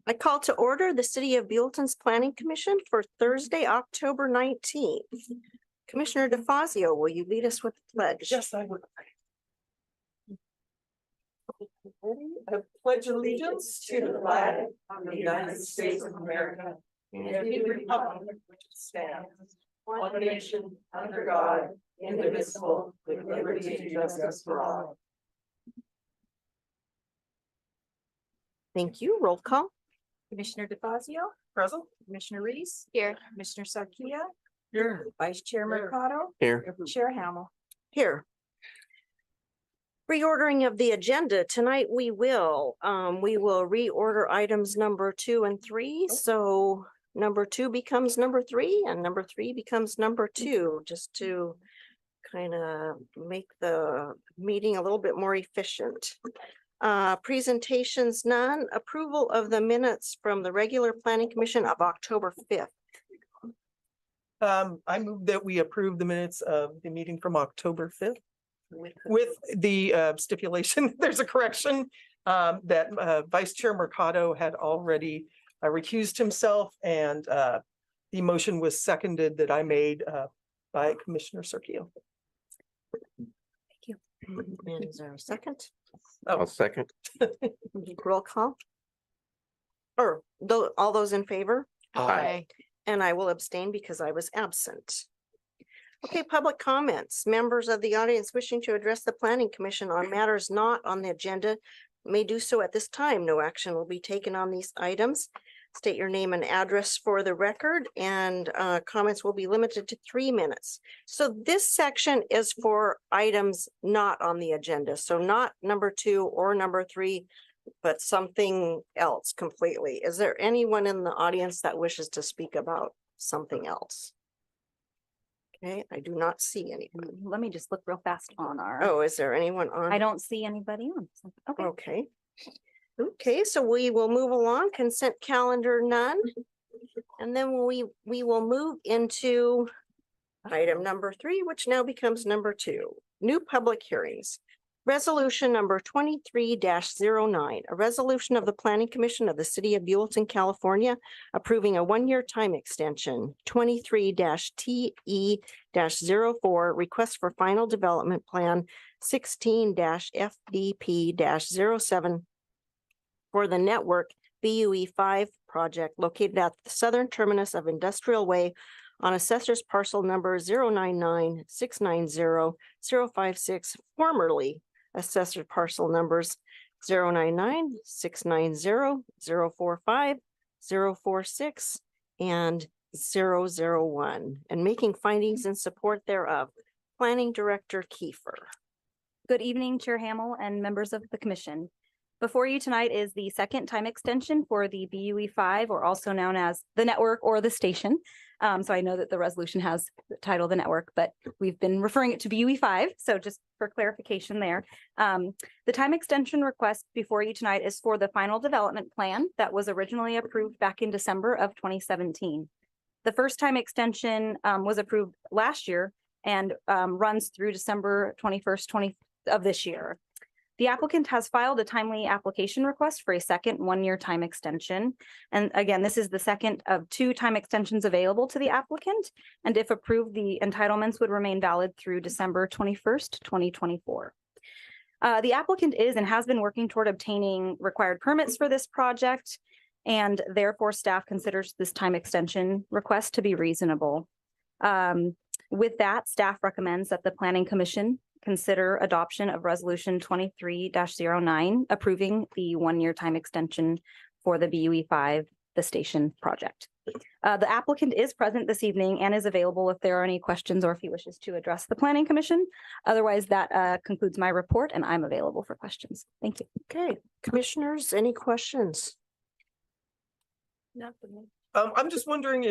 I call to order the City of Buellton's Planning Commission for Thursday, October 19th. Commissioner DeFazio, will you lead us with the pledge? Yes, I would. I pledge allegiance to the flag of the United States of America and to the republic which stands one nation under God, indivisible, with liberty and justice for all. Thank you. Roll call. Commissioner DeFazio. Present. Commissioner Reese. Here. Commissioner Sarkia. Here. Vice Chair Mercado. Here. Chair Hamel. Here. Reordering of the agenda. Tonight we will reorder items number 2 and 3. So number 2 becomes number 3 and number 3 becomes number 2, just to kind of make the meeting a little bit more efficient. Presentations none. Approval of the minutes from the regular planning commission of October 5th. I move that we approve the minutes of the meeting from October 5th with the stipulation, there's a correction, that Vice Chair Mercado had already recused himself, and the motion was seconded that I made by Commissioner Sarkia. Thank you. And is there a second? I'll second. Roll call. Or all those in favor? Aye. And I will abstain because I was absent. Okay, public comments. Members of the audience wishing to address the planning commission on matters not on the agenda may do so at this time. No action will be taken on these items. State your name and address for the record, and comments will be limited to 3 minutes. So this section is for items not on the agenda. So not number 2 or number 3, but something else completely. Is there anyone in the audience that wishes to speak about something else? Okay, I do not see any. Let me just look real fast on our. Oh, is there anyone on? I don't see anybody on. Okay. Okay. Okay, so we will move along. Consent calendar none. And then we will move into item number 3, which now becomes number 2. New public hearings. Resolution number 23-09, a resolution of the Planning Commission of the City of Buellton, California, approving a 1-year time extension, 23-TE-04, request for final development plan, 16-FDP-07 for the network BUE 5 project located at the southern terminus of Industrial Way on assessor's parcel number 099-690-056, formerly assessor parcel numbers 099-690-045, 046, and 001, and making findings in support thereof. Planning Director Kiefer. Good evening, Chair Hamel and members of the commission. Before you tonight is the second time extension for the BUE 5, or also known as the network or the station. So I know that the resolution has the title, the network, but we've been referring it to BUE 5. So just for clarification there, the time extension request before you tonight is for the final development plan that was originally approved back in December of 2017. The first time extension was approved last year and runs through December 21st, of this year. The applicant has filed a timely application request for a second 1-year time extension. And again, this is the second of 2 time extensions available to the applicant. And if approved, the entitlements would remain valid through December 21st, 2024. The applicant is and has been working toward obtaining required permits for this project, and therefore staff considers this time extension request to be reasonable. With that, staff recommends that the Planning Commission consider adoption of resolution 23-09, approving the 1-year time extension for the BUE 5, the station project. The applicant is present this evening and is available if there are any questions or if he wishes to address the Planning Commission. Otherwise, that concludes my report and I'm available for questions. Thank you. Okay, commissioners, any questions? Nothing. I'm just wondering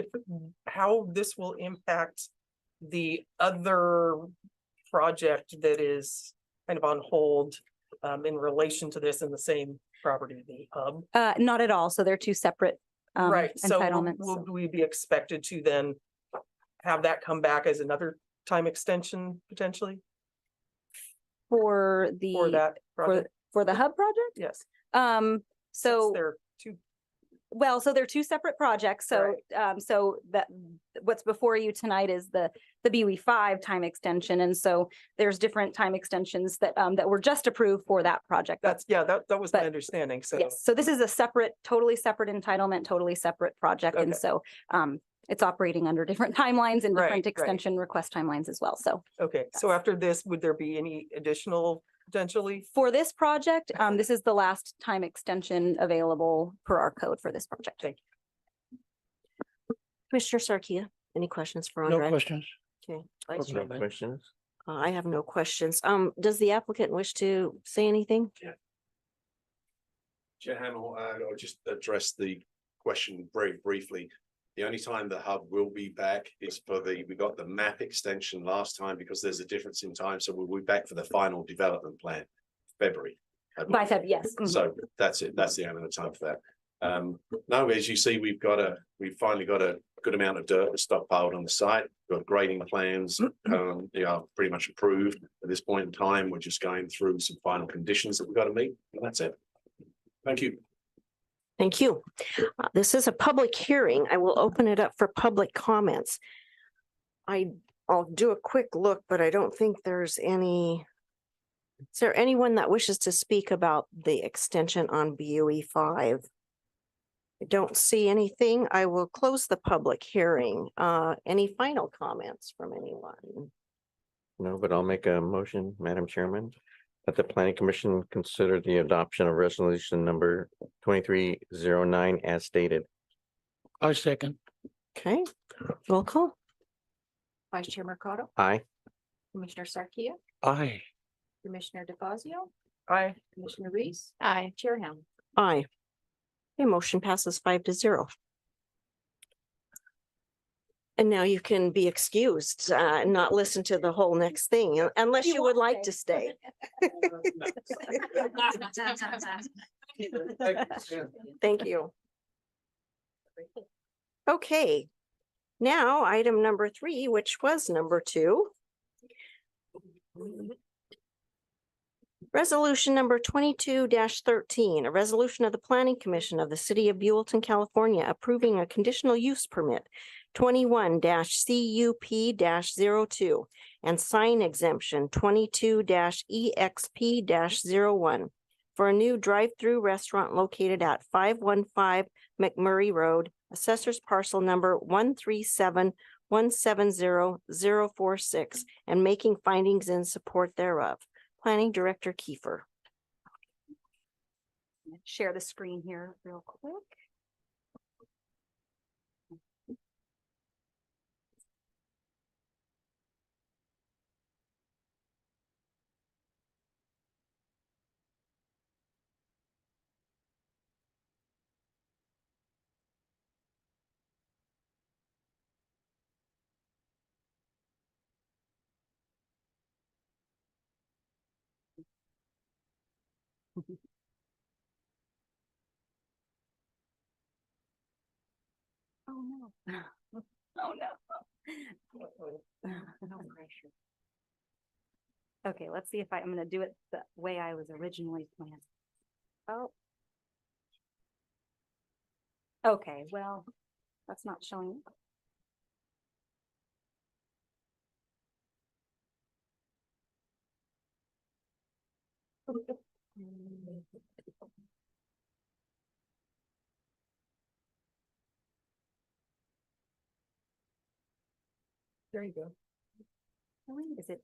how this will impact the other project that is kind of on hold in relation to this in the same property, the hub. Not at all. So they're 2 separate right. So entitlements. will we be expected to then have that come back as another time extension potentially for that project? for the hub project? Yes. So they're Well, so they're two separate projects. So, so that what's before you tonight is the BUE 5 time extension. And so there's different time extensions that, that were just approved for that project. That's, yeah, that was my but- understanding. So, Yes, so this is a separate, totally separate entitlement, totally separate project. And Okay. so, it's operating under different timelines and Right, different right. extension request timelines as well. So okay. So after this, would there be any additional potentially? for this project, this is the last time extension available per our code for this project. Thank Commissioner Sarkia, any questions for No Andre? questions. Okay. Vice No Chair. questions? I have no questions. Does the applicant wish to say anything? Chair Hamill, I'll just address the question very briefly. The only time the hub will be back is for we got the map extension last time because there's a difference in time. So we'll be back for the final development plan, February. I By believe. Feb, yes. Mhm. So that's it. That's the only time for that. No, as you see, we've finally got a good amount of dirt stockpiled on the site. Got grading plans, they are pretty much approved at this point in time. We're just going through some final conditions that we've got to meet, and that's it. Thank you. Thank you. This is a public hearing. I will open it up for public comments. I'll do a quick look, but I don't think there's any. Is there anyone that wishes to speak about the extension on BUE 5? I don't see anything. I will close the public hearing. Any final comments from anyone? No, but I'll make a motion, Madam Chairman, that the planning commission consider the adoption of resolution number 2309 as stated. I second. Okay, roll call. Vice Chair Mercado, Aye. Commissioner Sarkia, Aye. Commissioner DeFazio, Aye. Commissioner Reese, Aye. Chair Ham. Aye. Okay, motion passes 5-0. And now you can be excused, and not listen to the whole next thing, unless you would like to stay. Thank you. Okay. Now, item number 3, which was number 2. Resolution number 22-13, a resolution of the Planning Commission of the City of Buellton, California, approving a conditional use permit 21-CUP-02 and sign exemption 22-EXP-01 for a new drive-through restaurant located at 515 McMurray Road, assessor's parcel number 137170046, and making findings in support thereof. Planning Director Kiefer. Share the screen here real quick. Oh, no. Oh, no. No pressure. Okay, let's see if I'm gonna do it the way I was originally planned. Oh. Okay, well, that's not showing. There you go. Is it?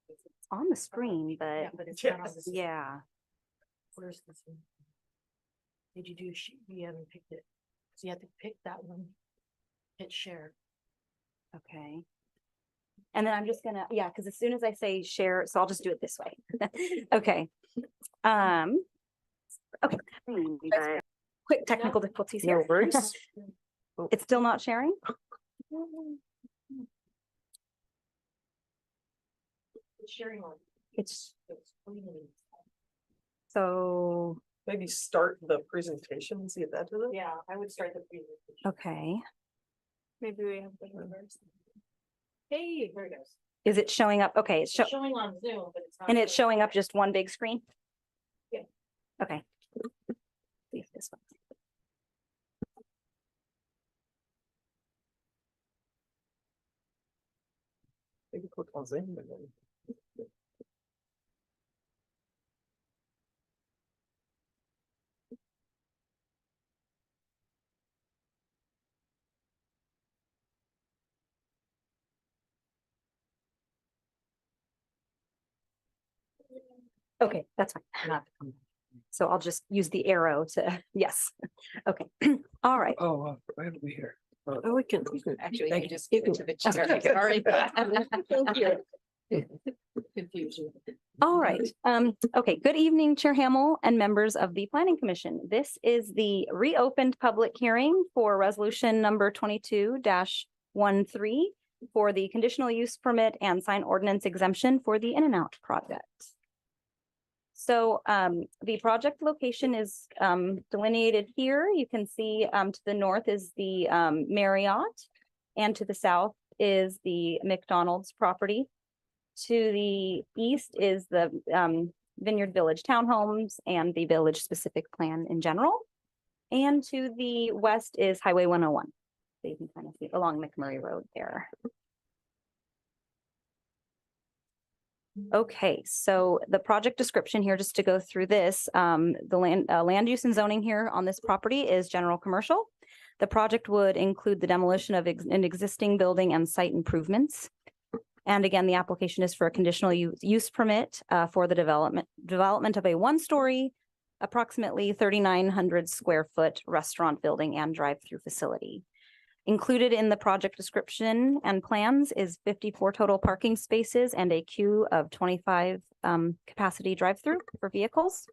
It's on the screen, but it's not on the- yeah. Where's this one? Did you do, you haven't picked it, so you have to pick that one. Hit share. Okay. And then I'm just gonna, yeah, because as soon as I say share, so I'll just do it this way. Okay. Okay. Quick technical difficulties No here. worries. It's still not sharing? Sharing on. It's, It's cleaning. so maybe start the presentation and see if that does it. Yeah, I would start the presentation. Okay. Maybe we have the numbers. Hey, here it goes. Is it showing up? Okay, It's showing on Zoom, but it's not. and it's showing up just one big screen? Yeah. Okay. See if this one. Maybe click on Zoom and then. Okay, that's fine. So I'll just use the arrow to, yes. Okay, all right. Oh, right over here. Oh, we can Actually, Thank you you. just give it to the chair. I can already. Thank you. Confusion. All right. Okay. Good evening, Chair Hamel and members of the Planning Commission. This is the reopened public hearing for resolution number 22-13 for the conditional use permit and sign ordinance exemption for the In-N-Out project. So the project location is delineated here. You can see to the north is the Marriott, and to the south is the McDonald's property. To the east is the Vineyard Village Townhomes and the village specific plan in general. And to the west is Highway 101. So you can kind of see along McMurray Road there. Okay, so the project description here, just to go through this, the land use and zoning here on this property is general commercial. The project would include the demolition of an existing building and site improvements. And again, the application is for a conditional use permit for the development of a one-story, approximately 3,900 square foot restaurant building and drive-through facility. Included in the project description and plans is 54 total parking spaces and a queue of 25 capacity drive-through for vehicles.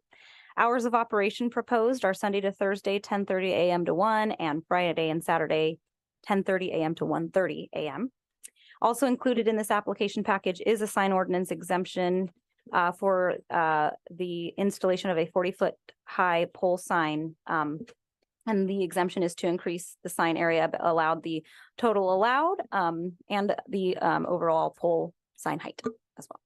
Hours of operation proposed are Sunday to Thursday, 10:30 a.m. to 1, and Friday and Saturday, 10:30 a.m. to 1:30 a.m. Also included in this application package is a sign ordinance exemption for the installation of a 40-foot high pole sign. And the exemption is to increase the sign area allowed, the total allowed, and the overall pole sign height as well.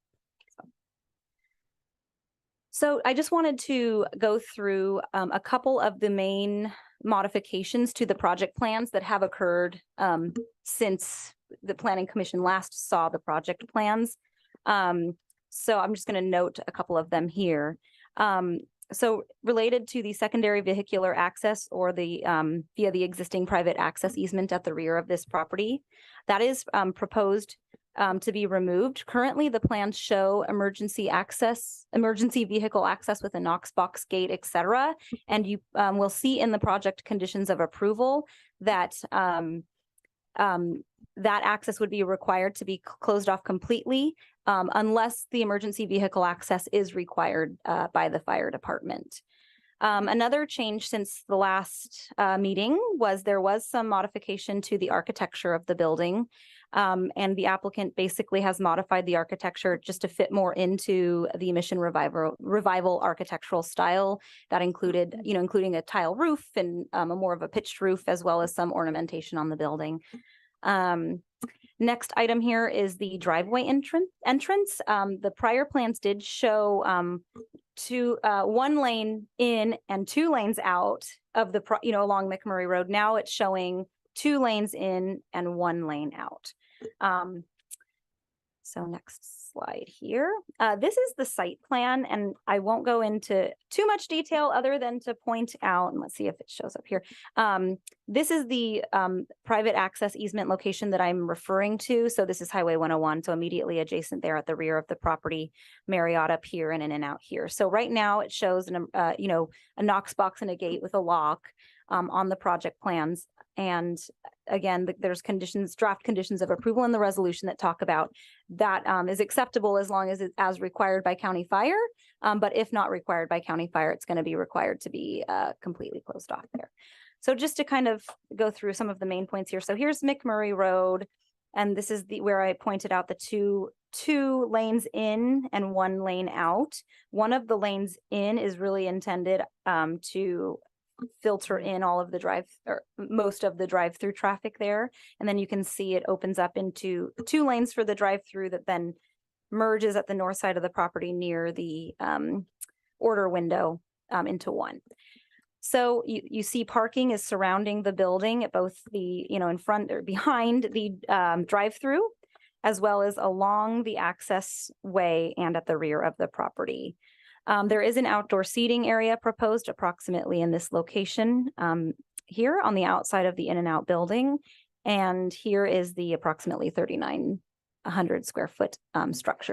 So I just wanted to go through a couple of the main modifications to the project plans that have occurred since the Planning Commission last saw the project plans. So I'm just going to note a couple of them here. So related to the secondary vehicular access or the via the existing private access easement at the rear of this property, that is proposed to be removed. Currently, the plans show emergency vehicle access with a Knox box gate, et cetera. And you will see in the project conditions of approval that that access would be required to be closed off completely unless the emergency vehicle access is required by the fire department. Another change since the last meeting was there was some modification to the architecture of the building. And the applicant basically has modified the architecture just to fit more into the Mission Revival architectural style that included, including a tile roof and a more of a pitched roof, as well as some ornamentation on the building. Next item here is the driveway entrance. The prior plans did show one lane in and 2 lanes out of the along McMurray Road. Now it's showing 2 lanes in and 1 lane out. So next slide here. This is the site plan, and I won't go into too much detail other than to point out, and let's see if it shows up here. This is the private access easement location that I'm referring to. So this is Highway 101, so immediately adjacent there at the rear of the property, Marriott up here and In-N-Out here. So right now it shows a Knox box and a gate with a lock on the project plans. And again, there's draft conditions of approval in the resolution that talk about that is acceptable as long as it's as required by county fire. But if not required by county fire, it's going to be required to be completely closed off there. So just to kind of go through some of the main points here. So here's McMurray Road, and this is where I pointed out the 2 two lanes in and one lane out. One of the lanes in is really intended to filter in all of the or most of the drive-through traffic there. And then you can see it opens up into two lanes for the drive-through that then merges at the north side of the property near the order window into one. So you see parking is surrounding the building at both the, in front or behind the drive-through, as well as along the access way and at the rear of the property. There is an outdoor seating area proposed approximately in this location here on the outside of the In-N-Out building. And here is the approximately 3,900 square foot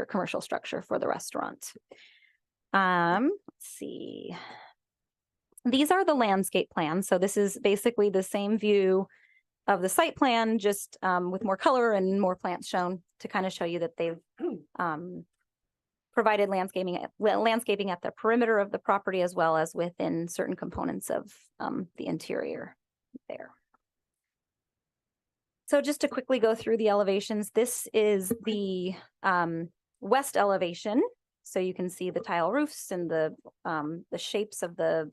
commercial structure for the restaurant. Let's see. These are the landscape plans. So this is basically the same view of the site plan, just with more color and more plants shown to kind of show you that they've provided landscaping at the perimeter of the property as well as within certain components of the interior there. So just to quickly go through the elevations, this is the west elevation. So you can see the tile roofs and the shapes of the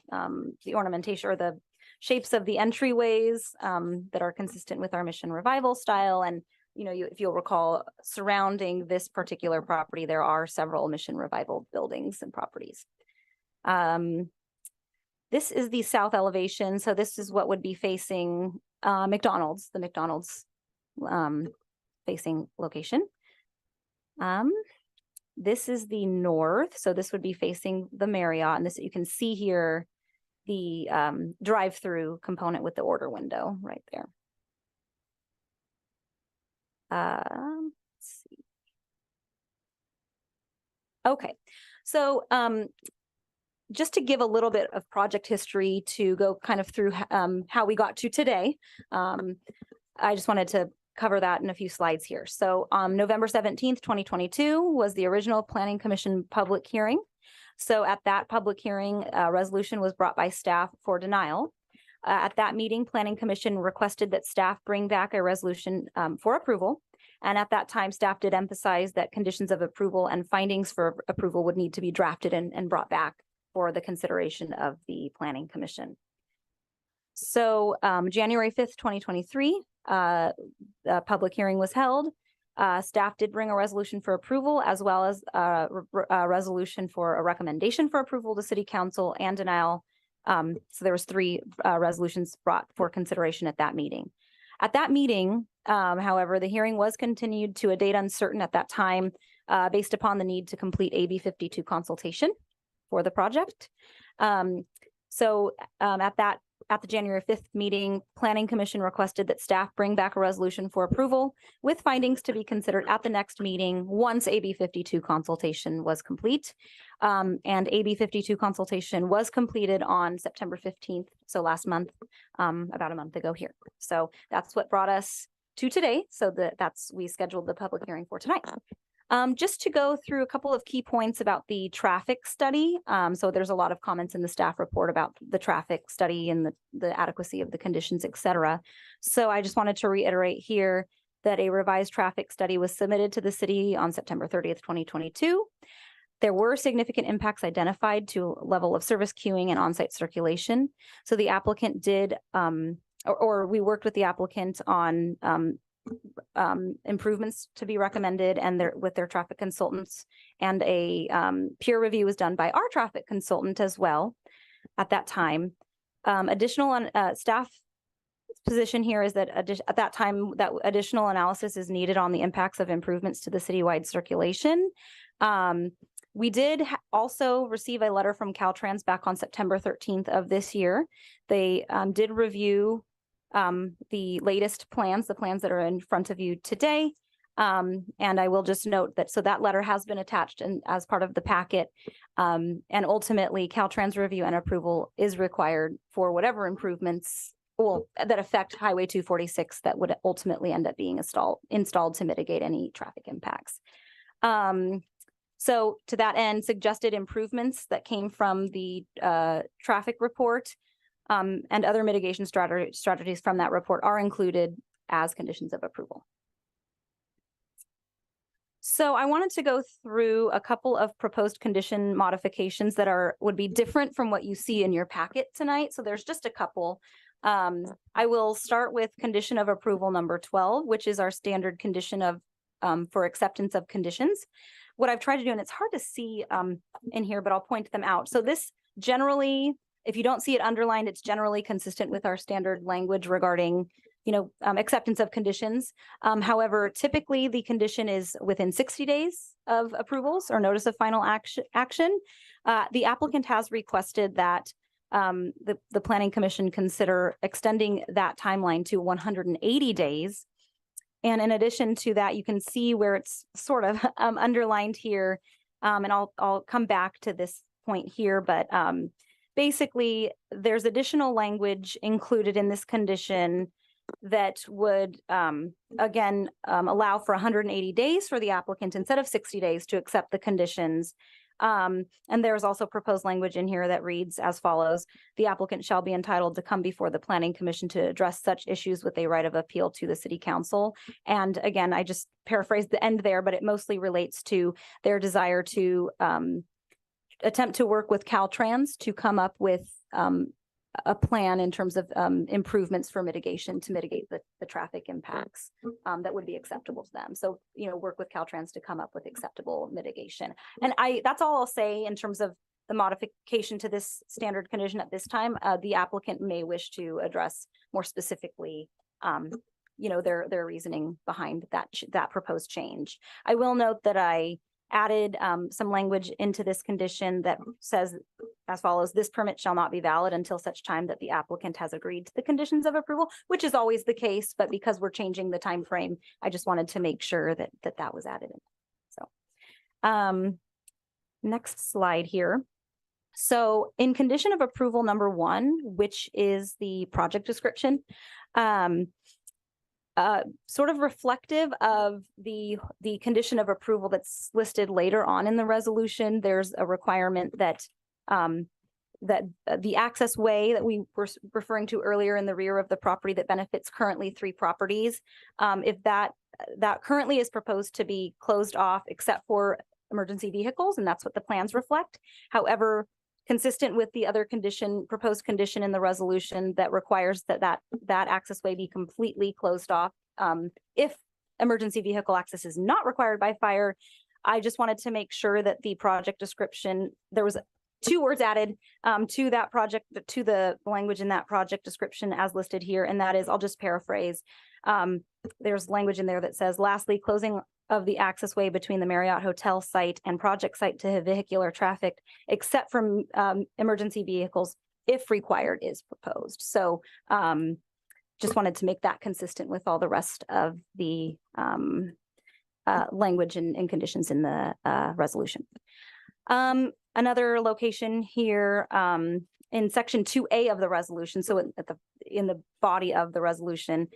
ornamentation or the shapes of the entryways that are consistent with our mission revival style. And, if you'll recall, surrounding this particular property, there are several mission revival buildings and properties. This is the south elevation. So this is what would be facing McDonald's, the McDonald's facing location. This is the north. So this would be facing the Marriott. And this, you can see here, the drive-through component with the order window right there. Let's see. Okay, so just to give a little bit of project history to go kind of through how we got to today, I just wanted to cover that in a few slides here. So November 17th, 2022 was the original Planning Commission public hearing. So at that public hearing, a resolution was brought by staff for denial. At that meeting, Planning Commission requested that staff bring back a resolution for approval. And at that time, staff did emphasize that conditions of approval and findings for approval would need to be drafted and brought back for the consideration of the Planning Commission. So January 5th, 2023, the public hearing was held. Staff did bring a resolution for approval as well as a resolution for a recommendation for approval to City Council and denial. So there was three resolutions brought for consideration at that meeting. At that meeting, however, the hearing was continued to a date uncertain at that time based upon the need to complete AB 52 consultation for the project. At the January 5th meeting, Planning Commission requested that staff bring back a resolution for approval with findings to be considered at the next meeting once AB 52 consultation was complete. And AB 52 consultation was completed on September 15th, so last month, about a month ago here. So that's what brought us to today. So we scheduled the public hearing for tonight. Just to go through a couple of key points about the traffic study. So there's a lot of comments in the staff report about the traffic study and the adequacy of the conditions, et cetera. So I just wanted to reiterate here that a revised traffic study was submitted to the city on September 30th, 2022. There were significant impacts identified to level of service queuing and on-site circulation. So the applicant did, or we worked with the applicant on improvements to be recommended and with their traffic consultants, and a peer review was done by our traffic consultant as well at that time. Additional staff position here is that at that time that additional analysis is needed on the impacts of improvements to the citywide circulation. We did also receive a letter from Caltrans back on September 13th of this year. They did review the latest plans, the plans that are in front of you today. And I will just note that, so that letter has been attached and as part of the packet. And ultimately Caltrans review and approval is required for whatever improvements that affect Highway 246 that would ultimately end up being installed to mitigate any traffic impacts. So to that end, suggested improvements that came from the traffic report and other mitigation strategies from that report are included as conditions of approval. So I wanted to go through a couple of proposed condition modifications that would be different from what you see in your packet tonight. So there's just a couple. I will start with condition of approval number 12, which is our standard condition of for acceptance of conditions. What I've tried to do, and it's hard to see in here, but I'll point them out. So this generally, if you don't see it underlined, it's generally consistent with our standard language regarding acceptance of conditions. However, typically the condition is within 60 days of approvals or notice of final action. The applicant has requested that the Planning Commission consider extending that timeline to 180 days. And in addition to that, you can see where it's sort of underlined here. And I'll come back to this point here, but basically there's additional language included in this condition that would, again, allow for 180 days for the applicant instead of 60 days to accept the conditions. And there's also proposed language in here that reads as follows: the applicant shall be entitled to come before the Planning Commission to address such issues with a right of appeal to the City Council. And again, I just paraphrased the end there, but it mostly relates to their desire to attempt to work with Caltrans to come up with a plan in terms of improvements for mitigation to mitigate the traffic impacts that would be acceptable to them. So, work with Caltrans to come up with acceptable mitigation. And that's all I'll say in terms of the modification to this standard condition at this time. The applicant may wish to address more specifically, their reasoning behind that proposed change. I will note that I added some language into this condition that says as follows: this permit shall not be valid until such time that the applicant has agreed to the conditions of approval, which is always the case, but because we're changing the time frame, I just wanted to make sure that was added in. So next slide here. So in condition of approval number 1, which is the project description, sort of reflective of the condition of approval that's listed later on in the resolution, there's a requirement that the access way that we were referring to earlier in the rear of the property that benefits currently 3 properties, if that currently is proposed to be closed off except for emergency vehicles, and that's what the plans reflect. However, consistent with the other proposed condition in the resolution that requires that access way be completely closed off. If emergency vehicle access is not required by fire, I just wanted to make sure that the project description, there was 2 words added to that project, to the language in that project description as listed here. And that is, I'll just paraphrase. There's language in there that says, lastly, closing of the access way between the Marriott Hotel site and project site to vehicular traffic, except from emergency vehicles, if required, is proposed. So just wanted to make that consistent with all the rest of the language and conditions in the resolution. Another location here in section 2A of the resolution. So in the body of the resolution,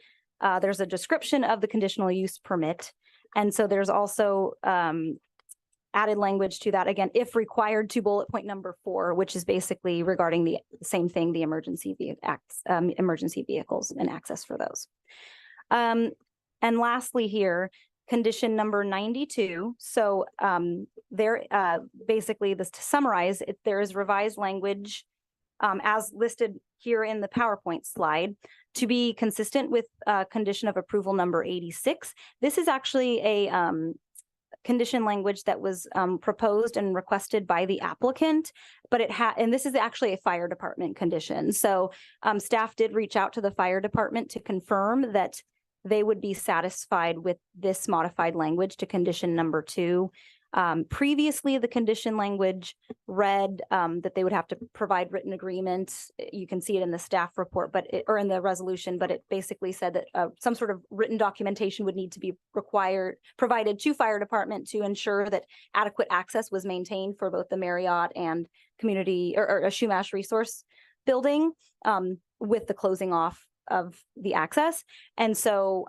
there's a description of the conditional use permit. And so there's also added language to that, again, if required, to bullet point number 4, which is basically regarding the same thing, the emergency vehicles and access for those. And lastly here, condition number 92. So basically, this to summarize, there is revised language as listed here in the PowerPoint slide to be consistent with condition of approval number 86. This is actually a condition language that was proposed and requested by the applicant, but and this is actually a fire department condition. So staff did reach out to the fire department to confirm that they would be satisfied with this modified language to condition number 2. Previously, the condition language read that they would have to provide written agreements. You can see it in the staff report, or in the resolution, but it basically said that some sort of written documentation would need to be provided to fire department to ensure that adequate access was maintained for both the Marriott and community or a Shumash resource building with the closing off of the access. And so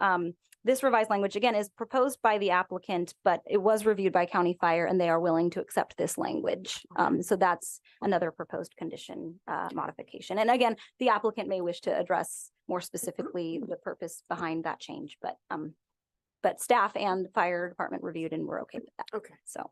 this revised language, again, is proposed by the applicant, but it was reviewed by County Fire and they are willing to accept this language. So that's another proposed condition modification. And again, the applicant may wish to address more specifically the purpose behind that change, but but staff and fire department reviewed and were okay with that. Okay. So,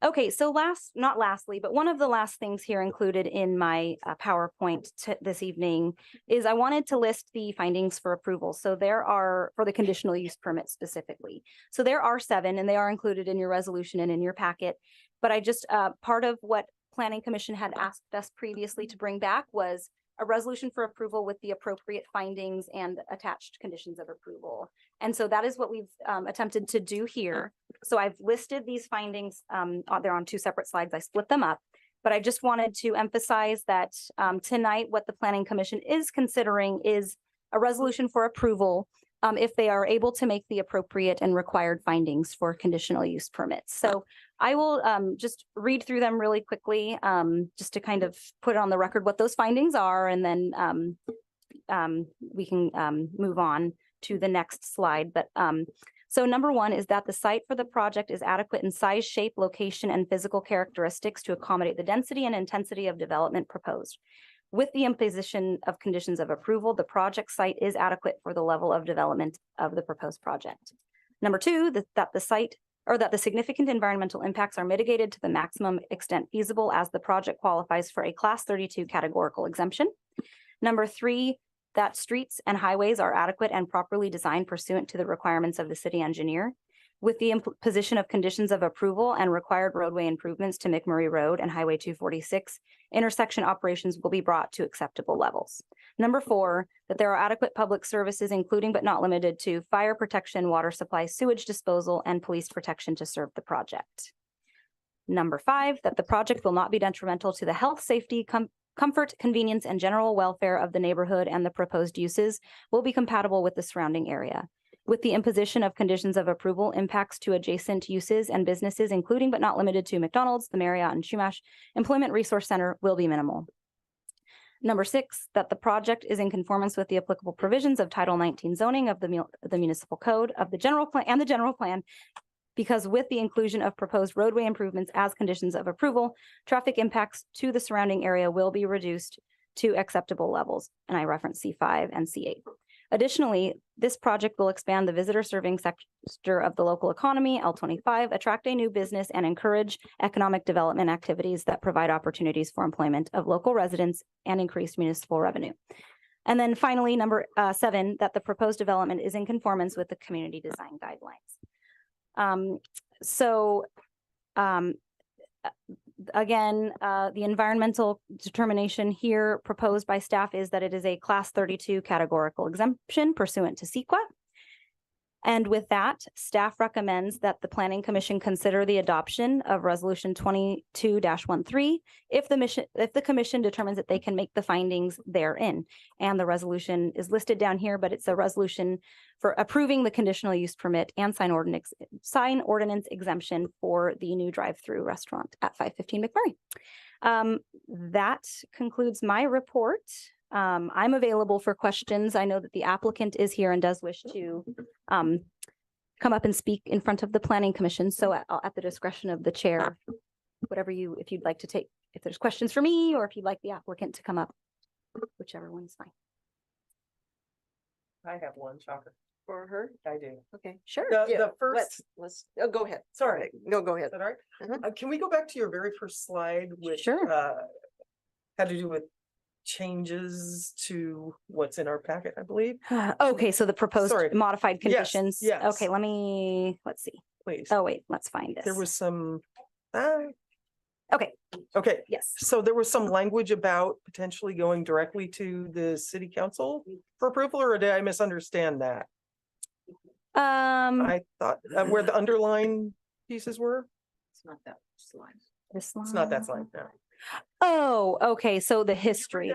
okay, so not lastly, but one of the last things here included in my PowerPoint this evening is I wanted to list the findings for approval. So there are, for the conditional use permit specifically. So there are 7 and they are included in your resolution and in your packet. But I just, part of what Planning Commission had asked us previously to bring back was a resolution for approval with the appropriate findings and attached conditions of approval. And so that is what we've attempted to do here. So I've listed these findings, they're on 2 separate slides. I split them up, but I just wanted to emphasize that tonight, what the Planning Commission is considering is a resolution for approval if they are able to make the appropriate and required findings for conditional use permits. So I will just read through them really quickly, just to kind of put on the record what those findings are, and then we can move on to the next slide. But so number 1 is that the site for the project is adequate in size, shape, location, and physical characteristics to accommodate the density and intensity of development proposed. With the imposition of conditions of approval, the project site is adequate for the level of development of the proposed project. Number 2, that the significant environmental impacts are mitigated to the maximum extent feasible as the project qualifies for a Class 32 categorical exemption. Number 3, that streets and highways are adequate and properly designed pursuant to the requirements of the city engineer. With the imposition of conditions of approval and required roadway improvements to McMurray Road and Highway 246, intersection operations will be brought to acceptable levels. Number 4, that there are adequate public services, including but not limited to fire protection, water supply, sewage disposal, and police protection to serve the project. Number 5, that the project will not be detrimental to the health, safety, comfort, convenience, and general welfare of the neighborhood, and the proposed uses will be compatible with the surrounding area. With the imposition of conditions of approval, impacts to adjacent uses and businesses, including but not limited to McDonald's, the Marriott, and Shumash Employment Resource Center, will be minimal. Number 6, that the project is in conformance with the applicable provisions of Title 19 zoning of the municipal code of the general plan and the general plan, because with the inclusion of proposed roadway improvements as conditions of approval, traffic impacts to the surrounding area will be reduced to acceptable levels. And I reference C5 and C8. Additionally, this project will expand the visitor serving sector of the local economy, L25, attract a new business, and encourage economic development activities that provide opportunities for employment of local residents and increased municipal revenue. And then finally, number 7, that the proposed development is in conformance with the community design guidelines. Again, the environmental determination here proposed by staff is that it is a Class 32 categorical exemption pursuant to CEQA. And with that, staff recommends that the Planning Commission consider the adoption of Resolution 22-13 if the commission determines that they can make the findings therein. And the resolution is listed down here, but it's a resolution for approving the conditional use permit and sign ordinance exemption for the new drive-through restaurant at 515 McMurray. That concludes my report. I'm available for questions. I know that the applicant is here and does wish to come up and speak in front of the Planning Commission. So at the discretion of the chair, if you'd like to take, if there's questions for me, or if you'd like the applicant to come up, whichever one is fine. I have one, Shocker. For her? I do. Okay, sure. The Yeah, first, go ahead. sorry, No, go ahead. is that all right? Mhm. Can we go back to your very first slide, which Sure. had to do with changes to what's in our packet, I believe, Okay, so the proposed Sorry. modified Yes, conditions. yes. Okay, let's see. please. Oh, wait, let's find this. There was some, Okay, okay, yes. so there was some language about potentially going directly to the city council for approval, or did I misunderstand that? I thought where the underline pieces were, It's not that slide. This it's not that one. slide, no. Oh, okay, so the history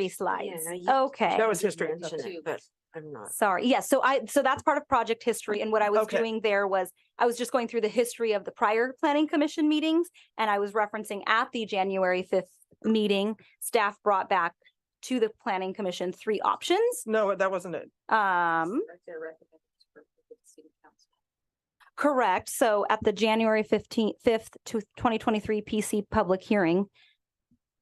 slides. Yeah, you- Okay. That was history. Mention it, but I'm not. Sorry. Yes. So that's part of project history. And what I was Okay. doing there was I was just going through the history of the prior planning commission meetings. And I was referencing at the January 5th meeting, staff brought back to the planning commission 3 options. No, that wasn't it. Correct. So at the January 5th to 2023 PC public hearing,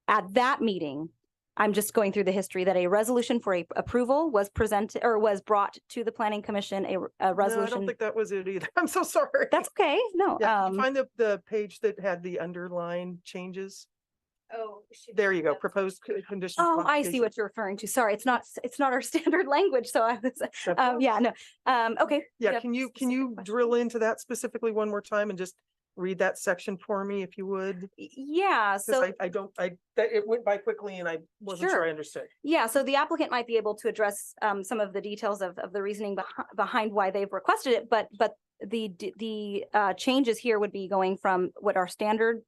at that meeting, I'm just going through the history that a resolution for a approval was presented or was brought to the planning commission, a No, I don't resolution. think that was it either. I'm so sorry. That's okay. No, Yeah, can you find the page that had the underlined changes? Oh. There you go, proposed conditions. oh, I see what you're referring to. Sorry, it's not our standard language. So I was, yeah, no. Okay. Yeah, yep, can you specific question. drill into that specifically one more time and just read that section for me if you would? Yeah, Because so. it went by quickly and I wasn't sure I Sure. understood. Yeah, so the applicant might be able to address some of the details of the reasoning behind why they've requested it, but the changes here would be going from what our standard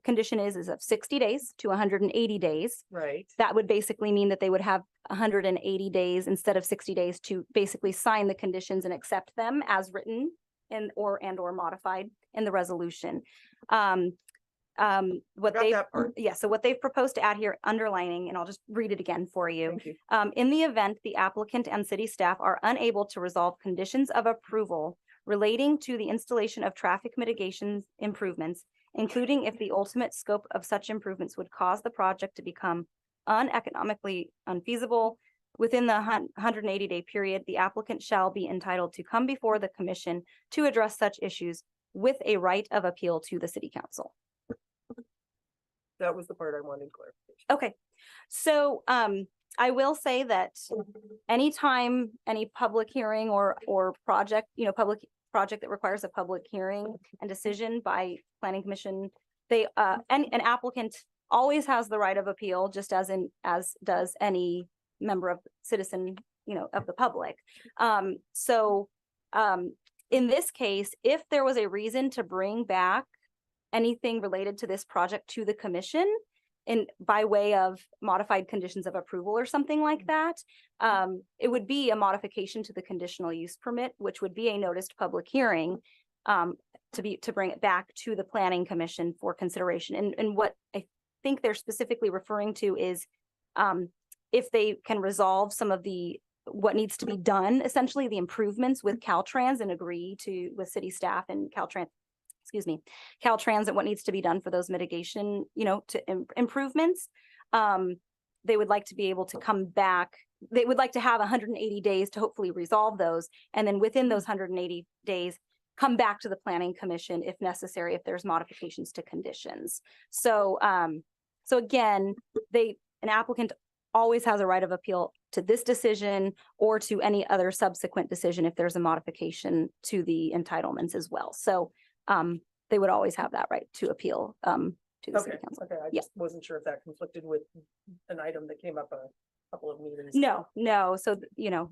condition is of 60 days to 180 days. Right. That would basically mean that they would have 180 days instead of 60 days to basically sign the conditions and accept them as written and or modified in the resolution. What Got they, that part. yeah, so what they've proposed to add here, underlining, and I'll just read it again for you. Thank you. In the event the applicant and city staff are unable to resolve conditions of approval relating to the installation of traffic mitigation improvements, including if the ultimate scope of such improvements would cause the project to become uneconomically unfeasible within the 180-day period, the applicant shall be entitled to come before the commission to address such issues with a right of appeal to the city council. That was the part I wanted clarification. Okay, so I will say that anytime any public hearing or project, public project that requires a public hearing and decision by planning commission, they an applicant always has the right of appeal, just as does any member of citizen, of the public. In this case, if there was a reason to bring back anything related to this project to the commission by way of modified conditions of approval or something like that, it would be a modification to the conditional use permit, which would be a noticed public hearing to bring it back to the planning commission for consideration. And what I think they're specifically referring to is if they can resolve some of what needs to be done, essentially the improvements with Caltrans and agree with city staff and Caltrans and what needs to be done for those mitigation, improvements. They would like to be able to come back. They would like to have 180 days to hopefully resolve those. And then within those 180 days, come back to the planning commission if necessary, if there's modifications to conditions. So again, an applicant always has a right of appeal to this decision or to any other subsequent decision if there's a modification to the entitlements as well. So they would always have that right to appeal to the city council. Okay, I just wasn't sure if that conflicted with an item that came up a couple of meetings. No. So,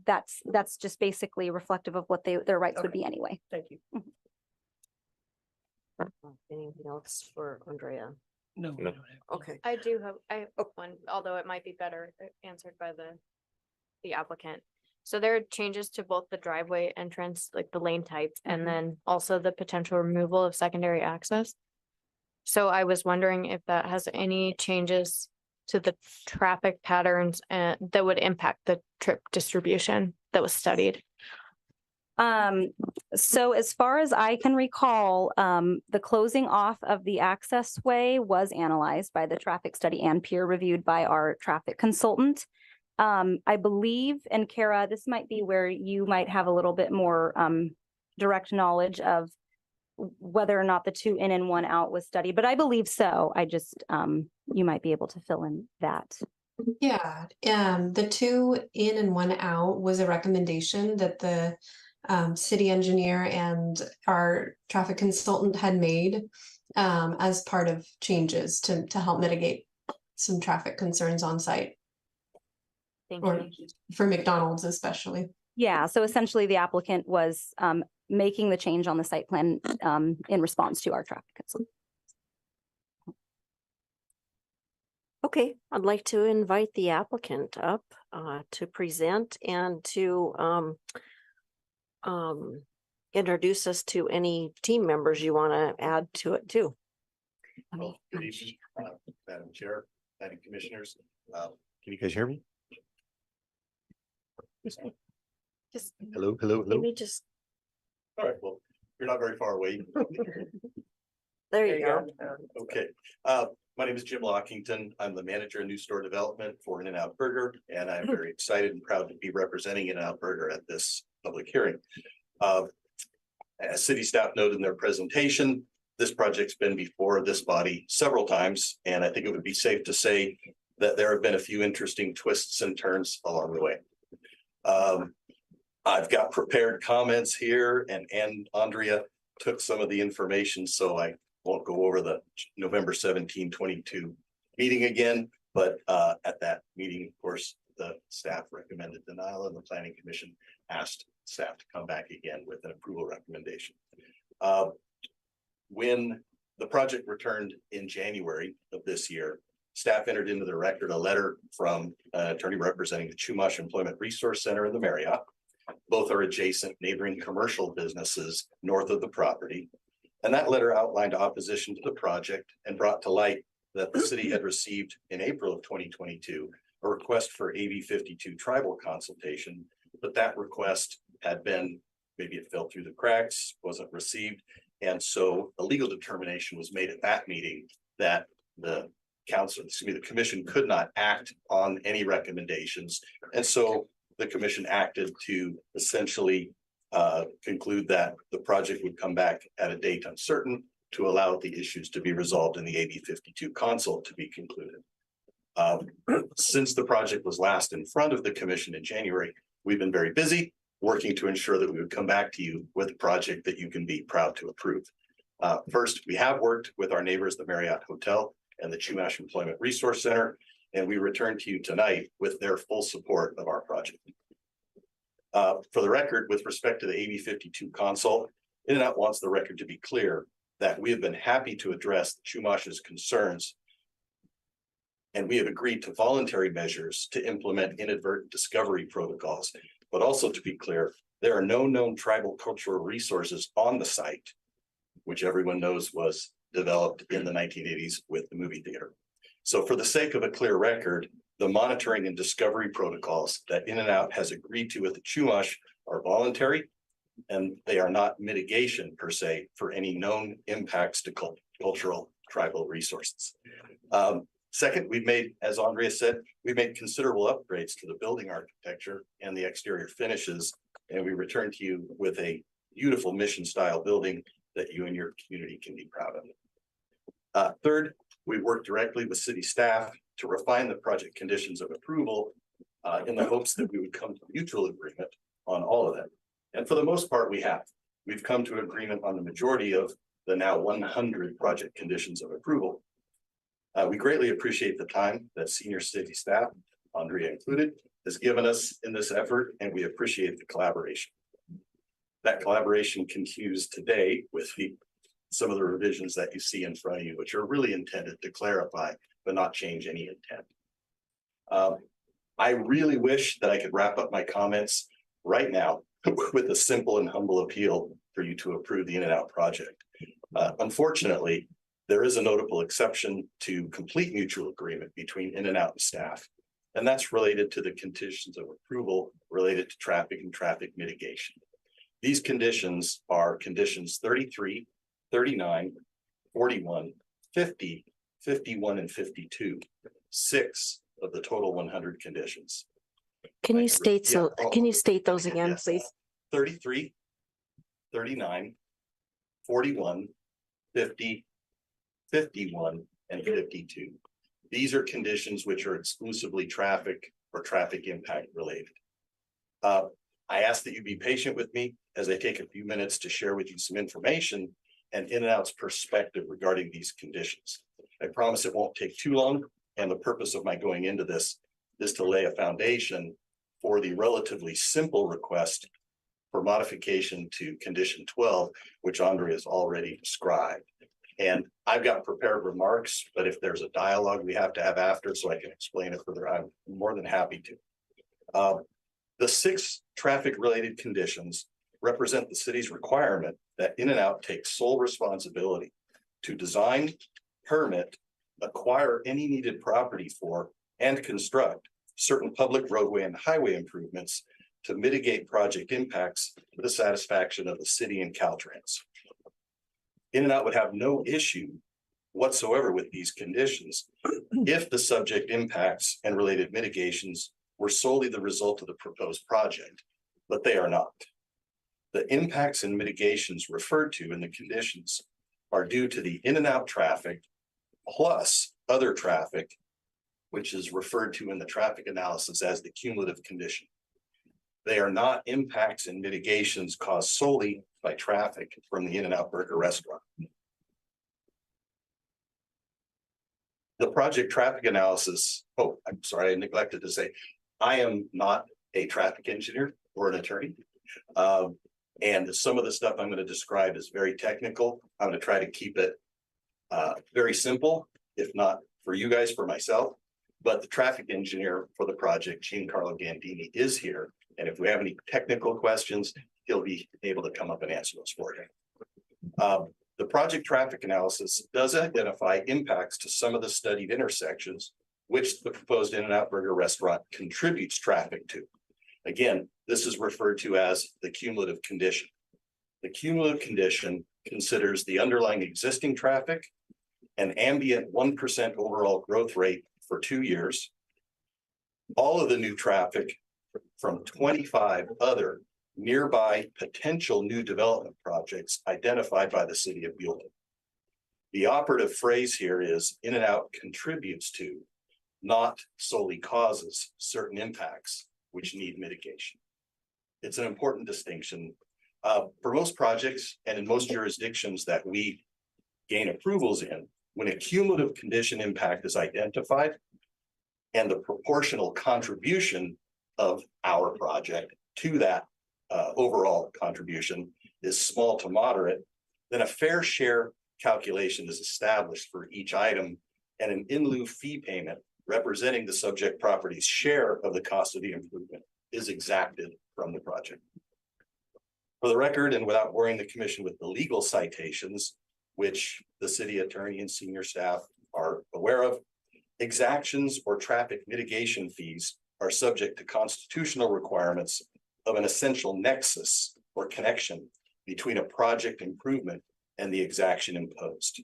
that's just basically reflective of what their rights would Okay. be anyway. Thank you. Anything else for Andrea? No. we No. don't have to. Okay. I have one, although it might be better answered by the applicant. So there are changes to both the driveway entrance, like the lane type, and then also the potential removal of secondary access. So I was wondering if that has any changes to the traffic patterns that would impact the trip distribution that was studied. So as far as I can recall, the closing off of the access way was analyzed by the traffic study and peer reviewed by our traffic consultant. I believe, and Kara, this might be where you might have a little bit more direct knowledge of whether or not the 2 in and 1 out was studied, but I believe so. I just, you might be able to fill in that. Yeah, the 2 in and 1 out was a recommendation that the city engineer and our traffic consultant had made as part of changes to help mitigate some traffic concerns on site, Thank or you. for McDonald's especially. Yeah, so essentially the applicant was making the change on the site plan in response to our traffic consultant. Okay, I'd like to invite the applicant up to present and to introduce us to any team members you want to add to it too. Well, good evening, Madam Chair, Planning Commissioners. Can you guys hear me? Just Hello, hello, hello. maybe just, All right, well, you're not very far away. there you go. Okay, My name is Jim Lockington. I'm the manager of new store development for In-N-Out Burger, and I'm very excited and proud to be representing In-N-Out Burger at this public hearing. As city staff noted in their presentation, this project's been before this body several times, and I think it would be safe to say that there have been a few interesting twists and turns along the way. I've got prepared comments here, and Andrea took some of the information, so I won't go over the November 17, 22 meeting again, but at that meeting, of course, the staff recommended denial and the planning commission asked staff to come back again with an approval recommendation. When the project returned in January of this year, staff entered into the record a letter from an attorney representing the Chumash Employment Resource Center and the Marriott. Both are adjacent neighboring commercial businesses north of the property. And that letter outlined opposition to the project and brought to light that the city had received in April of 2022 a request for AB 52 tribal consultation, but that request had been, maybe it fell through the cracks, wasn't received. And so a legal determination was made at that meeting that the commission could not act on any recommendations. And so the commission acted to essentially conclude that the project would come back at a date uncertain to allow the issues to be resolved in the AB 52 consult to be concluded. Since the project was last in front of the commission in January, we've been very busy working to ensure that we would come back to you with a project that you can be proud to approve. First, we have worked with our neighbors, the Marriott Hotel and the Chumash Employment Resource Center, and we return to you tonight with their full support of our project. For the record, with respect to the AB 52 consult, In-N-Out wants the record to be clear that we have been happy to address the Chumash's concerns, and we have agreed to voluntary measures to implement inadvertent discovery protocols. But also to be clear, there are no known tribal cultural resources on the site, which everyone knows was developed in the 1980s with the movie theater. So for the sake of a clear record, the monitoring and discovery protocols that In-N-Out has agreed to with the Chumash are voluntary, and they are not mitigation per se for any known impacts to cultural tribal resources. Second, we've made, as Andrea said, we've made considerable upgrades to the building architecture and the exterior finishes, and we return to you with a beautiful mission style building that you and your community can be proud of. Third, we worked directly with city staff to refine the project conditions of approval in the hopes that we would come to mutual agreement on all of them. And for the most part, we have. We've come to agreement on the majority of the now 100 project conditions of approval. We greatly appreciate the time that senior city staff, Andrea included, has given us in this effort, and we appreciate the collaboration. That collaboration continues today with some of the revisions that you see in front of you, which are really intended to clarify, but not change any intent. I really wish that I could wrap up my comments right now with a simple and humble appeal for you to approve the In-N-Out project. Unfortunately, there is a notable exception to complete mutual agreement between In-N-Out and staff, and that's related to the conditions of approval related to traffic and traffic mitigation. These conditions are conditions 33, 39, 41, 50, 51, and 52, 6 of the total 100 conditions. Can you state those again, Yes. please? 33, 39, 41, 50, 51, and 52. These are conditions which are exclusively traffic or traffic impact related. I ask that you be patient with me as I take a few minutes to share with you some information and In-N-Out's perspective regarding these conditions. I promise it won't take too long, and the purpose of my going into this is to lay a foundation for the relatively simple request for modification to condition 12, which Andrea has already described. And I've got prepared remarks, but if there's a dialogue we have to have after so I can explain it further, I'm more than happy to. The 6 traffic-related conditions represent the city's requirement that In-N-Out takes sole responsibility to design, permit, acquire any needed property for, and construct certain public roadway and highway improvements to mitigate project impacts for the satisfaction of the city and Caltrans. In-N-Out would have no issue whatsoever with these conditions if the subject impacts and related mitigations were solely the result of the proposed project, but they are not. The impacts and mitigations referred to in the conditions are due to the in and out traffic plus other traffic, which is referred to in the traffic analysis as the cumulative condition. They are not impacts and mitigations caused solely by traffic from the In-N-Out Burger restaurant. The project traffic analysis, oh, I'm sorry, I neglected to say, I am not a traffic engineer or an attorney. And some of the stuff I'm going to describe is very technical. I'm going to try to keep it very simple, if not for you guys, for myself. But the traffic engineer for the project, Giancarlo Gandini, is here. And if we have any technical questions, he'll be able to come up and answer those for you. The project traffic analysis does identify impacts to some of the studied intersections, which the proposed In-N-Out Burger restaurant contributes traffic to. Again, this is referred to as the cumulative condition. The cumulative condition considers the underlying existing traffic, an ambient 1% overall growth rate for 2 years, all of the new traffic from 25 other nearby potential new development projects identified by the city of Buellton. The operative phrase here is In-N-Out contributes to, not solely causes, certain impacts which need mitigation. It's an important distinction. For most projects and in most jurisdictions that we gain approvals in, when a cumulative condition impact is identified and the proportional contribution of our project to that overall contribution is small to moderate, then a fair share calculation is established for each item and an in lieu fee payment representing the subject property's share of the cost of the improvement is exacted from the project. For the record, and without worrying the commission with the legal citations, which the city attorney and senior staff are aware of, exactions or traffic mitigation fees are subject to constitutional requirements of an essential nexus or connection between a project improvement and the exaction imposed.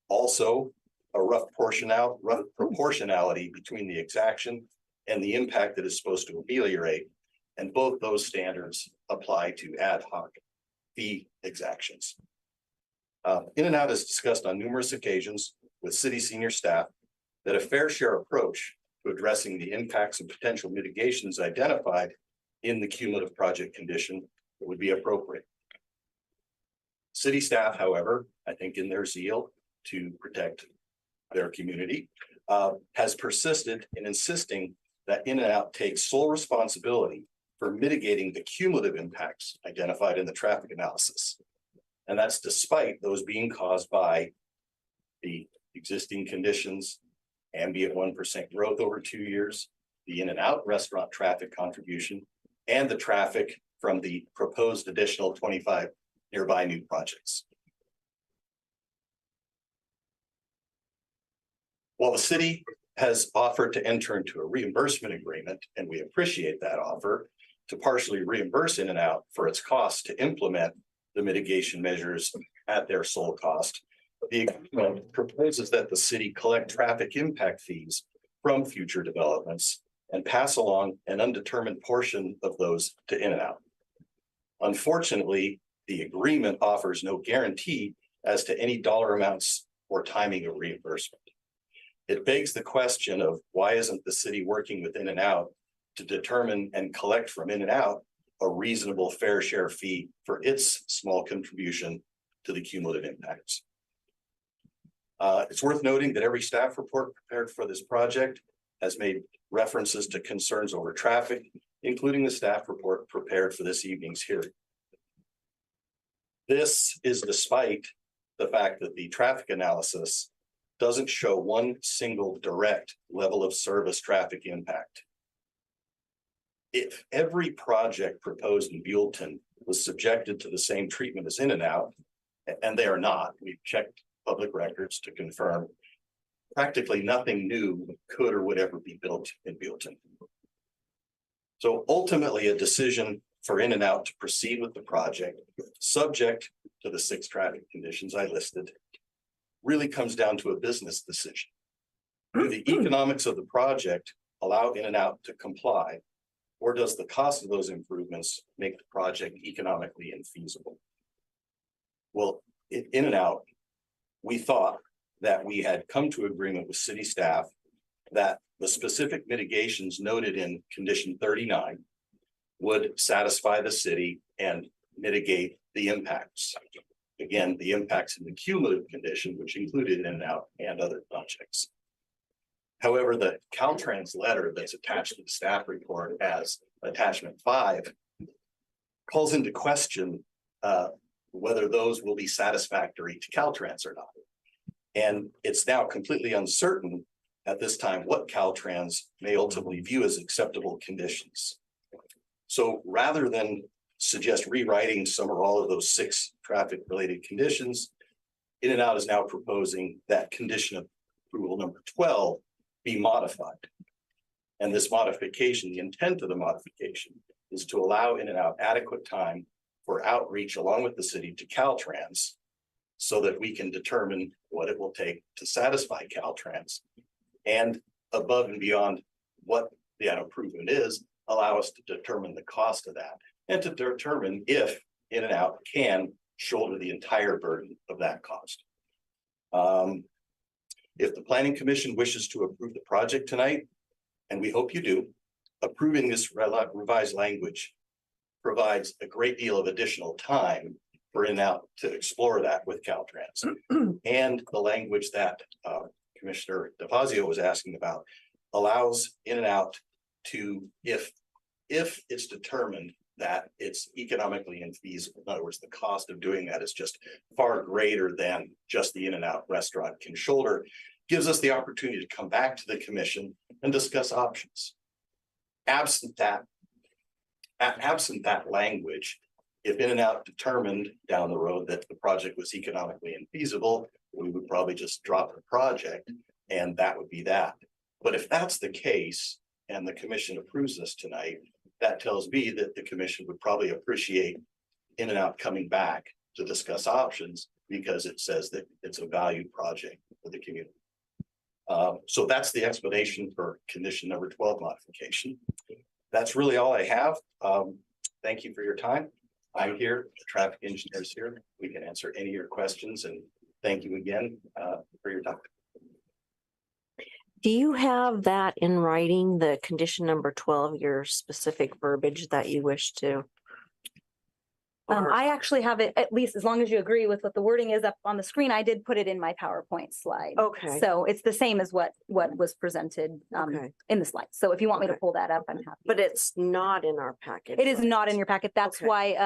Also, a rough proportionality between the exaction and the impact that is supposed to ameliorate, and both those standards apply to ad hoc fee exactions. In-N-Out has discussed on numerous occasions with city senior staff that a fair share approach to addressing the impacts and potential mitigations identified in the cumulative project condition would be appropriate. City staff, however, I think in their zeal to protect their community, has persisted in insisting that In-N-Out takes sole responsibility for mitigating the cumulative impacts identified in the traffic analysis. And that's despite those being caused by the existing conditions, ambient 1% growth over 2 years, the In-N-Out restaurant traffic contribution, and the traffic from the proposed additional 25 nearby new projects. While the city has offered to enter into a reimbursement agreement, and we appreciate that offer, to partially reimburse In-N-Out for its costs to implement the mitigation measures at their sole cost, the agreement proposes that the city collect traffic impact fees from future developments and pass along an undetermined portion of those to In-N-Out. Unfortunately, the agreement offers no guarantee as to any dollar amounts or timing of reimbursement. It begs the question of why isn't the city working with In-N-Out to determine and collect from In-N-Out a reasonable fair share fee for its small contribution to the cumulative impacts. It's worth noting that every staff report prepared for this project has made references to concerns over traffic, including the staff report prepared for this evening's hearing. This is despite the fact that the traffic analysis doesn't show one single direct level of service traffic impact. If every project proposed in Buellton was subjected to the same treatment as In-N-Out, and they are not, we've checked public records to confirm, practically nothing new could or would ever be built in Buellton. So ultimately, a decision for In-N-Out to proceed with the project, subject to the 6 traffic conditions I listed, really comes down to a business decision. Do the economics of the project allow In and Out to comply? Or does the cost of those improvements make the project economically infeasible? Well, In and Out, we thought that we had come to agreement with city staff that the specific mitigations noted in condition 39 would satisfy the city and mitigate the impacts. Again, the impacts in the cumulative condition, which included In and Out and other projects. However, the Caltrans letter that's attached to the staff report as attachment 5 calls into question whether those will be satisfactory to Caltrans or not. And it's now completely uncertain at this time what Caltrans may ultimately view as acceptable conditions. So rather than suggest rewriting some or all of those 6 traffic related conditions, In and Out is now proposing that condition of approval number 12 be modified. And this modification, the intent of the modification is to allow In and Out adequate time for outreach along with the city to Caltrans so that we can determine what it will take to satisfy Caltrans. And above and beyond what the improvement is, allow us to determine the cost of that and to determine if In and Out can shoulder the entire burden of that cost. If the Planning Commission wishes to approve the project tonight, and we hope you do, approving this revised language provides a great deal of additional time for In and Out to explore that with Caltrans. And the language that Commissioner DeFazio was asking about allows In and Out to, if it's determined that it's economically infeasible, in other words, the cost of doing that is just far greater than just the In and Out restaurant can shoulder, gives us the opportunity to come back to the commission and discuss options. Absent that language, if In and Out determined down the road that the project was economically infeasible, we would probably just drop the project and that would be that. But if that's the case and the commission approves this tonight, that tells me that the commission would probably appreciate In and Out coming back to discuss options because it says that it's a valued project for the community. So that's the explanation for condition number 12 modification. That's really all I have. Thank you for your time. I'm here, the traffic engineer's here. We can answer any of your questions and thank you again for your time. Do you have that in writing, the condition number 12, your specific verbiage that you wish to? Or- I actually have it, at least as long as you agree with what the wording is up on the screen, I did put it in my PowerPoint slide. Okay. So it's the same as what was presented Okay. in the slide. So if you want me to Okay. pull that up, I'm happy. But it's not in our package. It is not in your packet. That's Okay. why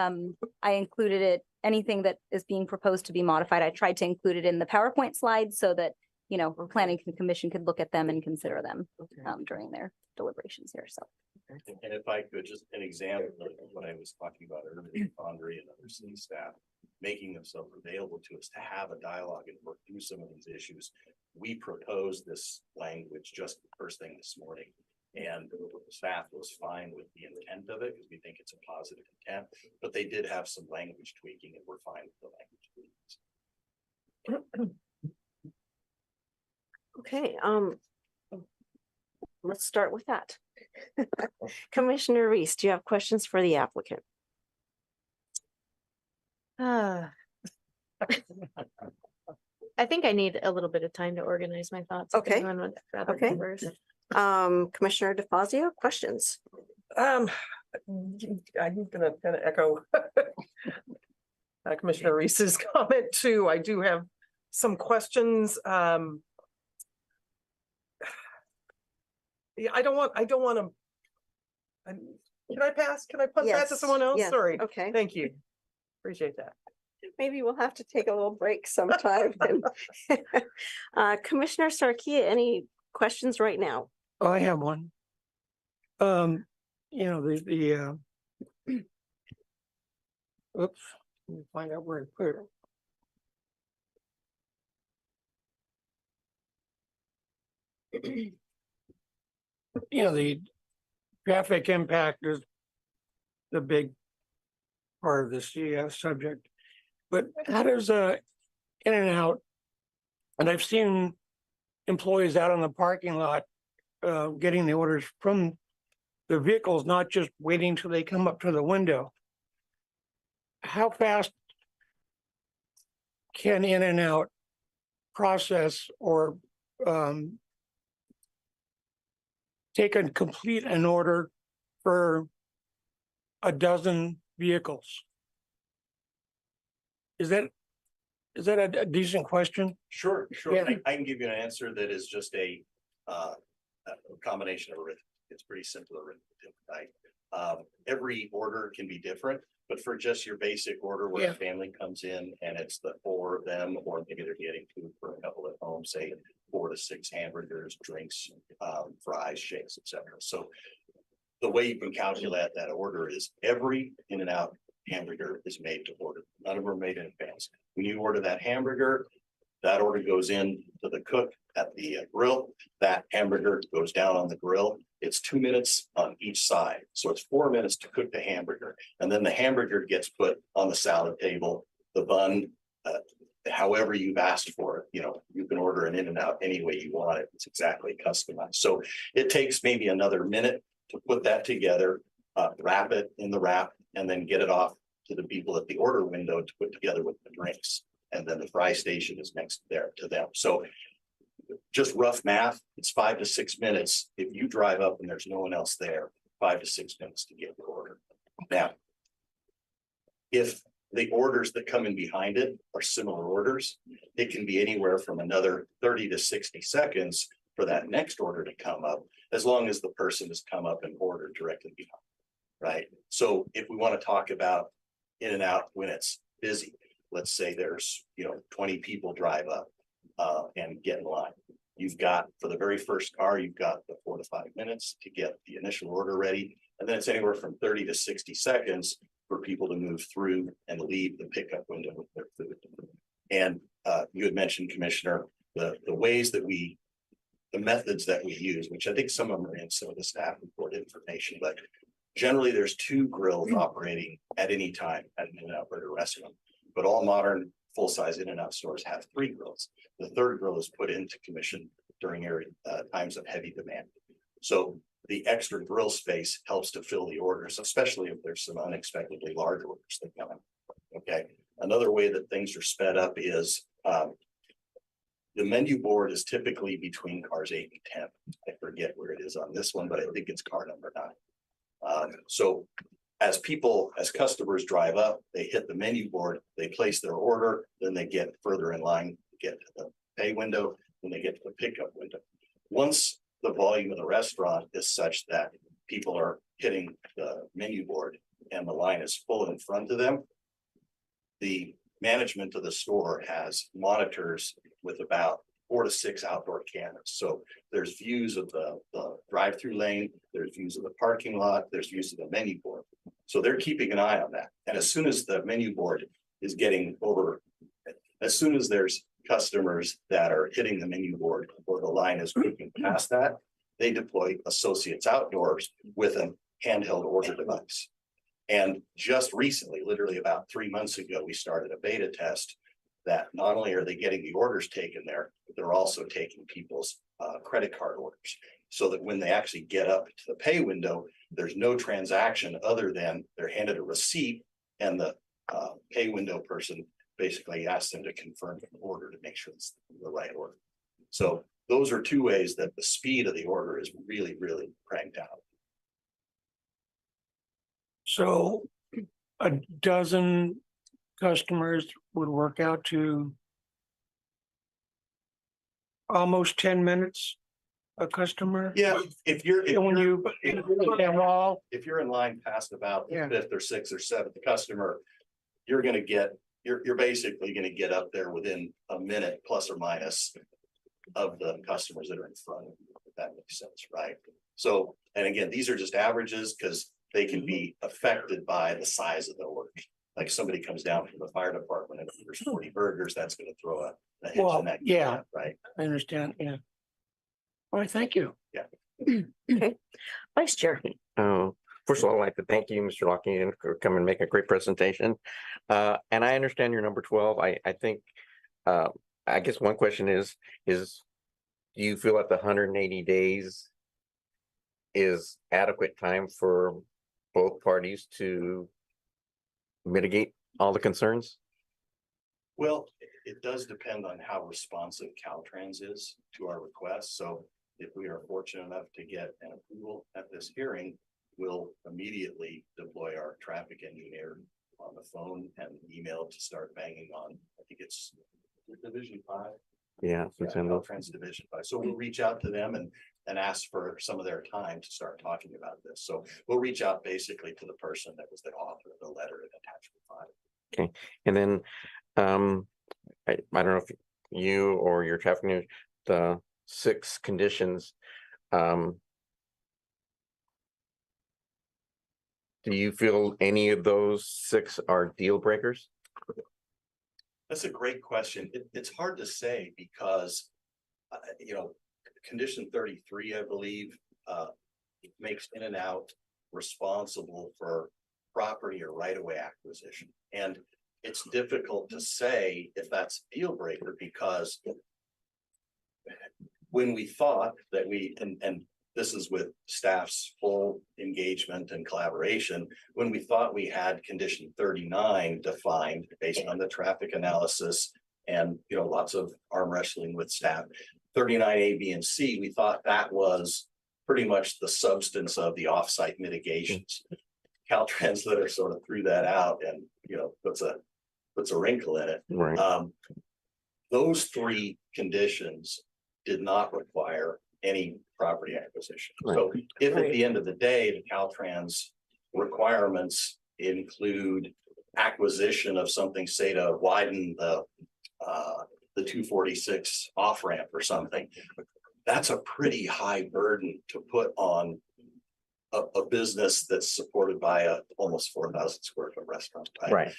I included it. Anything that is being proposed to be modified, I tried to include it in the PowerPoint slide so that, you know, Okay. planning commission could look at them and consider them Okay. during their deliberations here. So And if I could, just an example of what I was talking about earlier, Andre and other city staff making themselves available to us to have a dialogue and work through some of these issues. We proposed this language just first thing this morning. And the staff was fine with the intent of it because we think it's a positive intent, but they did have some language tweaking and we're fine with the language tweaks. Okay, let's start with that. Commissioner Reese, do you have questions for the applicant? I think I need a little bit of time to organize my thoughts. if Okay. anyone would rather Okay. go first. Commissioner DeFazio, questions? I'm gonna kind of echo Commissioner Reese's comment too. I do have some questions. Yeah, I don't want to. Can I pass? Can I put that to Yes, someone else? yes, Sorry. okay. Thank you. Appreciate that. Maybe we'll have to take a little break sometime. Commissioner Sarkia, any questions right now? Oh, I have one. You know, oops, let me find out where I put it. You know, the traffic impact is the big part of this subject. But how does In and Out And I've seen employees out in the parking lot getting the orders from the vehicles, not just waiting till they come up to the window. How fast can In and Out process or take and complete an order for a dozen vehicles? Is that a decent question? Sure, sure. Yeah. I can give you an answer that is just a combination of arithmetic. It's pretty simple arithmetic, right? Every order can be different, but for just your basic order where Yeah. a family comes in and it's the 4 of them, or maybe they're getting food for a couple at home, say 4 to 6 hamburgers, drinks, fries, shakes, etc. So the way you can calculate that order is every In and Out hamburger is made to order. None of them are made in advance. When you order that hamburger, that order goes in to the cook at the grill. That hamburger goes down on the grill. It's 2 minutes on each side. So it's 4 minutes to cook the hamburger. And then the hamburger gets put on the salad table, the bun, however you've asked for it. You know, you can order an In and Out any way you want it. It's exactly customized. So it takes maybe another minute to put that together, wrap it in the wrap, and then get it off to the people at the order window to put together with the drinks. And then the fry station is next there to them. So just rough math, it's 5 to 6 minutes. If you drive up and there's no one else there, 5 to 6 minutes to get the order. Now, if the orders that come in behind it are similar orders, it can be anywhere from another 30 to 60 seconds for that next order to come up, as long as the person has come up and ordered directly behind, right? So if we want to talk about In and Out when it's busy, let's say there's 20 people drive up and get in line. You've got, for the very first car, you've got the 4 to 5 minutes to get the initial order ready. And then it's anywhere from 30 to 60 seconds for people to move through and leave the pickup window with their food. And you had mentioned, Commissioner, the ways that the methods that we use, which I think some of them are in some of the staff report information, but generally there's 2 grills operating at any time at an In-N-Out Burger restaurant. But all modern full-size In-N-Out stores have 3 grills. The 3rd grill is put into commission during times of heavy demand. So the extra grill space helps to fill the orders, especially if there's some unexpectedly large orders that come in. Okay. Another way that things are sped up is the menu board is typically between cars 8 and 10. I forget where it is on this one, but I think it's car number 9. So as customers drive up, they hit the menu board, they place their order, then they get further in line to get to the pay window, then they get to the pickup window. Once the volume of the restaurant is such that people are hitting the menu board and the line is full in front of them, the management of the store has monitors with about 4 to 6 outdoor cameras. So there's views of the drive-through lane, there's views of the parking lot, there's views of the menu board. So they're keeping an eye on that. And as soon as the menu board is getting over, as soon as there's customers that are hitting the menu board or the line is moving past that, they deploy associates outdoors with a handheld order device. And just recently, literally about 3 months ago, we started a beta test that not only are they getting the orders taken there, but they're also taking people's credit card orders. So that when they actually get up to the pay window, there's no transaction other than they're handed a receipt and the pay window person basically asks them to confirm the order to make sure it's the right order. So those are 2 ways that the speed of the order is really, really cranked out. So a dozen customers would work out to almost 10 minutes a customer? Yeah, if you're Them all, if you're in line past about the Yeah. 5th or 6th or 7th customer, you're basically gonna get up there within a minute plus or minus of the customers that are in front of you, if that makes sense, right? So, and again, these are just averages because they can be affected by the size of the orders. Like somebody comes down from the fire department and there's 40 burgers, that's gonna throw a hitch Well, in that. yeah. Right? I understand, yeah. All right, thank you. Vice Chair. First of all, I'd like to thank you, Mr. Lockington, for coming and making a great presentation. And I understand your number 12. I think I guess one question is, do you feel that the 180 days is adequate time for both parties to mitigate all the concerns? Well, it does depend on how responsive Caltrans is to our request. So if we are fortunate enough to get an approval at this hearing, we'll immediately deploy our traffic engineer on the phone and email to start banging on, I think it's Division 5. Yeah. Yeah, it's in the- Caltrans Division 5. So we'll reach out to them and ask for some of their time to start talking about this. So we'll reach out basically to the person that was the author of the letter in attachment 5. And then, I don't know if you or your traffic engineer, the 6 conditions, do you feel any of those 6 are deal breakers? That's a great question. It's hard to say because, condition 33, I believe, makes in and out responsible for property or right-of-way acquisition. And it's difficult to say if that's a deal breaker because when we thought that and this is with staff's full engagement and collaboration, when we thought we had condition 39 defined based on the traffic analysis and, lots of arm wrestling with staff, 39 A, B, and C, we thought that was pretty much the substance of the offsite mitigations. Caltrans letter sort of threw that out and, puts a wrinkle in it. Right. Those 3 conditions did not require any property acquisition. So if at the end of the day, the Caltrans requirements include acquisition of something, say to widen the 246 off ramp or something, that's a pretty high burden to put on a business that's supported by a almost 4,000 square foot restaurant. Right.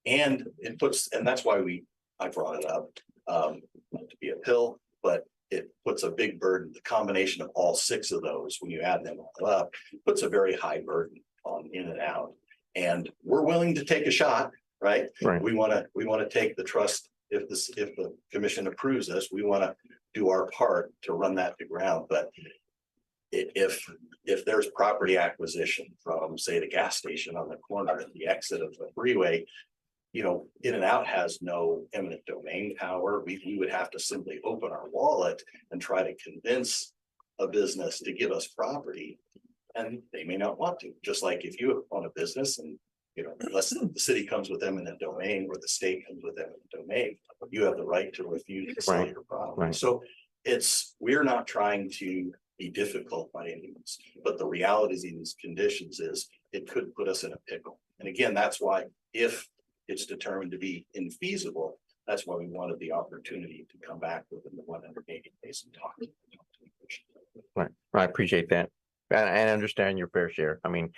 And it puts, and that's why I brought it up, not to be a pill, but it puts a big burden. The combination of all 6 of those, when you add them all up, puts a very high burden on in and out. And we're willing to take a shot, right? Right. We want to take the trust. If the commission approves this, we want to do our part to run that to ground. But if there's property acquisition from, say, the gas station on the corner at the exit of the freeway, in and out has no eminent domain power. We would have to simply open our wallet and try to convince a business to give us property, and they may not want to. Just like if you own a business and unless the city comes with eminent domain or the state comes with eminent domain, you have the right to refuse to sell your property. Right. So we're not trying to be difficult by any means, but the reality of these conditions is it could put us in a pickle. And again, that's why if it's determined to be infeasible, that's why we wanted the opportunity to come back within the 180 days and talk to the commission. Right. I appreciate that. And I understand your fair share. I mean,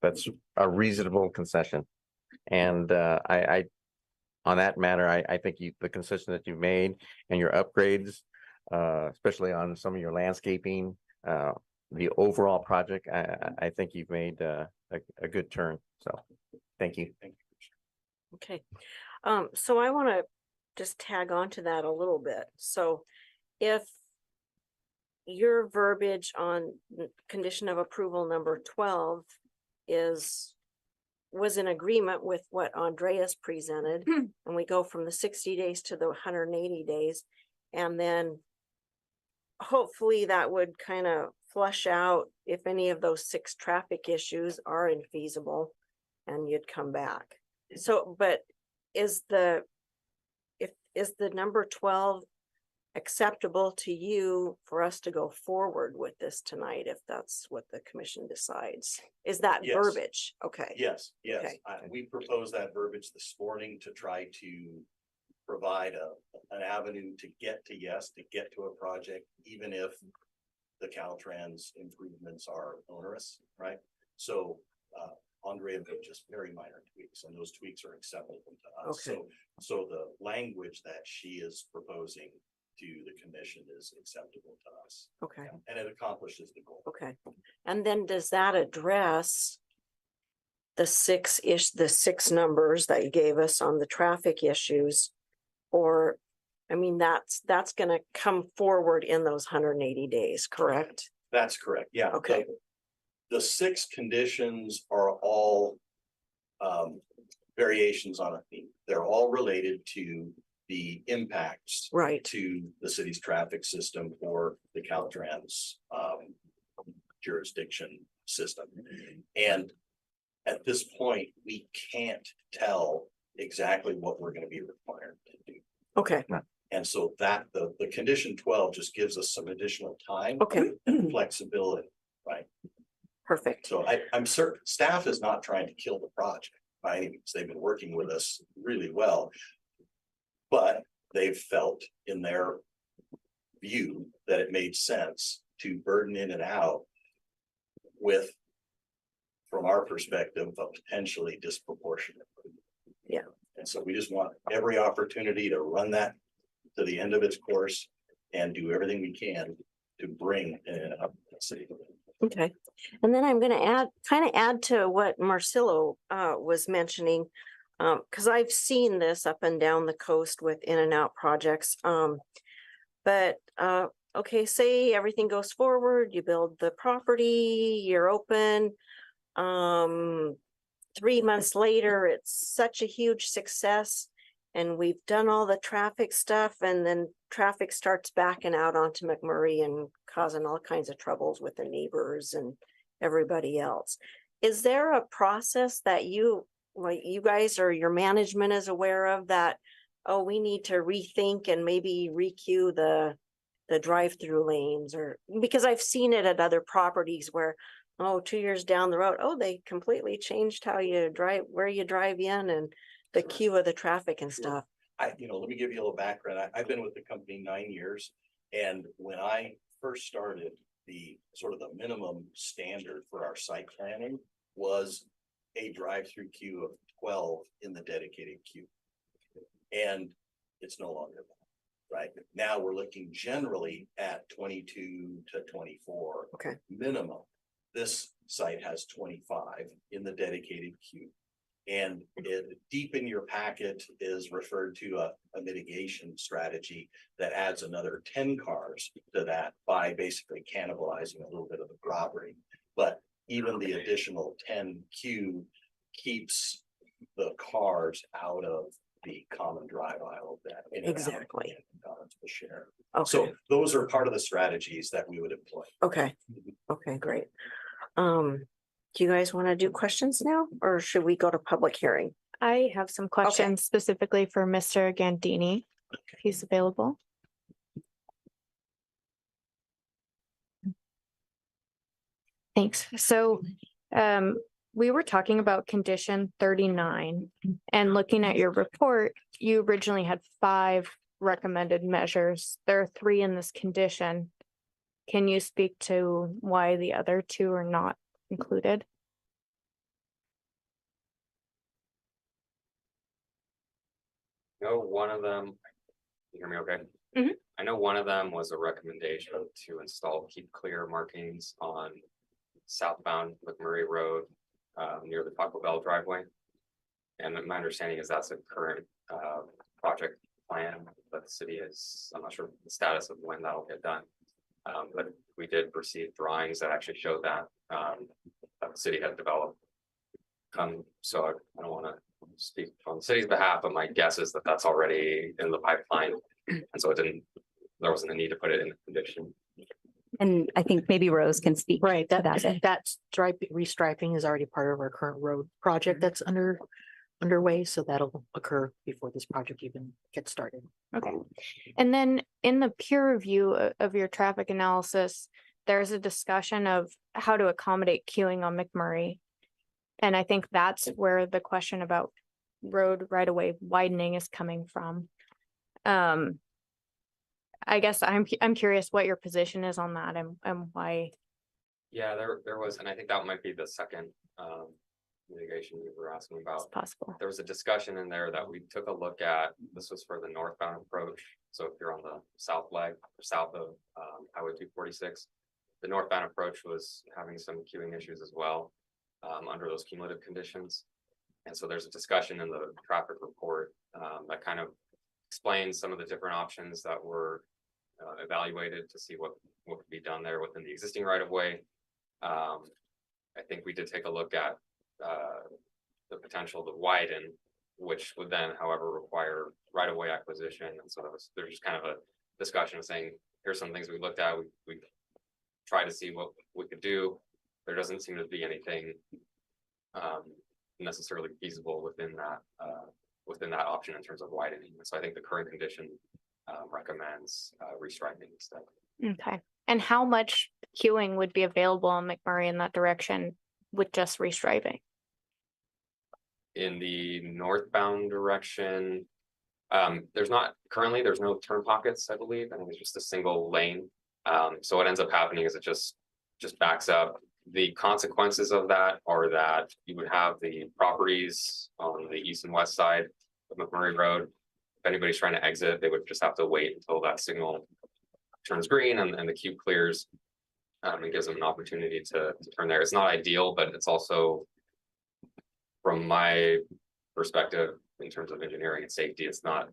that's a reasonable concession. And I on that matter, I think the concession that you've made and your upgrades, especially on some of your landscaping, the overall project, I think you've made a good turn. So thank you. Thank you. Okay, so I want to just tag on to that a little bit. So if your verbiage on condition of approval number 12 was in agreement with what Andreas presented, and we go from the 60 days to the 180 days, and then hopefully that would kind of flush out if any of those 6 traffic issues are infeasible and you'd come back. So, but is the number 12 acceptable to you for us to go forward with this tonight, if that's what the commission decides? Is that Yes. verbiage? Okay. Yes. Okay. We proposed that verbiage this morning to try to provide an avenue to get to a project, even if the Caltrans improvements are onerous, right? So Andrea made just very minor tweaks, and those tweaks are acceptable to us. Okay. So the language that she is proposing to the commission is acceptable to us. Okay. And it accomplishes the goal. Okay. And then does that address the 6 numbers that you gave us on the traffic issues? Or I mean, that's gonna come forward in those 180 days, correct? That's correct, yeah. Okay. The 6 conditions are all variations on a theme. They're all related to the impacts Right. to the city's traffic system or the Caltrans jurisdiction system. And at this point, we can't tell exactly what we're going to be required to do. Okay, And so that the condition 12 just gives us some additional time okay, and flexibility, right? perfect. So I'm certain staff is not trying to kill the project by any means. They've been working with us really well. But they've felt in their view that it made sense to burden in and out with, from our perspective, a potentially disproportionate. Yeah. And so we just want every opportunity to run that to the end of its course and do everything we can to bring up the city. Okay, and then I'm gonna add to what Marcelo was mentioning. Cause I've seen this up and down the coast with in and out projects. But okay, say everything goes forward, you build the property, you're open. 3 months later, it's such a huge success. And we've done all the traffic stuff, and then traffic starts backing out onto McMurray and causing all kinds of troubles with the neighbors and everybody else. Is there a process that you guys or your management is aware of that, oh, we need to rethink and maybe requeue the drive-through lanes? Or because I've seen it at other properties where, oh, 2 years down the road, oh, they completely changed how you drive, where you drive in and the queue of the traffic and stuff. Let me give you a little background. I've been with the company 9 years. And when I first started, the sort of the minimum standard for our site planning was a drive-through queue of 12 in the dedicated queue. And it's no longer that, right? Now we're looking generally at 22 to 24 minimum. This site has 25 in the dedicated queue. And deep in your packet is referred to a mitigation strategy that adds another 10 cars to that by basically cannibalizing a little bit of the property. But even the additional 10 queue keeps the cars out of the common drive aisle that Exactly. the share. Okay. So those are part of the strategies that we would employ. Okay. Okay, great. Do you guys want to do questions now, or should we go to public hearing? I have some questions specifically for Mr. Gandini, if he's available. Thanks. So, we were talking about condition 39 and looking at your report, you originally had 5 recommended measures. There are 3 in this condition. Can you speak to why the other 2 are not included? know one of them, you hear me okay? Mhm. I know one of them was a recommendation to install keep clear markings on southbound McMurray Road near the Taco Bell driveway. And my understanding is that's a current project plan that the city is, I'm not sure the status of when that'll get done. But we did receive drawings that actually showed that that the city had developed. So I don't want to speak on the city's behalf, but my guess is that that's already in the pipeline. And so there wasn't a need to put it in the condition. And I think maybe Rose can speak. Right, to that. that's restriping is already part of our current road project that's underway, so that'll occur before this project even gets started. Okay. And then in the peer review of your traffic analysis, there's a discussion of how to accommodate queuing on McMurray. And I think that's where the question about road right-of-way widening is coming from. I guess I'm curious what your position is on that and why. Yeah, there was, and I think that might be the second mitigation you were asking about. It's possible. There was a discussion in there that we took a look at. This was for the northbound approach. So if you're on the south leg, or south of Highway 246, the northbound approach was having some queuing issues as well under those cumulative conditions. And so there's a discussion in the traffic report that kind of explained some of the different options that were evaluated to see what could be done there within the existing right of way. I think we did take a look at the potential to widen, which would then, however, require right of way acquisition. And so there's just kind of a discussion of saying, here's some things we looked at. We tried to see what we could do. There doesn't seem to be anything necessarily feasible within that option in terms of widening. So I think the current condition recommends restriping instead. Okay. And how much queuing would be available on McMurray in that direction with just restriping? In the northbound direction, there's no turn pockets, I believe. I think it's just a single lane. So what ends up happening is it just backs up. The consequences of that are that you would have the properties on the east and west side of McMurray Road. If anybody's trying to exit, they would just have to wait until that signal turns green and the queue clears, and gives them an opportunity to turn there. It's not ideal, but it's also, from my perspective, in terms of engineering and safety, it's not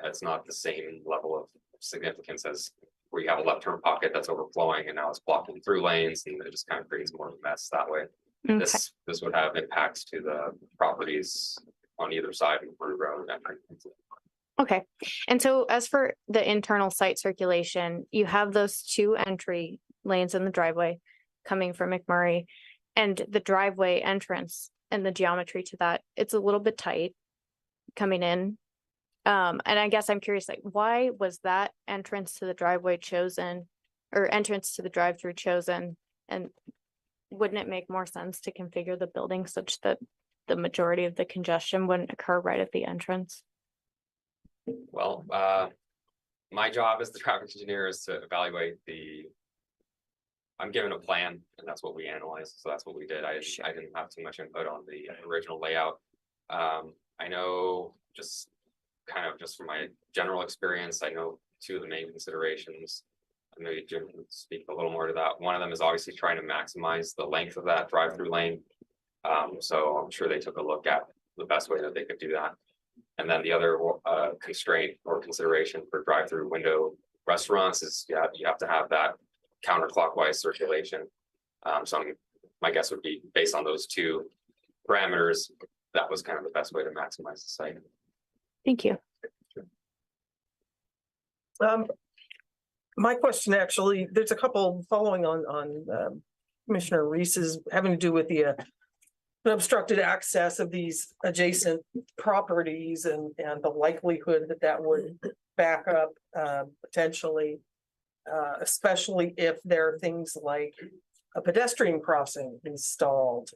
the same level of significance as where you have a left turn pocket that's overflowing and now it's blocking through lanes, and it just kind of creates more of a mess that way. Okay. This would have impacts to the properties on either side of the road. Okay. And so as for the internal site circulation, you have those two entry lanes in the driveway coming from McMurray, and the driveway entrance and the geometry to that, it's a little bit tight coming in. And I guess I'm curious, like, why was that entrance to the driveway chosen, or entrance to the drive-through chosen? And wouldn't it make more sense to configure the building such that the majority of the congestion wouldn't occur right at the entrance? Well, my job as the traffic engineer is to evaluate I'm given a plan, and that's what we analyzed. So that's what we did. I didn't have too much input on the original layout. I know just from my general experience, I know two of the main considerations. Maybe Jim can speak a little more to that. One of them is obviously trying to maximize the length of that drive-through lane. So I'm sure they took a look at the best way that they could do that. And then the other constraint or consideration for drive-through window restaurants is you have to have that counterclockwise circulation. So my guess would be, based on those two parameters, that was kind of the best way to maximize the site. Thank you. My question, actually, there's a couple following on Commissioner Reese's, having to do with the obstructed access of these adjacent properties and the likelihood that would back up potentially, especially if there are things like a pedestrian crossing installed.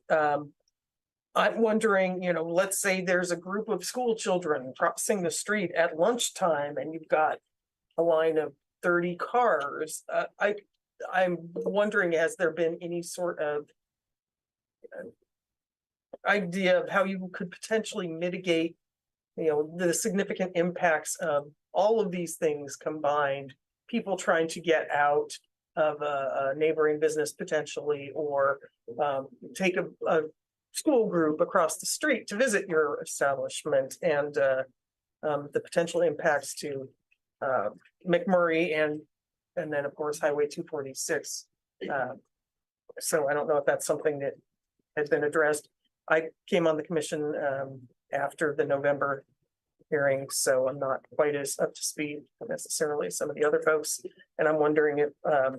I'm wondering, let's say there's a group of school children crossing the street at lunchtime and you've got a line of 30 cars. I'm wondering, has there been any sort of idea of how you could potentially mitigate, the significant impacts of all of these things combined, people trying to get out of a neighboring business potentially, or take a school group across the street to visit your establishment, and the potential impacts to McMurray and then of course Highway 246. So I don't know if that's something that has been addressed. I came on the commission after the November hearing, so I'm not quite as up to speed necessarily as some of the other folks. And I'm wondering if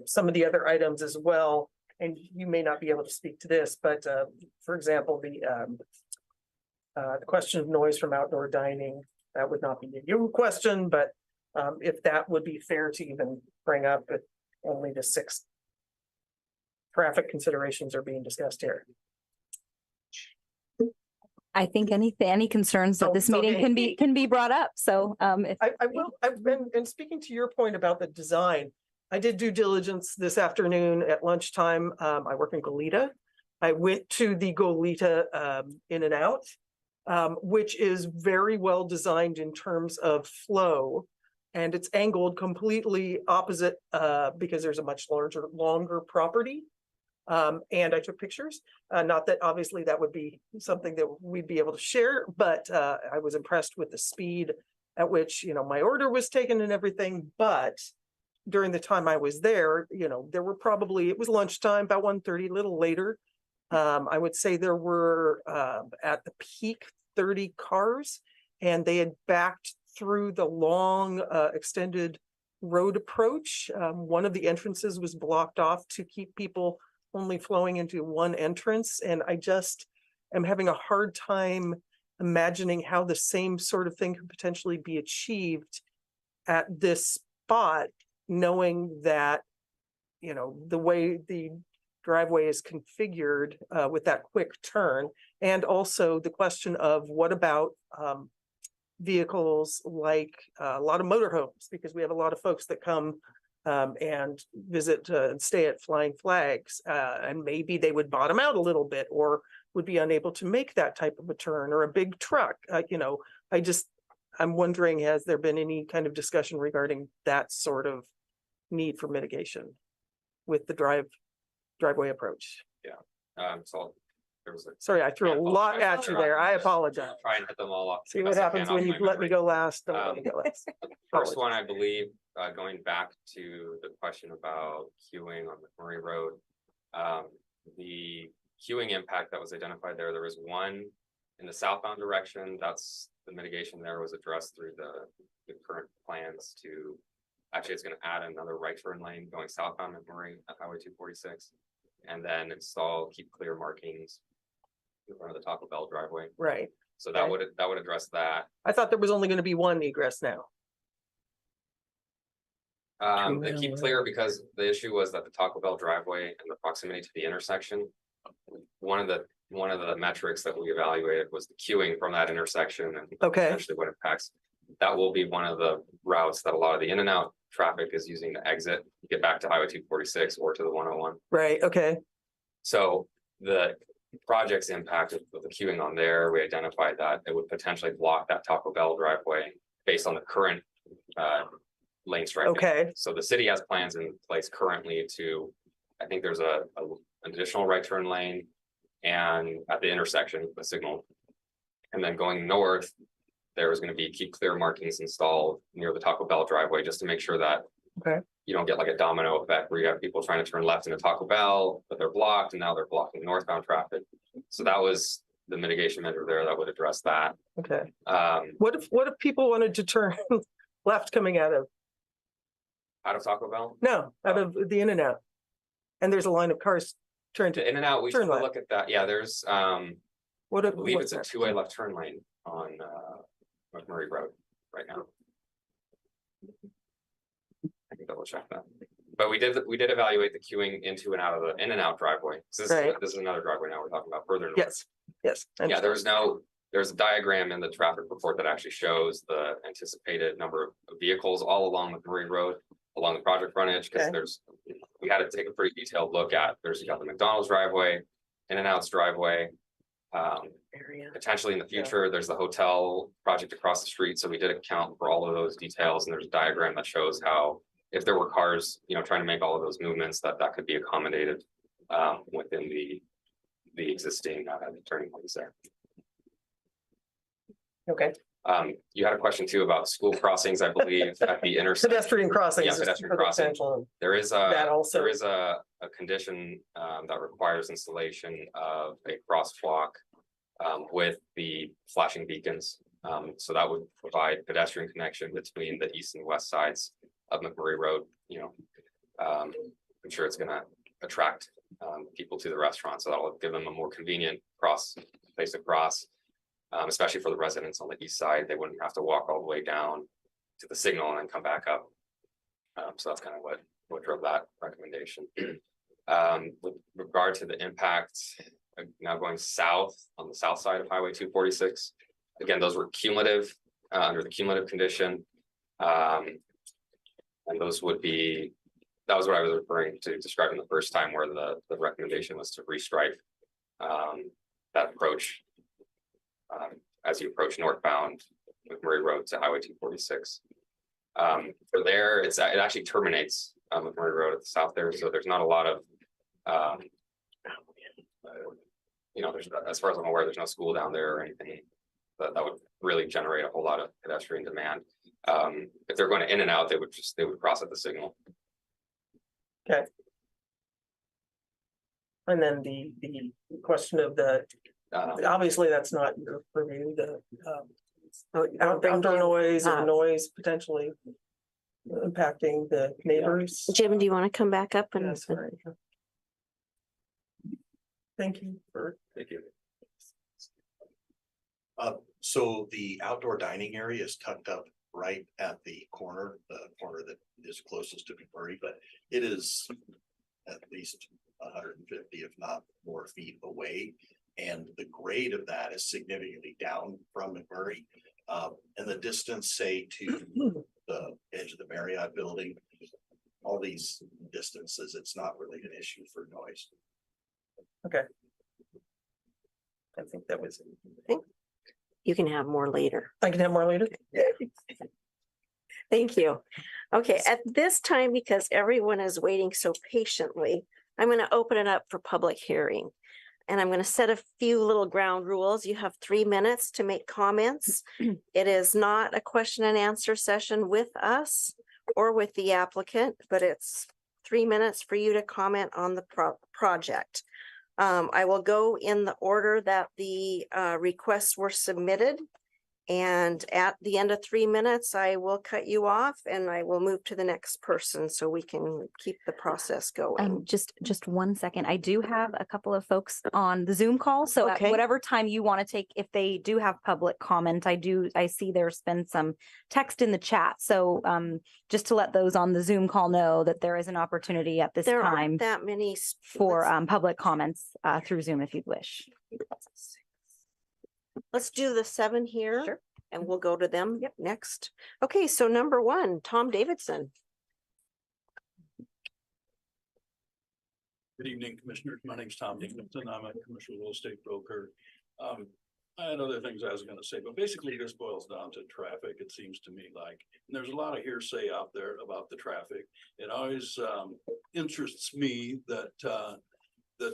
some of the other items as well, and you may not be able to speak to this, but for example, the question of noise from outdoor dining, that would not be a you question, but if that would be fair to even bring up, but only the 6 traffic considerations are being discussed here. I think any concerns at this meeting can be brought up. So I've been speaking to your point about the design. I did due diligence this afternoon at lunchtime. I work in Goleta. I went to the Goleta In and Out, which is very well designed in terms of flow, and it's angled completely opposite because there's a much longer property. And I took pictures, not that obviously that would be something that we'd be able to share, but I was impressed with the speed at which, my order was taken and everything, but during the time I was there, there were probably, it was lunchtime, about 1:30, a little later. I would say there were, at the peak, 30 cars, and they had backed through the long, extended road approach. One of the entrances was blocked off to keep people only flowing into one entrance. And I just am having a hard time imagining how the same sort of thing could potentially be achieved at this spot, knowing that, the way the driveway is configured with that quick turn. And also the question of what about vehicles like a lot of motorhomes, because we have a lot of folks that come and visit and stay at Flying Flags, and maybe they would bottom out a little bit or would be unable to make that type of a turn, or a big truck. I'm wondering, has there been any kind of discussion regarding that sort of need for mitigation with the driveway approach? So there was a. Sorry, I threw a Yeah, lot at you there. I apologize. Try and hit them all up. See what happens when you let me go last. Don't let me go last. First one, I believe, going back to the question about queuing on McMurray Road. The queuing impact that was identified there, there was one in the southbound direction. That's the mitigation there was addressed through the current plans to, actually it's gonna add another right turn lane going southbound McMurray at Highway 246. And then install keep clear markings in front of the Taco Bell driveway. Right. So that would address that. I thought there was only going to be one egress now. They keep clear because the issue was that the Taco Bell driveway and the proximity to the intersection. One of the metrics that we evaluated was the queuing from that intersection and Okay. potentially what impacts. That will be one of the routes that a lot of the in and out traffic is using to exit, get back to Highway 246 or to the 101. Right. Okay. So the project's impact of the queuing on there, we identified that it would potentially block that Taco Bell driveway based on the current lane striping. Okay. So the city has plans in place currently to, I think there's an additional right turn lane and at the intersection, the signal. And then going north, there's going to be keep clear markings installed near the Taco Bell driveway just to make sure that you don't get like a domino effect where you have people trying to turn left into Taco Bell, but they're blocked and now they're blocking northbound traffic. So that was the mitigation measure there that would address that. Okay. What if people wanted to turn left coming out of Taco Bell? No, out of the in and out? And there's a line of cars trying The to in and out, we turn should left. look at that. Yeah, there's I what believe what's it's a that? two-way left turn lane on McMurray Road right now. I can double check that. But we did evaluate the queuing into and out of the in and out driveway. So Right. this is another driveway now we're talking about further north. Yes. Yeah, there's a diagram in the traffic report that actually shows the anticipated number of vehicles all along McMurray Road, along the project frontage, because Okay. we had to take a pretty detailed look at, you got the McDonald's driveway, in and out's driveway. Area. Potentially in the future, there's the hotel project across the street, so we did account for all of those details, and there's a diagram that shows how if there were cars, trying to make all of those movements, that could be accommodated within the existing turning lanes there. Okay. You had a question too about school crossings, I believe, at the intersection. Pedestrian crossings. Yeah, is pedestrian for the crossing. potential. There is That also- there is a condition that requires installation of a crosswalk with the flashing beacons. So that would provide pedestrian connection between the east and west sides of McMurray Road. I'm sure it's gonna attract people to the restaurant, so that'll give them a more convenient place to cross. Especially for the residents on the east side, they wouldn't have to walk all the way down to the signal and then come back up. So that's kind of what drove that recommendation. With regard to the impact, now going south on the south side of Highway 246, again, those were cumulative under the cumulative condition. And those would be, that was what I was referring to describing the first time, where the recommendation was to restripe that approach. As you approach northbound McMurray Road to Highway 246. For there, it actually terminates McMurray Road at the south there, so there's not a lot of there's, as far as I'm aware, there's no school down there or anything that would really generate a whole lot of pedestrian demand. If they're going in and out, they would cross at the signal. And then the question of the, obviously, that's not your purview, the outdoor noise and noise potentially impacting the neighbors. Jim, do you want to come back up and? Yes, right. Thank you for. Thank you. So the outdoor dining area is tucked up right at the corner that is closest to McMurray, but it is at least 150, if not more feet away. And the grade of that is significantly down from McMurray. And the distance, say, to the edge of the Marriott building, all these distances, it's not really an issue for noise. Okay. I think that was. You can have more later. I can have more later. Thank you. Okay, at this time, because everyone is waiting so patiently, I'm going to open it up for public hearing. And I'm going to set a few little ground rules. You have 3 minutes to make comments. It is not a question and answer session with us or with the applicant, but it's 3 minutes for you to comment on the project. I will go in the order that the requests were submitted. And at the end of 3 minutes, I will cut you off and I will move to the next person so we can keep the process going. Just 1 second. I do have a couple of folks on the Zoom call. So at Okay. whatever time you want to take, if they do have public comment, I see there's been some text in the chat. So just to let those on the Zoom call know that there is an opportunity at this There time aren't that many for public comments through Zoom if you'd wish. Let's do the 7 here. Sure. And we'll go to them next. Okay, so number 1, Tom Davidson. Good evening, Commissioners. My name's Tom Davidson. I'm a commercial real estate broker. I had other things I was going to say, but basically this boils down to traffic, it seems to me like. And there's a lot of hearsay out there about the traffic. It always interests me that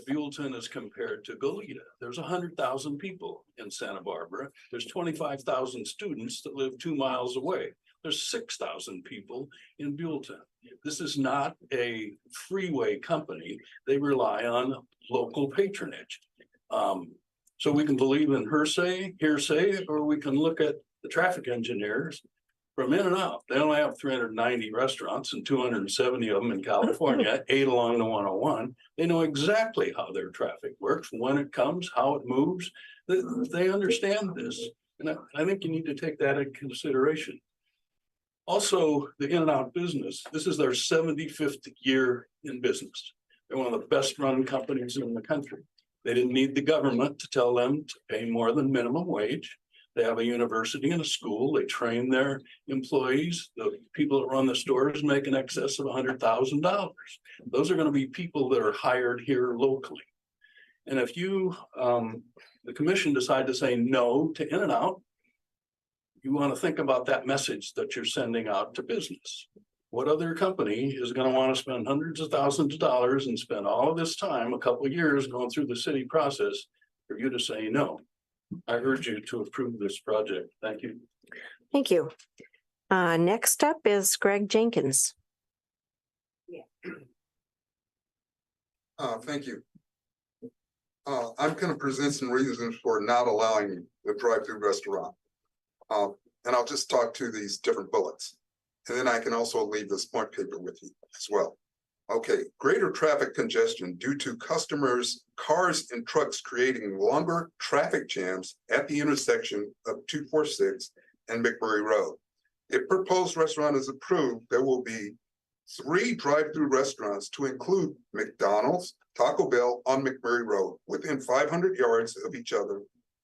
Buellton is compared to Goleta. There's 100,000 people in Santa Barbara. There's 25,000 students that live 2 miles away. There's 6,000 people in Buellton. This is not a freeway company. They rely on local patronage. So we can believe in hearsay, or we can look at the traffic engineers from in and out. They only have 390 restaurants and 270 of them in California, 8 along the 101. They know exactly how their traffic works, when it comes, how it moves. They understand this. And I think you need to take that into consideration. Also, the in and out business, this is their 75th year in business. They're one of the best run companies in the country. They didn't need the government to tell them to pay more than minimum wage. They have a university and a school. They train their employees. The people that run the stores make in excess of $100,000. Those are going to be people that are hired here locally. And if you, the commission, decide to say no to in and out, you want to think about that message that you're sending out to business. What other company is going to want to spend hundreds of thousands of dollars and spend all of this time, a couple of years going through the city process for you to say no? I urge you to approve this project. Thank you. Thank you. Next up is Greg Jenkins. Thank you. I'm going to present some reasons for not allowing the drive-through restaurant. And I'll just talk to these different bullets. And then I can also leave this point paper with you as well. Okay, greater traffic congestion due to customers, cars and trucks creating longer traffic jams at the intersection of 246 and McMurray Road. If proposed restaurant is approved, there will be 3 drive-through restaurants to include McDonald's, Taco Bell on McMurray Road within 500 yards of each other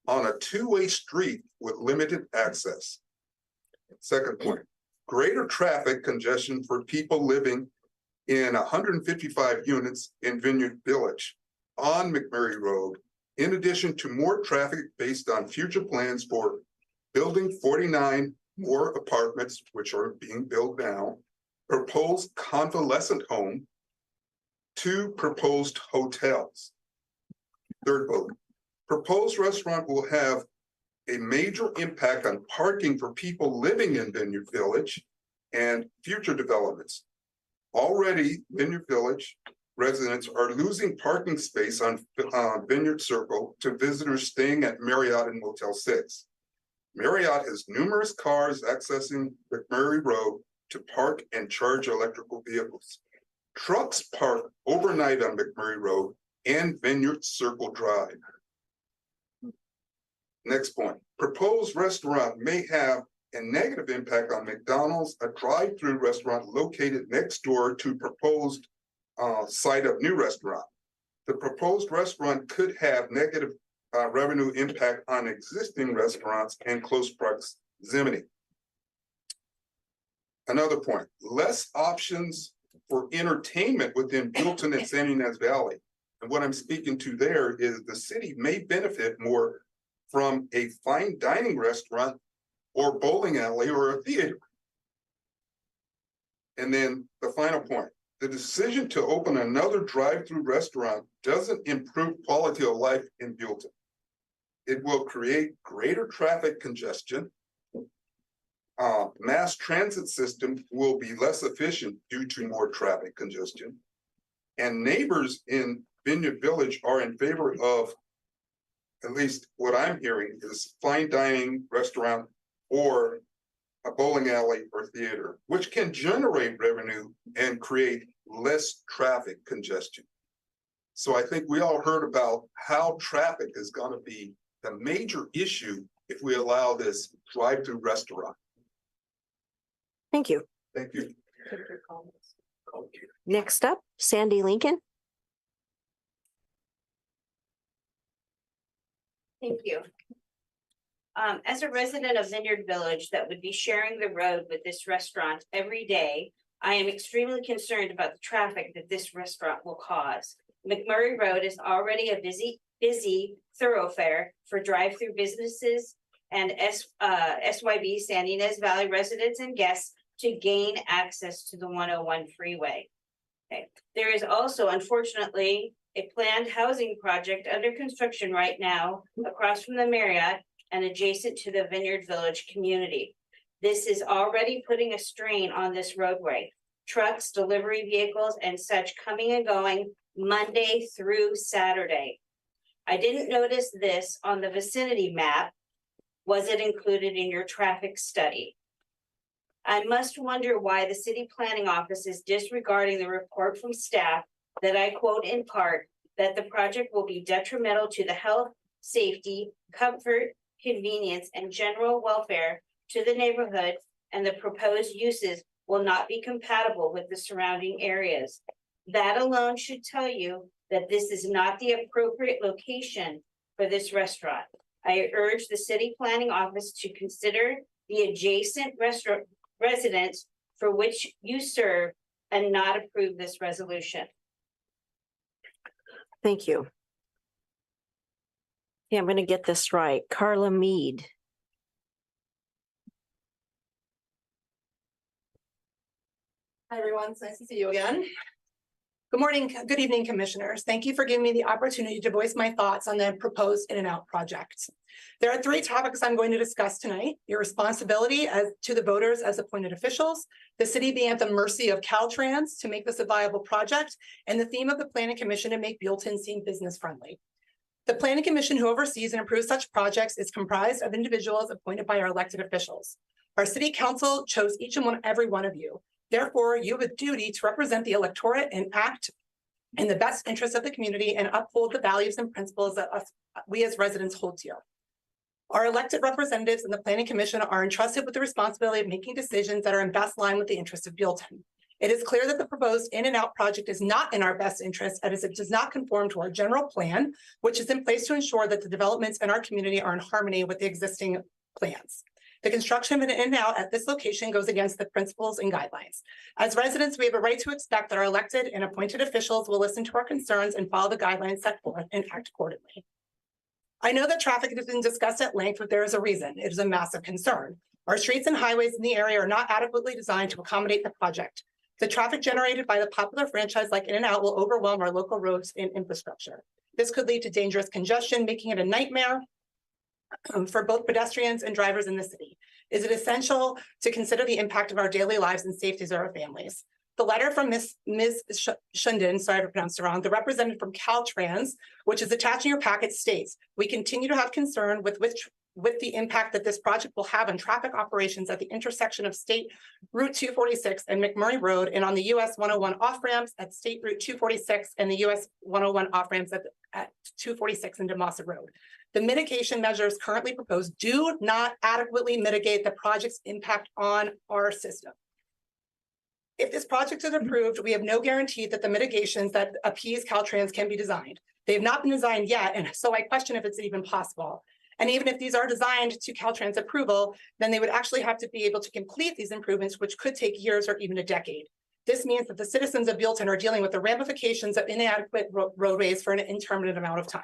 on a 2-way street with limited access. Second point, greater traffic congestion for people living in 155 units in Vineyard Village on McMurray Road, in addition to more traffic based on future plans for building 49 more apartments, which are being built now, proposed convalescent home, 2 proposed hotels. Third bullet, proposed restaurant will have a major impact on parking for people living in Vineyard Village and future developments. Already, Vineyard Village residents are losing parking space on Vineyard Circle to visitors staying at Marriott and Motel 6. Marriott has numerous cars accessing McMurray Road to park and charge electrical vehicles. Trucks park overnight on McMurray Road and Vineyard Circle Drive. Next point, proposed restaurant may have a negative impact on McDonald's, a drive-through restaurant located next door to proposed site of new restaurant. The proposed restaurant could have negative revenue impact on existing restaurants and close proximity. Another point, less options for entertainment within Buellton and San Ynez Valley. And what I'm speaking to there is the city may benefit more from a fine dining restaurant or bowling alley or a theater. And then the final point, the decision to open another drive-through restaurant doesn't improve quality of life in Buellton. It will create greater traffic congestion. Mass transit system will be less efficient due to more traffic congestion. And neighbors in Vineyard Village are in favor of, at least what I'm hearing, is fine dining restaurant or a bowling alley or theater, which can generate revenue and create less traffic congestion. So I think we all heard about how traffic is going to be the major issue if we allow this drive-through restaurant. Thank you. Thank you. Next up, Sandy Lincoln. Thank you. As a resident of Vineyard Village that would be sharing the road with this restaurant every day, I am extremely concerned about the traffic that this restaurant will cause. McMurray Road is already a busy thoroughfare for drive-through businesses and SYB San Ynez Valley residents and guests to gain access to the 101 freeway. Okay. There is also, unfortunately, a planned housing project under construction right now across from the Marriott and adjacent to the Vineyard Village community. This is already putting a strain on this roadway. Trucks, delivery vehicles, and such coming and going Monday through Saturday. I didn't notice this on the vicinity map. Was it included in your traffic study? I must wonder why the city planning office is disregarding the report from staff that I quote in part, that the project will be detrimental to the health, safety, comfort, convenience, and general welfare to the neighborhood, and the proposed uses will not be compatible with the surrounding areas. That alone should tell you that this is not the appropriate location for this restaurant. I urge the city planning office to consider the adjacent restaurant residents for which you serve and not approve this resolution. Thank you. Yeah, I'm going to get this right. Carla Mead. Hi, everyone. It's nice to see you again. Good morning, good evening, commissioners. Thank you for giving me the opportunity to voice my thoughts on the proposed In-N-Out project. There are three topics I'm going to discuss tonight: your responsibility as to the voters as appointed officials, the city being at the mercy of Caltrans to make this a viable project, and the theme of the Planning Commission to make Buellton seem business friendly. The Planning Commission, who oversees and approves such projects, is comprised of individuals appointed by our elected officials. Our city council chose each and every one of you. Therefore, you have a duty to represent the electorate and act in the best interest of the community and uphold the values and principles that we as residents hold dear. Our elected representatives in the Planning Commission are entrusted with the responsibility of making decisions that are in best line with the interests of Buellton. It is clear that the proposed In-N-Out project is not in our best interest, as it does not conform to our general plan, which is in place to ensure that the developments in our community are in harmony with the existing plans. The construction of an In-N-Out at this location goes against the principles and guidelines. As residents, we have a right to expect that our elected and appointed officials will listen to our concerns and follow the guidelines set forth and act accordingly. I know that traffic has been discussed at length, but there is a reason. It is a massive concern. Our streets and highways in the area are not adequately designed to accommodate the project. The traffic generated by the popular franchise like In-N-Out will overwhelm our local roads and infrastructure. This could lead to dangerous congestion, making it a nightmare for both pedestrians and drivers in the city? Is it essential to consider the impact of our daily lives and safeties of our families? The letter from Ms. Shunden, sorry if I pronounced it wrong, the representative from Caltrans, which is attached in your packet, states, we continue to have concern with the impact that this project will have on traffic operations at the intersection of State Route 246 and McMurray Road and on the US 101 off ramps at State Route 246 and the US 101 off ramps at 246 and Demassa Road. The mitigation measures currently proposed do not adequately mitigate the project's impact on our system. If this project is approved, we have no guarantee that the mitigations that appease Caltrans can be designed. They have not been designed yet, and so I question if it's even possible. And even if these are designed to Caltrans approval, then they would actually have to be able to complete these improvements, which could take years or even a decade. This means that the citizens of Buellton are dealing with the ramifications of inadequate roadways for an indeterminate amount of time.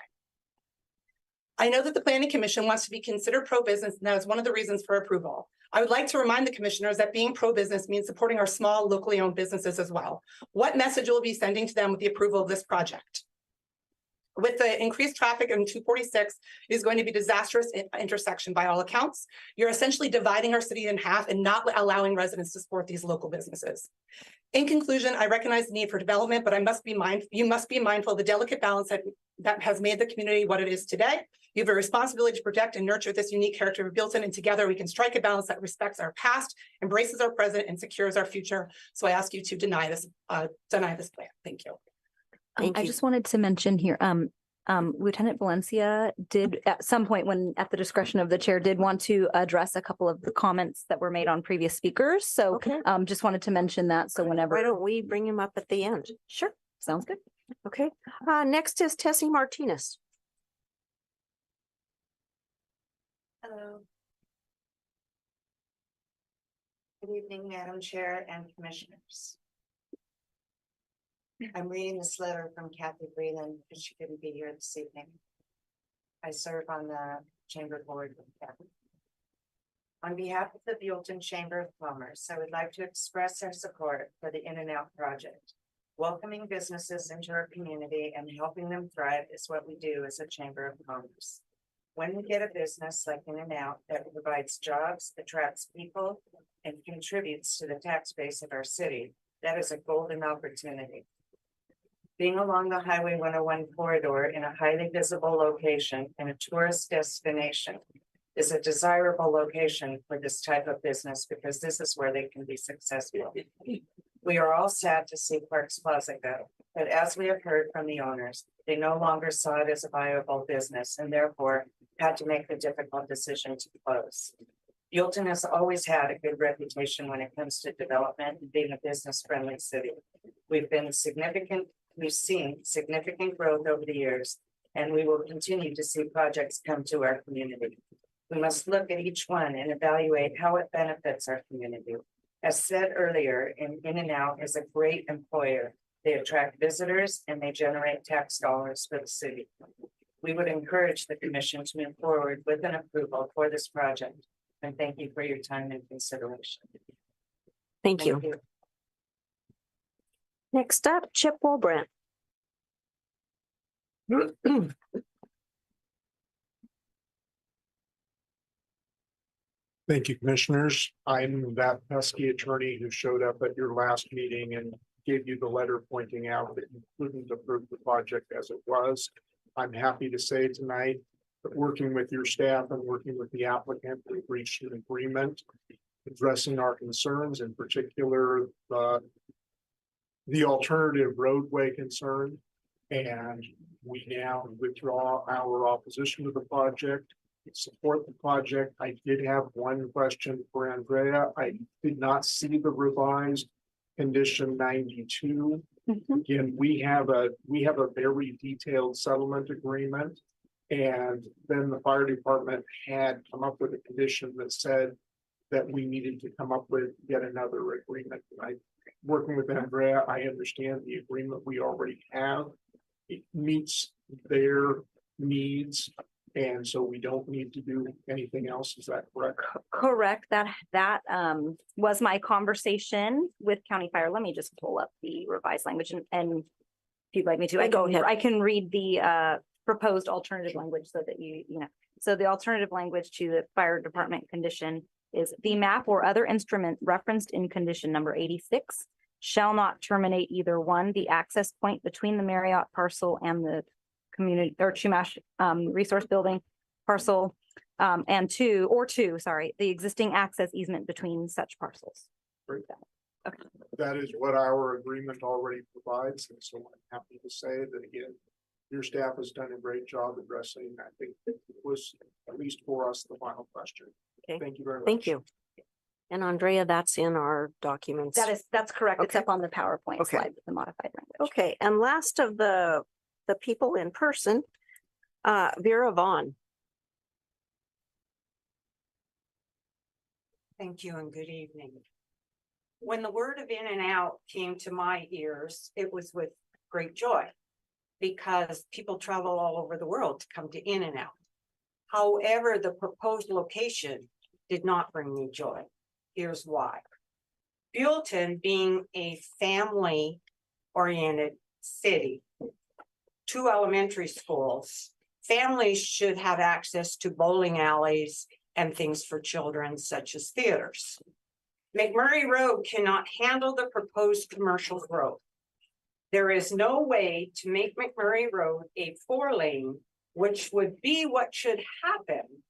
I know that the Planning Commission wants to be considered pro-business, and that is one of the reasons for approval. I would like to remind the commissioners that being pro-business means supporting our small, locally owned businesses as well. What message will be sending to them with the approval of this project? With the increased traffic in 246, it is going to be a disastrous intersection by all accounts. You're essentially dividing our city in half and not allowing residents to support these local businesses. In conclusion, I recognize the need for development, but you must be mindful of the delicate balance that has made the community what it is today. You have a responsibility to protect and nurture this unique character of Buellton, and together we can strike a balance that respects our past, embraces our present, and secures our future. So I ask you to deny this plan. Thank you. I just wanted to mention here, Lieutenant Valencia did at some point when at the discretion of the chair did want to address a couple of the comments that were made on previous speakers. So Okay. Just wanted to mention that. So whenever. Why don't we bring him up at the end? Sure. Sounds good. Okay, next is Tessie Martinez. Hello. Good evening, Madam Chair and Commissioners. I'm reading this letter from Kathy Breland because she couldn't be here this evening. I serve on the Chamber Board with Kathy. On behalf of the Buellton Chamber of Commerce, I would like to express our support for the In-N-Out project. Welcoming businesses into our community and helping them thrive is what we do as a Chamber of Commerce. When we get a business like In-N-Out that provides jobs, attracts people, and contributes to the tax base of our city, that is a golden opportunity. Being along the Highway 101 corridor in a highly visible location and a tourist destination is a desirable location for this type of business because this is where they can be successful. We are all sad to see Parks Plaza go, but as we have heard from the owners, they no longer saw it as a viable business and therefore had to make the difficult decision to close. Buellton has always had a good reputation when it comes to development and being a business-friendly city. We've seen significant growth over the years, and we will continue to see projects come to our community. We must look at each one and evaluate how it benefits our community. As said earlier, In-N-Out is a great employer. They attract visitors and they generate tax dollars for the city. We would encourage the commission to move forward with an approval for this project. And thank you for your time and consideration. Thank you. Next up, Chip Wolbrand. Thank you, commissioners. I'm that pesky attorney who showed up at your last meeting and gave you the letter pointing out that you couldn't approve the project as it was. I'm happy to say tonight that working with your staff and working with the applicant, we've reached an agreement addressing our concerns, in particular the alternative roadway concern. And we now withdraw our opposition to the project, support the project. I did have one question for Andrea. I did not see the revised condition 92. Again, we have a very detailed settlement agreement. And then the fire department had come up with a condition that said that we needed to come up with yet another agreement. Working with Andrea, I understand the agreement we already have. It meets their needs. And so we don't need to do anything else. Is that correct? Correct. That was my conversation with County Fire. Let me just pull up the revised language and if you'd like me to, I can read the proposed alternative language so that so the alternative language to the fire department condition is the map or other instrument referenced in condition number 86 shall not terminate either one, the access point between the Marriott parcel and the community or Chumash resource building parcel, and two, the existing access easement between such parcels. Okay. That is what our agreement already provides, and so I'm happy to say that again, your staff has done a great job addressing, I think it was, at least for us, the final question. Okay. Thank you very much. Thank you. And Andrea, that's in our documents. That's correct. It's Okay. up on the PowerPoint Okay. slide with the modified language. Okay, and last of the people in person, Vera Vaughn. Thank you and good evening. When the word of In and Out came to my ears, it was with great joy because people travel all over the world to come to In and Out. However, the proposed location did not bring me joy. Here's why. Buellton being a family-oriented city, 2 elementary schools, families should have access to bowling alleys and things for children such as theaters. McMurray Road cannot handle the proposed commercial growth. There is no way to make McMurray Road a 4-lane, which would be what should happen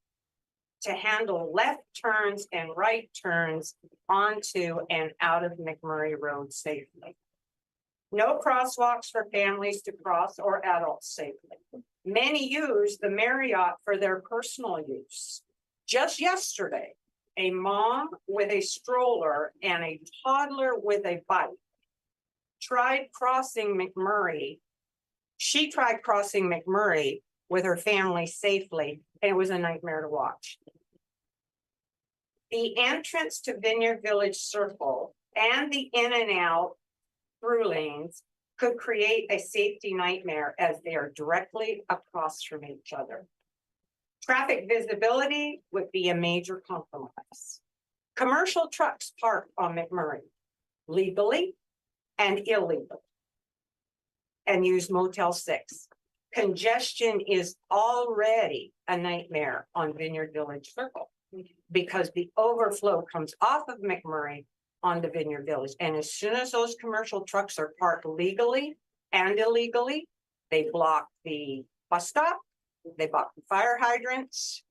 to handle left turns and right turns onto and out of McMurray Road safely. No crosswalks for families to cross or adults safely. Many use the Marriott for their personal use. Just yesterday, a mom with a stroller and a toddler with a bike tried crossing McMurray. She tried crossing McMurray with her family safely, and it was a nightmare to watch. The entrance to Vineyard Village Circle and the in and out through lanes could create a safety nightmare as they are directly across from each other. Traffic visibility would be a major compromise. Commercial trucks park on McMurray legally and illegally and use Motel 6. Congestion is already a nightmare on Vineyard Village Circle because the overflow comes off of McMurray onto Vineyard Village. And as soon as those commercial trucks are parked legally and illegally, they block the bus stop, they block the fire hydrants,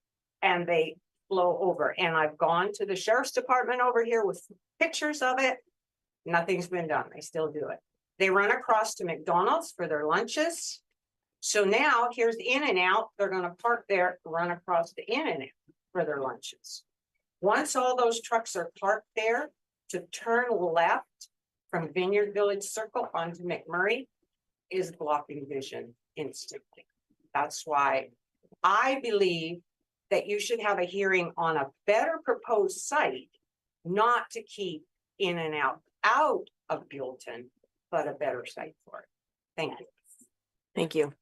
and they flow over. And I've gone to the sheriff's department over here with pictures of it. Nothing's been done. They still do it. They run across to McDonald's for their lunches. So now here's the In and Out. They're going to park there, run across the In and Out for their lunches. Once all those trucks are parked there, to turn left from Vineyard Village Circle onto McMurray is blocking vision instantly. That's why I believe that you should have a hearing on a better proposed site, not to keep In and Out of Buellton, but a better site for it. Thank you. Thank you.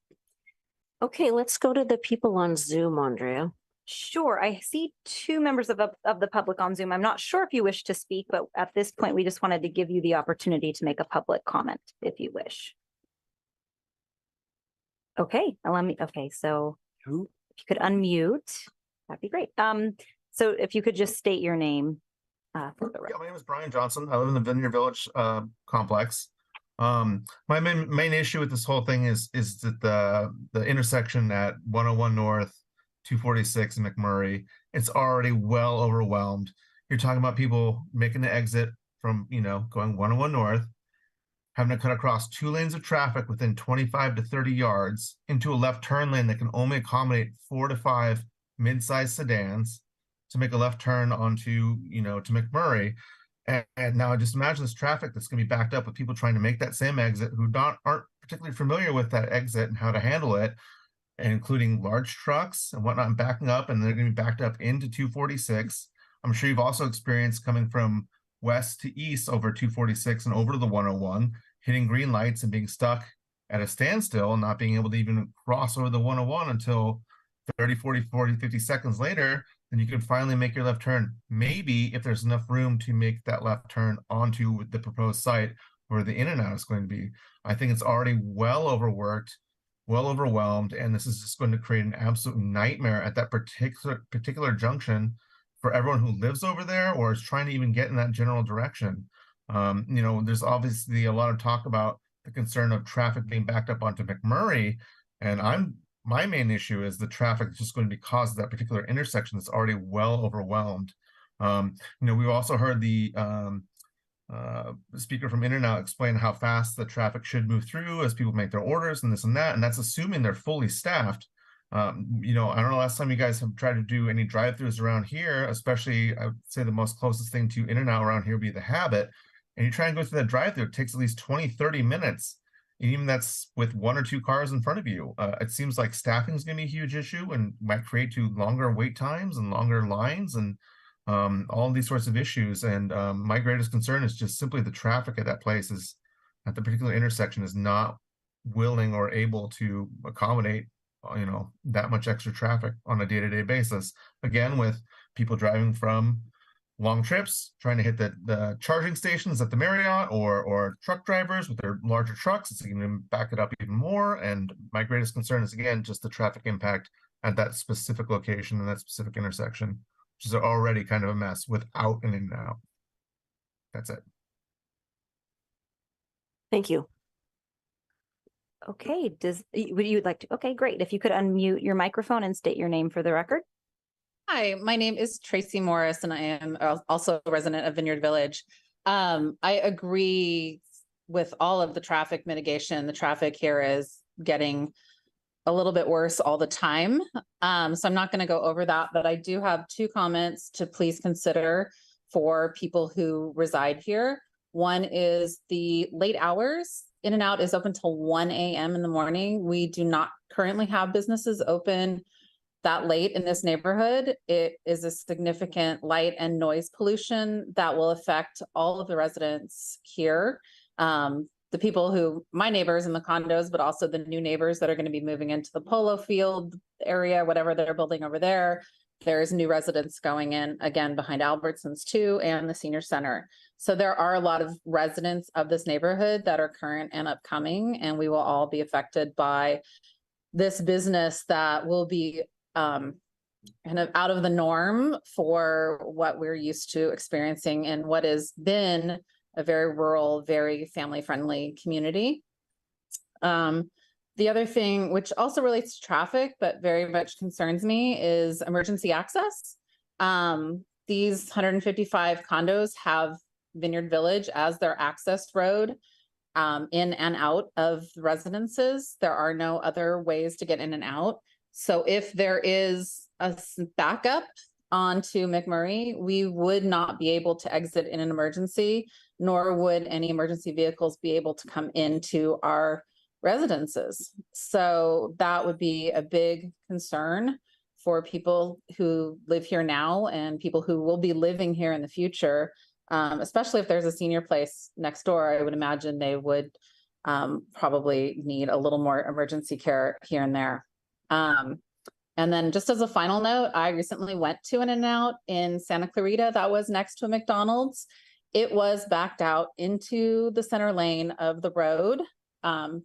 Okay, let's go to the people on Zoom, Andrea. Sure. I see 2 members of the public on Zoom. I'm not sure if you wish to speak, but at this point, we just wanted to give you the opportunity to make a public comment if you wish. Okay, so if you could unmute, that'd be great. So if you could just state your name. For the Yeah, my name is Brian Johnson. I live in the Vineyard Village complex. My main issue with this whole thing is that the intersection at 101 North, 246 in McMurray, it's already well overwhelmed. You're talking about people making the exit from, going 101 North, having to cut across 2 lanes of traffic within 25 to 30 yards into a left turn lane that can only accommodate 4 to 5 mid-sized sedans to make a left turn onto, to McMurray. And now just imagine this traffic that's going to be backed up with people trying to make that same exit who aren't particularly familiar with that exit and how to handle it, and including large trucks and whatnot, and backing up, and they're going to be backed up into 246. I'm sure you've also experienced coming from west to east over 246 and over to the 101, hitting green lights and being stuck at a standstill and not being able to even cross over the 101 until 30, 40, 50 seconds later. Then you can finally make your left turn. Maybe if there's enough room to make that left turn onto the proposed site where the in and out is going to be. I think it's already well overworked. well overwhelmed, and this is just going to create an absolute nightmare at that particular junction for everyone who lives over there or is trying to even get in that general direction. You know, there's obviously a lot of talk about the concern of traffic being backed up onto McMurray, and my main issue is the traffic is just going to be caused at that particular intersection that's already well overwhelmed. You know, we've also heard the speaker from In-N-Out explain how fast the traffic should move through as people make their orders and this and that, and that's assuming they're fully staffed. You know, I don't know last time you guys have tried to do any drive-throughs around here, especially I would say the most closest thing to In-N-Out around here would be the Habit. And you try and go through that drive-through, it takes at least 20-30 minutes. And even that's with 1 or 2 cars in front of you. It seems like staffing is going to be a huge issue and might create longer wait times and longer lines and all of these sorts of issues. And my greatest concern is just simply the traffic at that place is at the particular intersection is not willing or able to accommodate, you know, that much extra traffic on a day-to-day basis. Again, with people driving from long trips, trying to hit the charging stations at the Marriott, or truck drivers with their larger trucks, it's going to back it up even more. And my greatest concern is, again, just the traffic impact at that specific location and that specific intersection, which is already kind of a mess without an In-N-Out. That's it. Thank you. Okay, would you like to? Okay, great. If you could unmute your microphone and state your name for the record. Hi, my name is Tracy Morris, and I am also a resident of Vineyard Village. I agree with all of the traffic mitigation. The traffic here is getting a little bit worse all the time. So I'm not going to go over that, but I do have 2 comments to please consider for people who reside here. One is the late hours. In-N-Out is open till 1 a.m. in the morning. We do not currently have businesses open that late in this neighborhood. It is a significant light and noise pollution that will affect all of the residents here. The people who, my neighbors in the condos, but also the new neighbors that are going to be moving into the polo field area, whatever they're building over there. There's new residents going in again behind Albertsons too, and the senior center. So there are a lot of residents of this neighborhood that are current and upcoming, and we will all be affected by this business that will be kind of out of the norm for what we're used to experiencing in what has been a very rural, very family-friendly community. The other thing, which also relates to traffic, but very much concerns me, is emergency access. These 155 condos have Vineyard Village as their access road in and out of residences. There are no other ways to get in and out. So if there is a backup onto McMurray, we would not be able to exit in an emergency, nor would any emergency vehicles be able to come into our residences. So that would be a big concern for people who live here now and people who will be living here in the future, especially if there's a senior place next door. I would imagine they would probably need a little more emergency care here and there. And then just as a final note, I recently went to an In-N-Out in Santa Clarita that was next to a McDonald's. It was backed out into the center lane of the road.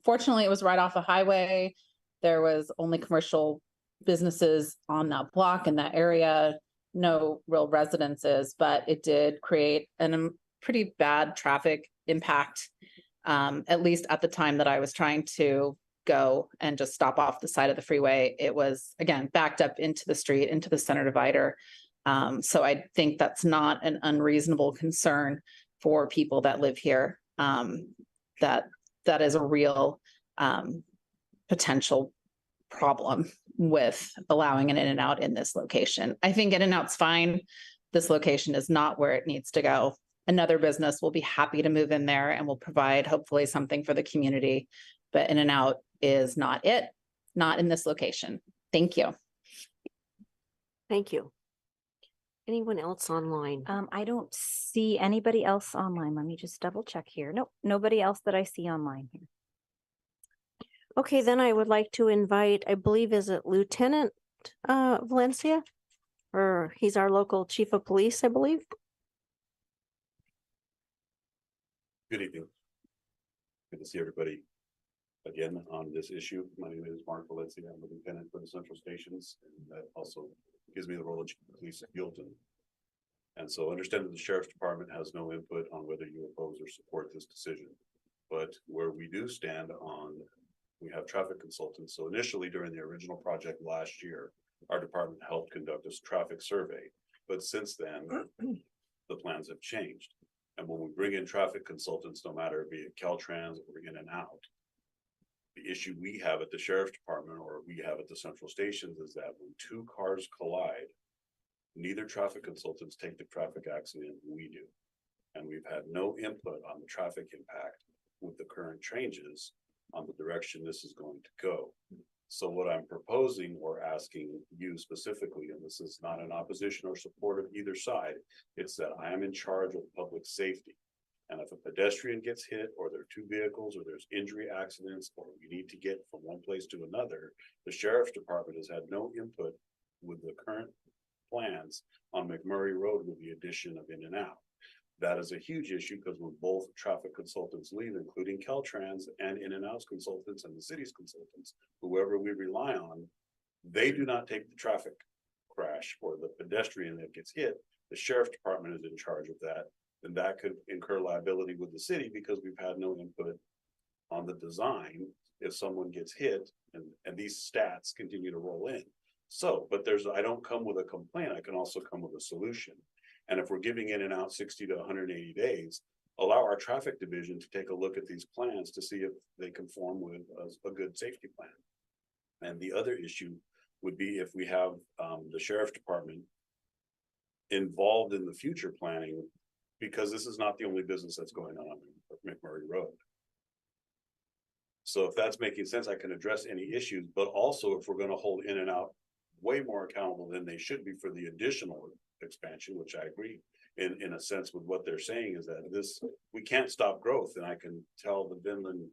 Fortunately, it was right off a highway. There was only commercial businesses on that block in that area, no real residences, but it did create a pretty bad traffic impact, at least at the time that I was trying to go and just stop off the side of the freeway. It was, again, backed up into the street, into the center divider. So I think that's not an unreasonable concern for people that live here. That is a real potential problem with allowing an In-N-Out in this location. I think In-N-Out's fine. This location is not where it needs to go. Another business will be happy to move in there and will provide hopefully something for the community, but In-N-Out is not it, not in this location. Thank you. Thank you. Anyone else online? I don't see anybody else online. Let me just double check here. Nope, nobody else that I see online here. Okay, then I would like to invite, I believe, is it Lieutenant Valencia? Or he's our local chief of police, I believe. Good evening. Good to see everybody. again, on this issue. My name is Mark Valencia. I'm a lieutenant for the Central Stations, and that also gives me the role of chief of police at Buellton. And so understand that the sheriff's department has no input on whether you oppose or support this decision. But where we do stand on, we have traffic consultants. So initially during the original project last year, our department helped conduct a traffic survey. But since then, the plans have changed. And when we bring in traffic consultants, no matter be it Caltrans or in and out, the issue we have at the sheriff's department or we have at the central stations is that when two cars collide, neither traffic consultants take the traffic accident, we do. And we've had no input on the traffic impact with the current changes on the direction this is going to go. So what I'm proposing or asking you specifically, and this is not in opposition or support of either side, it's that I am in charge of public safety. And if a pedestrian gets hit, or there are two vehicles, or there's injury accidents, or we need to get from one place to another, the sheriff's department has had no input with the current plans on McMurray Road with the addition of in and out. That is a huge issue because when both traffic consultants leave, including Caltrans and in and out consultants and the city's consultants, whoever we rely on, they do not take the traffic crash or the pedestrian that gets hit. The sheriff's department is in charge of that. And that could incur liability with the city because we've had no input on the design if someone gets hit and these stats continue to roll in. So, but I don't come with a complaint, I can also come with a solution. And if we're giving in and out 60 to 180 days, allow our traffic division to take a look at these plans to see if they conform with a good safety plan. And the other issue would be if we have the sheriff's department involved in the future planning, because this is not the only business that's going on McMurray Road. So if that's making sense, I can address any issues, but also if we're going to hold in and out way more accountable than they should be for the additional expansion, which I agree in a sense with what they're saying is that we can't stop growth. And I can tell the Vinland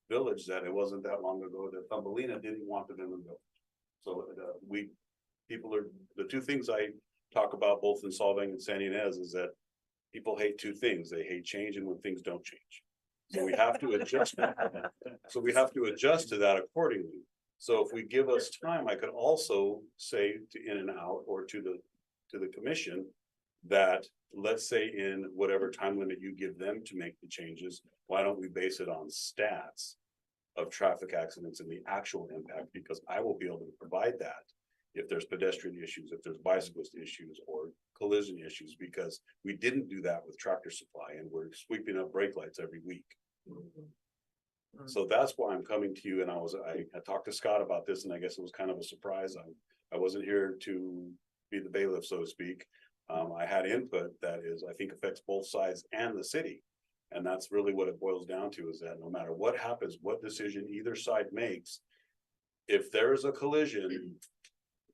Village that it wasn't that long ago that Thumbelina didn't want the Vinland Village. So the two things I talk about both in Solvang and San Ynez is that people hate two things. They hate change and when things don't change. So we have to adjust. So we have to adjust to that accordingly. So if we give us time, I could also say to in and out or to the commission that let's say in whatever time limit you give them to make the changes, why don't we base it on stats of traffic accidents and the actual impact? Because I will be able to provide that if there's pedestrian issues, if there's bicyclist issues or collision issues, because we didn't do that with Tractor Supply and we're sweeping up brake lights every week. So that's why I'm coming to you. And I talked to Scott about this and I guess it was kind of a surprise. I wasn't here to be the bailiff, so to speak. I had input that I think affects both sides and the city. And that's really what it boils down to is that no matter what happens, what decision either side makes, if there is a collision,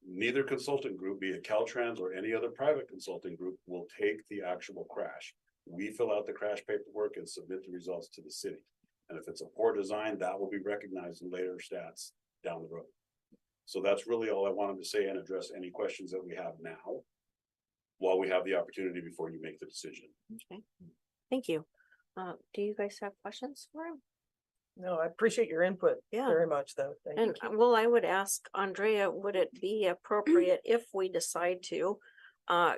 neither consultant group, be it Caltrans or any other private consulting group, will take the actual crash. We fill out the crash paperwork and submit the results to the city. And if it's a poor design, that will be recognized in later stats down the road. So that's really all I wanted to say and address any questions that we have now while we have the opportunity before you make the decision. Okay, thank you. Do you guys have questions for him? No, I appreciate your input very much though. Thank you. And well, I would ask Andrea, would it be appropriate if we decide to,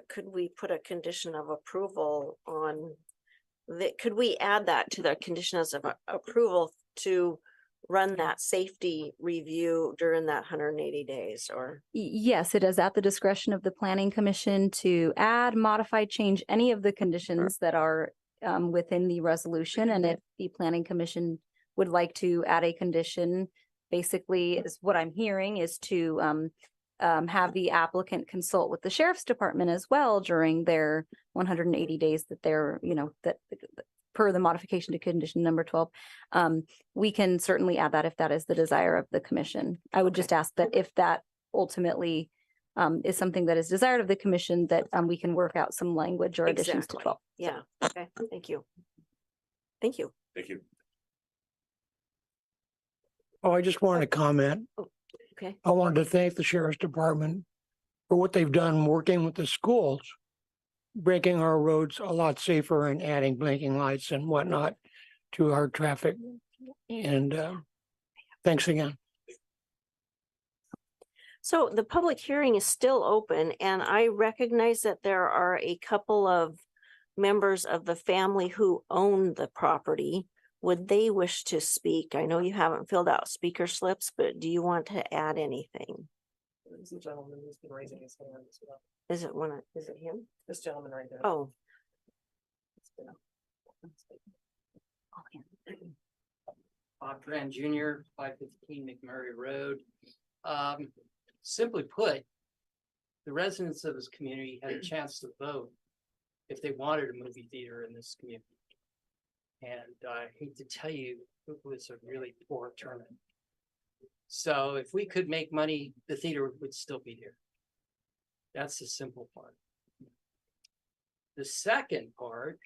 could we put a condition of approval on could we add that to the conditions of approval to run that safety review during that 180 days or? Yes, it is at the discretion of the planning commission to add, modify, change any of the conditions that are within the resolution. And if the planning commission would like to add a condition, basically is what I'm hearing is to have the applicant consult with the sheriff's department as well during their 180 days that they're, that per the modification to condition number 12. We can certainly add that if that is the desire of the commission. I would just ask that if that ultimately is something that is desired of the commission, that we can work out some language or additions to 12. Yeah. Okay. Thank you. Thank you. Thank you. Oh, I just wanted to comment. Okay. I wanted to thank the sheriff's department for what they've done working with the schools, making our roads a lot safer and adding blinking lights and whatnot to our traffic. And Thanks again. So the public hearing is still open, and I recognize that there are a couple of members of the family who own the property. Would they wish to speak? I know you haven't filled out speaker slips, but do you want to add anything? There's a gentleman who's been raising his hand as well. Is it him? This gentleman right there. Oh, Bob Grant Jr., 515 McMurray Road. Simply put, the residents of this community had a chance to vote if they wanted a movie theater in this community. And I hate to tell you, it was a really poor turnout. So if we could make money, the theater would still be here. That's the simple part. The second part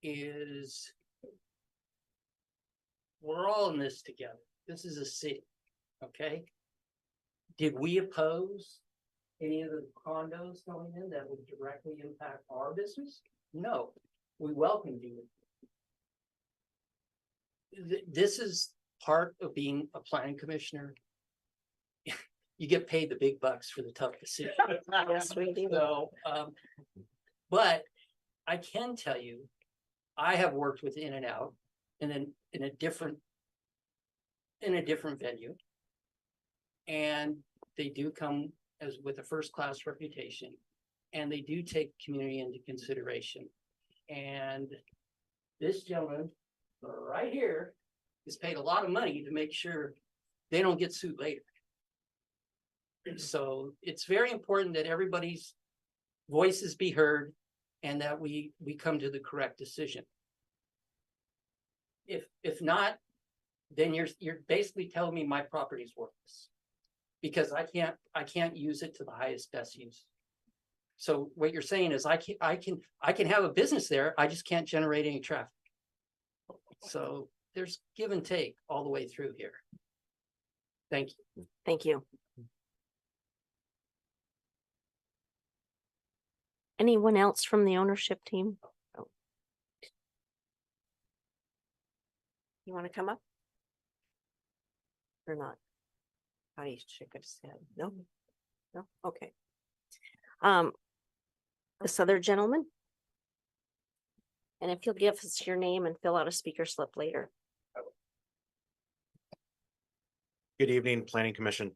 is we're all in this together. This is a city, okay? Did we oppose any of the condos going in that would directly impact our business? No, we welcomed you. This is part of being a planning commissioner. You get paid the big bucks for the tough decisions. yes, we do. So, but I can tell you, I have worked with In-N-Out and then in a different venue. And they do come as with a first-class reputation, and they do take community into consideration. And this gentleman right here is paid a lot of money to make sure they don't get sued later. So it's very important that everybody's voices be heard and that we come to the correct decision. If not, then you're basically telling me my property's worthless because I can't use it to the highest best use. So what you're saying is I can have a business there, I just can't generate any traffic. So there's give and take all the way through here. Thank you. Thank you. Anyone else from the ownership team? Oh. You want to come up? Or not? How do you shake his head? No? No? Okay. This other gentleman? And if you'll give us your name and fill out a speaker slip later. Good evening, Planning Commission.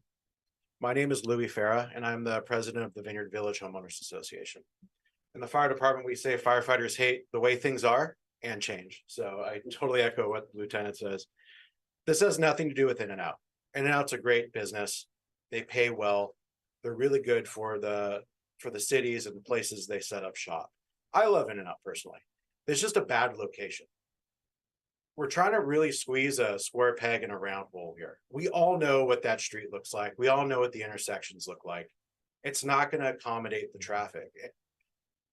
My name is Louis Farah, and I'm the president of the Vineyard Village Homeowners Association. In the fire department, we say firefighters hate the way things are and change. So I totally echo what the lieutenant says. This has nothing to do with In-N-Out. In-N-Out's a great business. They pay well. They're really good for the cities and the places they set up shop. I love In-N-Out personally. It's just a bad location. We're trying to really squeeze a square peg in a round hole here. We all know what that street looks like. We all know what the intersections look like. It's not going to accommodate the traffic.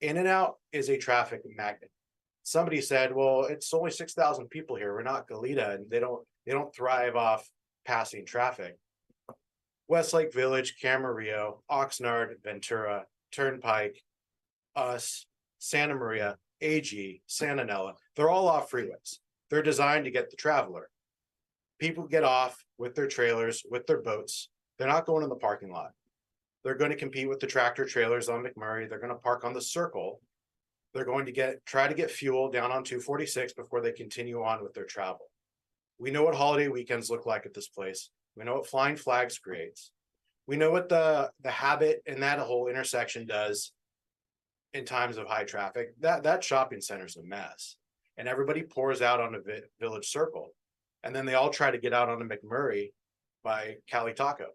In-N-Out is a traffic magnet. Somebody said, well, it's only 6,000 people here. We're not Goleta, and they don't thrive off passing traffic. Westlake Village, Camarillo, Oxnard, Ventura, Turnpike, us, Santa Maria, AG, Santa Nella, they're all off freeways. They're designed to get the traveler. People get off with their trailers, with their boats. They're not going in the parking lot. They're going to compete with the tractor trailers on McMurray. They're going to park on the circle. They're going to try to get fuel down on 246 before they continue on with their travel. We know what holiday weekends look like at this place. We know what flying flags creates. We know what the habit in that whole intersection does in times of high traffic. That shopping center is a mess. And everybody pours out on the Village Circle. And then they all try to get out onto McMurray by Cali Taco.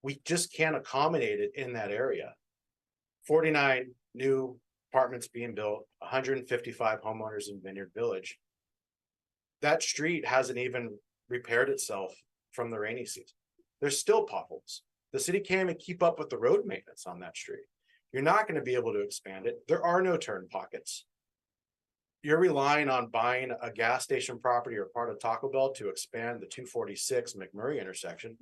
We just can't accommodate it in that area. 49 new apartments being built, 155 homeowners in Vineyard Village. That street hasn't even repaired itself from the rainy season. There's still potholes. The city can't even keep up with the road maintenance on that street. You're not going to be able to expand it. There are no turn pockets. You're relying on buying a gas station property or part of Taco Bell to expand the 246 McMurray intersection.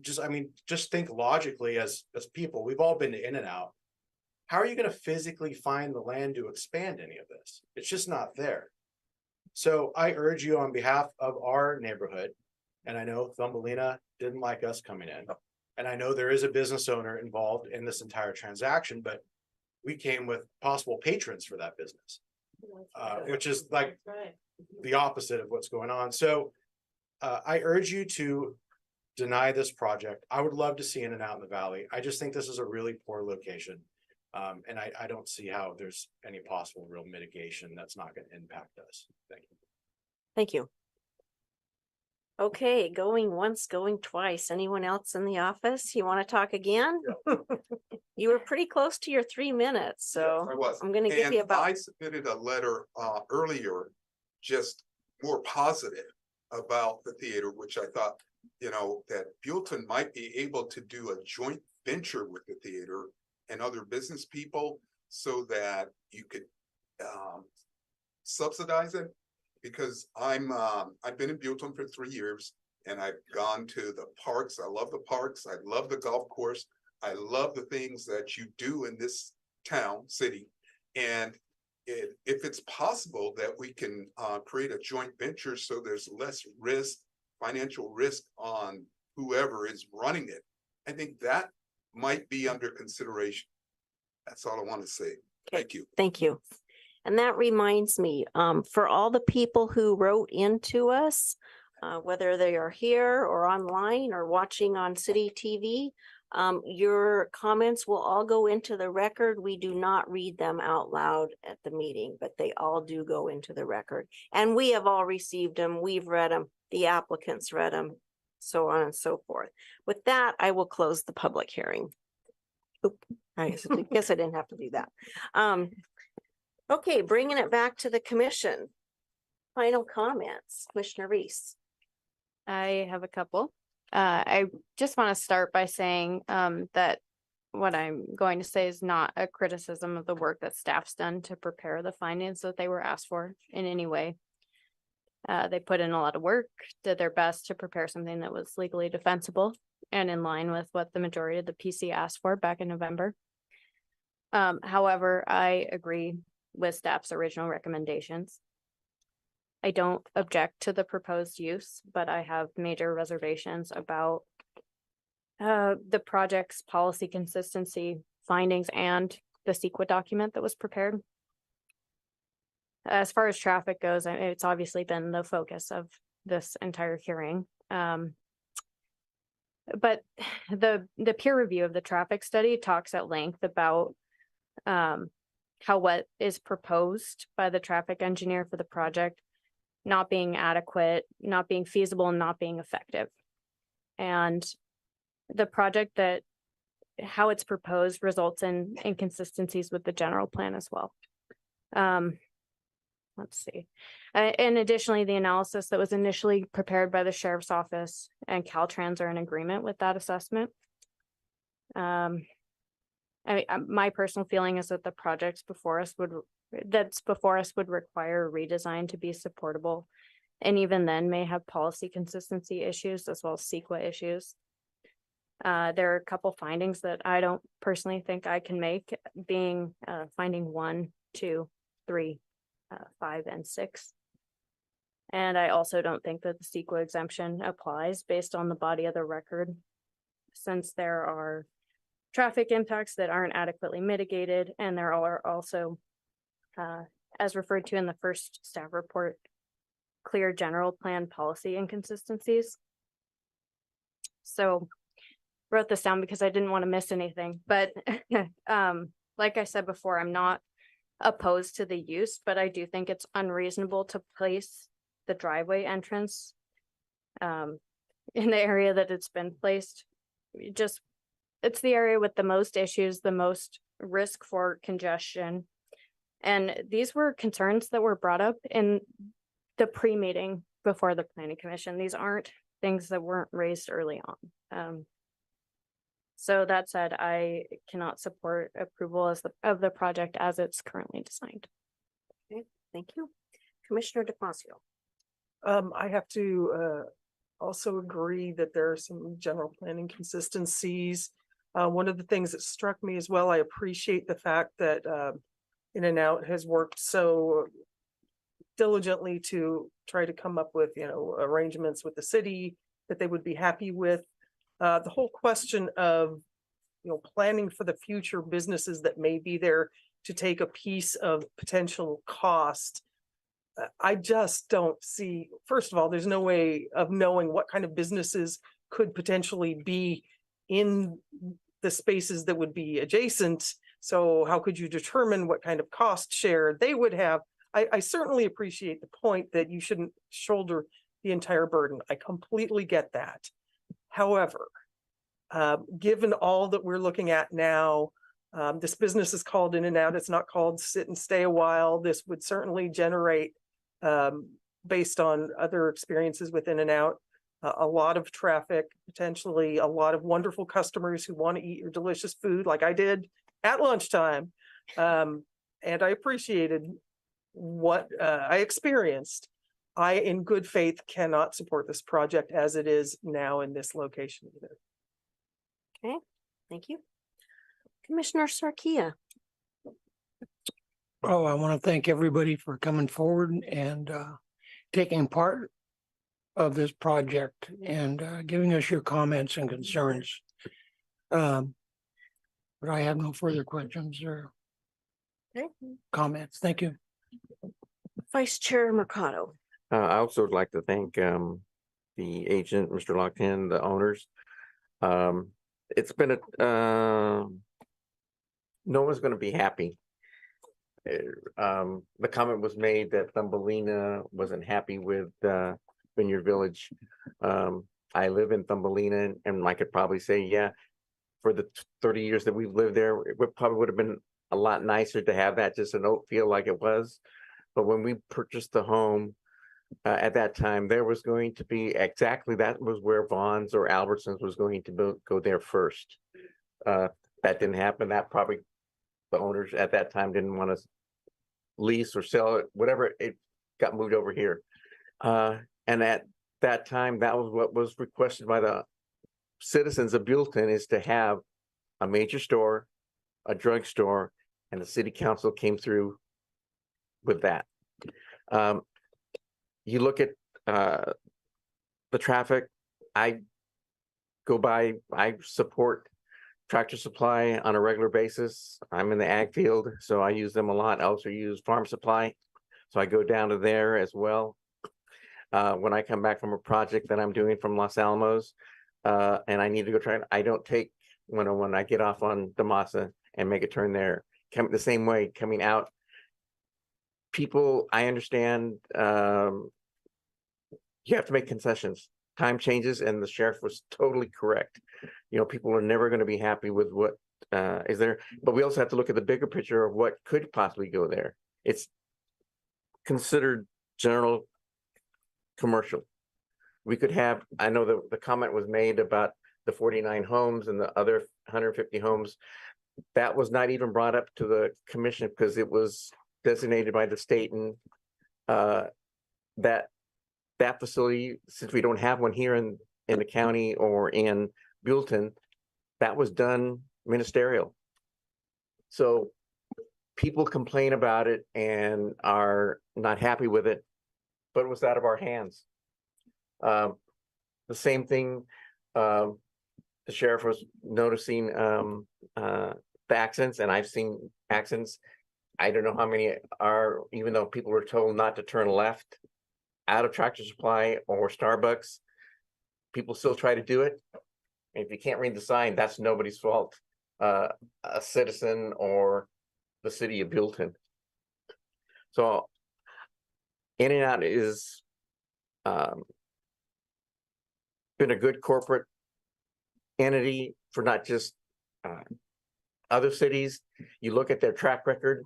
Just think logically as people. We've all been to In-N-Out. How are you going to physically find the land to expand any of this? It's just not there. So I urge you on behalf of our neighborhood, and I know Thumbelina didn't like us coming in. And I know there is a business owner involved in this entire transaction, but we came with possible patrons for that business. Which is like the opposite of what's going on. So I urge you to deny this project. I would love to see In and Out in the Valley. I just think this is a really poor location. And I don't see how there's any possible real mitigation that's not going to impact us. Thank you. Thank you. Okay, going once, going twice. Anyone else in the office? You want to talk again? You were pretty close to your 3 minutes, so I was. I'm gonna give And you about. I submitted a letter earlier, just more positive about the theater, which I thought, you know, that Buellton might be able to do a joint venture with the theater and other business people so that you could subsidize it. Because I've been in Buellton for 3 years and I've gone to the parks. I love the parks. I love the golf course. I love the things that you do in this town, city. And if it's possible that we can create a joint venture so there's less risk, financial risk on whoever is running it, I think that might be under consideration. That's all I want to say. Thank you. Thank you. And that reminds me, for all the people who wrote into us, whether they are here or online or watching on city TV, your comments will all go into the record. We do not read them out loud at the meeting, but they all do go into the record. And we have all received them. We've read them. The applicants read them, so on and so forth. With that, I will close the public hearing. Oop, I guess I didn't have to do that. Okay, bringing it back to the commission. Final comments, Commissioner Reese. I have a couple. I just want to start by saying that what I'm going to say is not a criticism of the work that staff's done to prepare the findings that they were asked for in any way. They put in a lot of work, did their best to prepare something that was legally defensible and in line with what the majority of the PC asked for back in November. However, I agree with staff's original recommendations. I don't object to the proposed use, but I have major reservations about the project's policy consistency findings and the CEQA document that was prepared. As far as traffic goes, it's obviously been the focus of this entire hearing. But the peer review of the traffic study talks at length about how what is proposed by the traffic engineer for the project not being adequate, not being feasible, and not being effective. And the project how it's proposed results in inconsistencies with the general plan as well. Let's see. And additionally, the analysis that was initially prepared by the sheriff's office and Caltrans are in agreement with that assessment. My personal feeling is that the projects that's before us would require a redesign to be supportable, and even then may have policy consistency issues as well as CEQA issues. There are a couple findings that I don't personally think I can make, being finding 1, 2, 3, 5, and 6. And I also don't think that the CEQA exemption applies based on the body of the record, since there are traffic impacts that aren't adequately mitigated, and there are also, as referred to in the first staff report, clear general plan policy inconsistencies. So wrote this down because I didn't want to miss anything, but like I said before, I'm not opposed to the use, but I do think it's unreasonable to place the driveway entrance in the area that it's been placed. It's the area with the most issues, the most risk for congestion. And these were concerns that were brought up in the pre-meeting before the planning commission. These aren't things that weren't raised early on. So that said, I cannot support approval of the project as it's currently designed. Okay, thank you. Commissioner DeFazio. I have to also agree that there are some general plan inconsistencies. One of the things that struck me as well, I appreciate the fact that In and Out has worked so diligently to try to come up with, arrangements with the city that they would be happy with. The whole question of, planning for the future businesses that may be there to take a piece of potential cost. I just don't see, first of all, there's no way of knowing what kind of businesses could potentially be in the spaces that would be adjacent. So how could you determine what kind of cost share they would have? I certainly appreciate the point that you shouldn't shoulder the entire burden. I completely get that. However, given all that we're looking at now, this business is called In-N-Out. It's not called Sit and Stay a While. This would certainly generate, based on other experiences with In-N-Out, a lot of traffic, potentially a lot of wonderful customers who want to eat your delicious food like I did at lunchtime. And I appreciated what I experienced. I, in good faith, cannot support this project as it is now in this location either. Okay, thank you. Commissioner Sarkia. Oh, I want to thank everybody for coming forward and taking part of this project and giving us your comments and concerns. But I have no further questions or comments. Thank you. Vice Chair Mercado. I also would like to thank the agent, Mr. Lockton, the owners. It's been no one's going to be happy. The comment was made that Thumbelina wasn't happy with Vineyard Village. I live in Thumbelina, and I could probably say, yeah, for the 30 years that we've lived there, it probably would have been a lot nicer to have that just an oat field like it was. But when we purchased the home, at that time, there was going to be exactly that was where Vaughn's or Albertsons was going to go there first. That didn't happen. That probably the owners at that time didn't want to lease or sell it, whatever. It got moved over here. And at that time, that was what was requested by the citizens of Buellton, is to have a major store, a drugstore, and the city council came through with that. You look at the traffic. I support Tractor Supply on a regular basis. I'm in the ag field, so I use them a lot. I also use Farm Supply, so I go down to there as well. When I come back from a project that I'm doing from Los Alamos, and I need to go try, I don't take 101. I get off on Damasa and make a turn there. The same way coming out. People, I understand, you have to make concessions. Time changes, and the sheriff was totally correct. People are never going to be happy with what is there, but we also have to look at the bigger picture of what could possibly go there. It's considered general commercial. We could have, I know the comment was made about the 49 homes and the other 150 homes. That was not even brought up to the commission because it was designated by the state, and that facility, since we don't have one here in the county or in Buellton, that was done ministerial. So people complain about it and are not happy with it, but it was out of our hands. The same thing, the sheriff was noticing the accidents, and I've seen accidents. I don't know how many are, even though people were told not to turn left out of Tractor Supply or Starbucks, people still try to do it. And if you can't read the sign, that's nobody's fault. A citizen or the city of Buellton. So In-N-Out is been a good corporate entity for not just other cities. You look at their track record,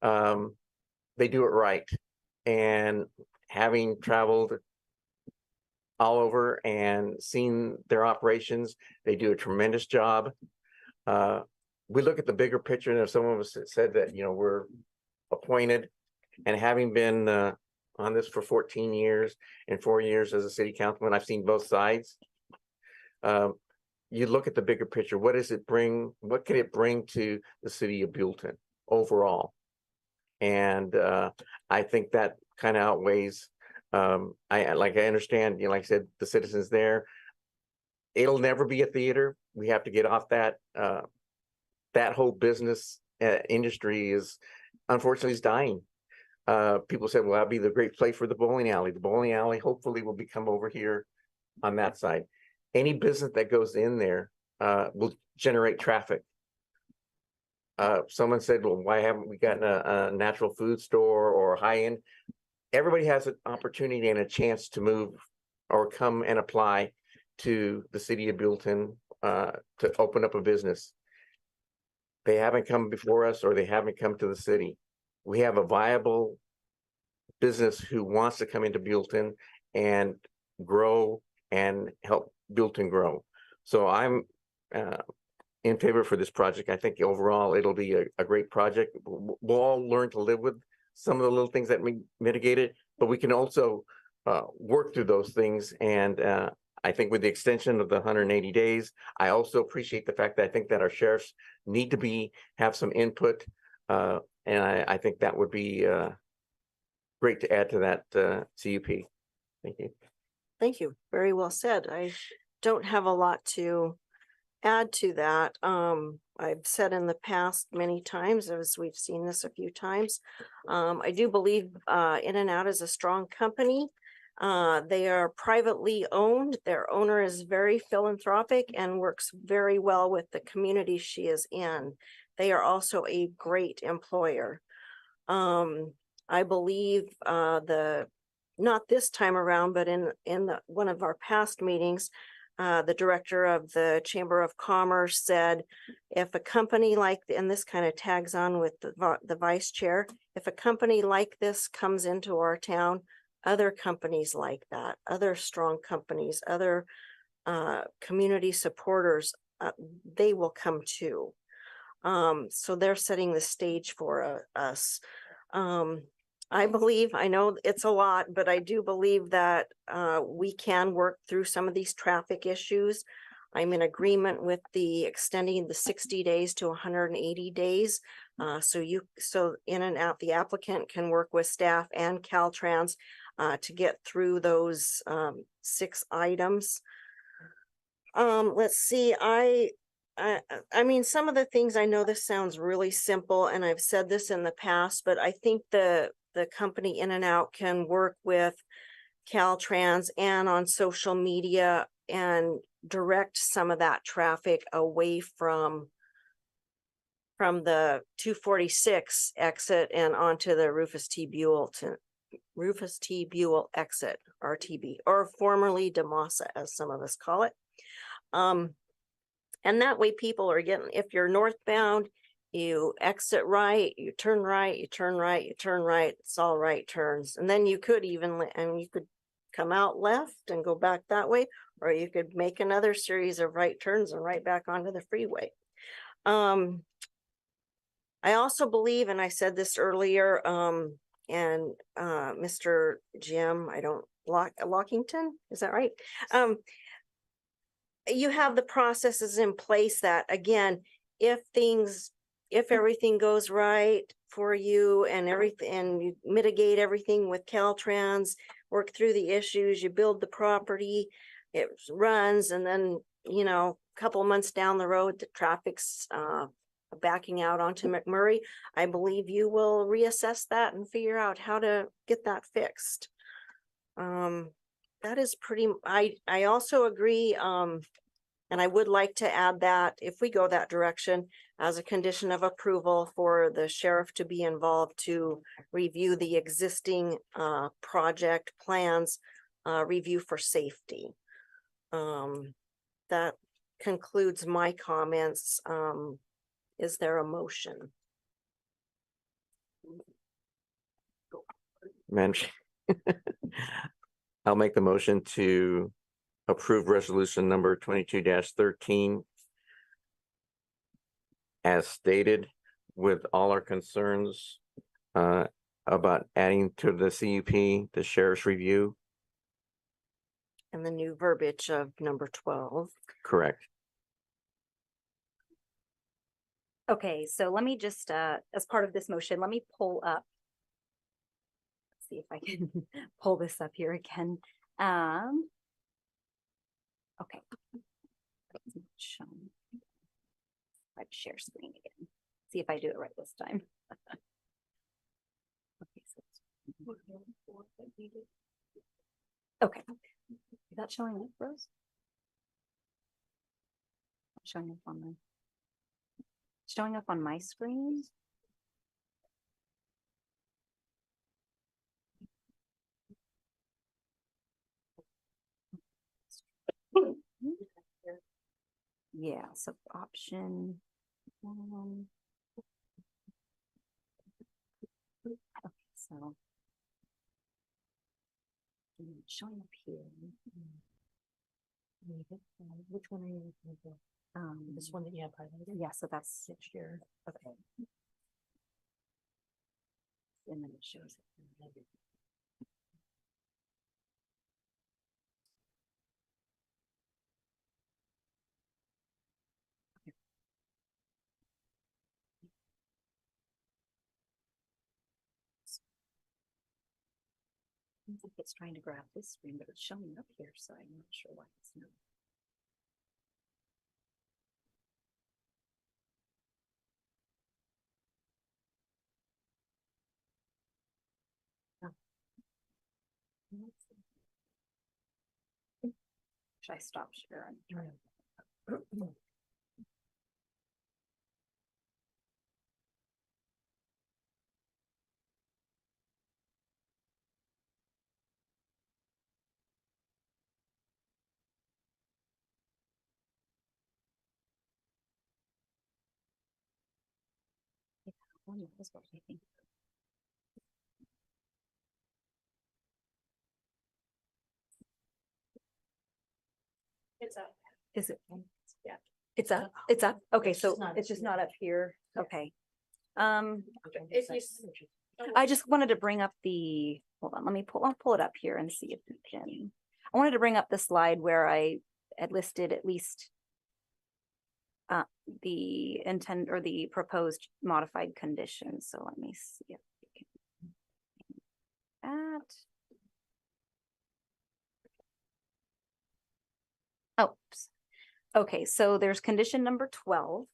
they do it right. And having traveled all over and seen their operations, they do a tremendous job. We look at the bigger picture, and some of us said that, we're appointed, and having been on this for 14 years and 4 years as a city councilman, I've seen both sides. You look at the bigger picture. What does it bring? What can it bring to the city of Buellton overall? And I think that kind of outweighs. I understand, you know, like I said, the citizens there. It'll never be a theater. We have to get off that. That whole business industry is unfortunately is dying. People said, well, that'd be the great place for the bowling alley. The bowling alley hopefully will become over here on that side. Any business that goes in there will generate traffic. Someone said, well, why haven't we gotten a natural food store or high end? Everybody has an opportunity and a chance to move or come and apply to the city of Buellton to open up a business. They haven't come before us or they haven't come to the city. We have a viable business who wants to come into Buellton and grow and help Buellton grow. So I'm in favor for this project. I think overall it'll be a great project. We'll all learn to live with some of the little things that mitigate it, but we can also work through those things. And I think with the extension of the 180 days, I also appreciate the fact that I think that our sheriffs need to have some input. And I think that would be great to add to that CUP. Thank you. Thank you. Very well said. I don't have a lot to add to that. I've said in the past many times, as we've seen this a few times, I do believe In-N-Out is a strong company. They are privately owned. Their owner is very philanthropic and works very well with the community she is in. They are also a great employer. I believe not this time around, but in one of our past meetings, the director of the Chamber of Commerce said, if a company like, and this kind of tags on with the vice chair, if a company like this comes into our town, other companies like that, other strong companies, other community supporters, they will come too. So they're setting the stage for us. I believe, I know it's a lot, but I do believe that we can work through some of these traffic issues. I'm in agreement with the extending the 60 days to 180 days. So In-N-Out, the applicant can work with staff and Caltrans to get through those 6 items. Let's see, I mean, some of the things, I know this sounds really simple and I've said this in the past, but I think the company In-N-Out can work with Caltrans and on social media and direct some of that traffic away from the 246 exit and onto the Rufus T. Buell exit, RTB, or formerly DeMassa, as some of us call it. And that way people are getting, if you're northbound, you exit right, you turn right, you turn right, you turn right, it's all right turns. And then you could even, and you could come out left and go back that way, or you could make another series of right turns and right back onto the freeway. I also believe, and I said this earlier, and Mr. Jim, Lockington, is that right? You have the processes in place that, again, if everything goes right for you and everything, and you mitigate everything with Caltrans, work through the issues, you build the property, it runs, and then, you know, a couple of months down the road, the traffic's backing out onto McMurray, I believe you will reassess that and figure out how to get that fixed. That is pretty, I also agree, and I would like to add that if we go that direction, as a condition of approval for the sheriff to be involved to review the existing project plans, review for safety. That concludes my comments. Is there a motion? I'll make the motion to approve resolution number 22-13 as stated, with all our concerns about adding to the CUP, the sheriff's review. And the new verbiage of number 12. Correct. Okay, so let me just, as part of this motion, let me pull up. Let's see if I can pull this up here again. Okay. It's not showing. I'd share screen again. See if I do it right this time. Okay, so okay. Is that showing up, Rose? Showing up on the showing up on my screen. Yeah, so option. Okay, so showing up here. Which one are you looking for? This one that you have highlighted? Yeah, so that's next year. Okay. And then it shows it. Seems like it's trying to grab this screen, but it's showing up here, so I'm not sure why it's not. Should I stop sharing? That's what I think. It's up. Is it? Yeah. It's up. It's up. Okay, It's so just not it's just here. not up here. Okay. If you. I just wanted to bring up the, hold on, I'll pull it up here and see if we can. I wanted to bring up the slide where I had listed at least the intent or the proposed modified conditions. So let me see if we can. Oops. Okay, so there's condition number 12.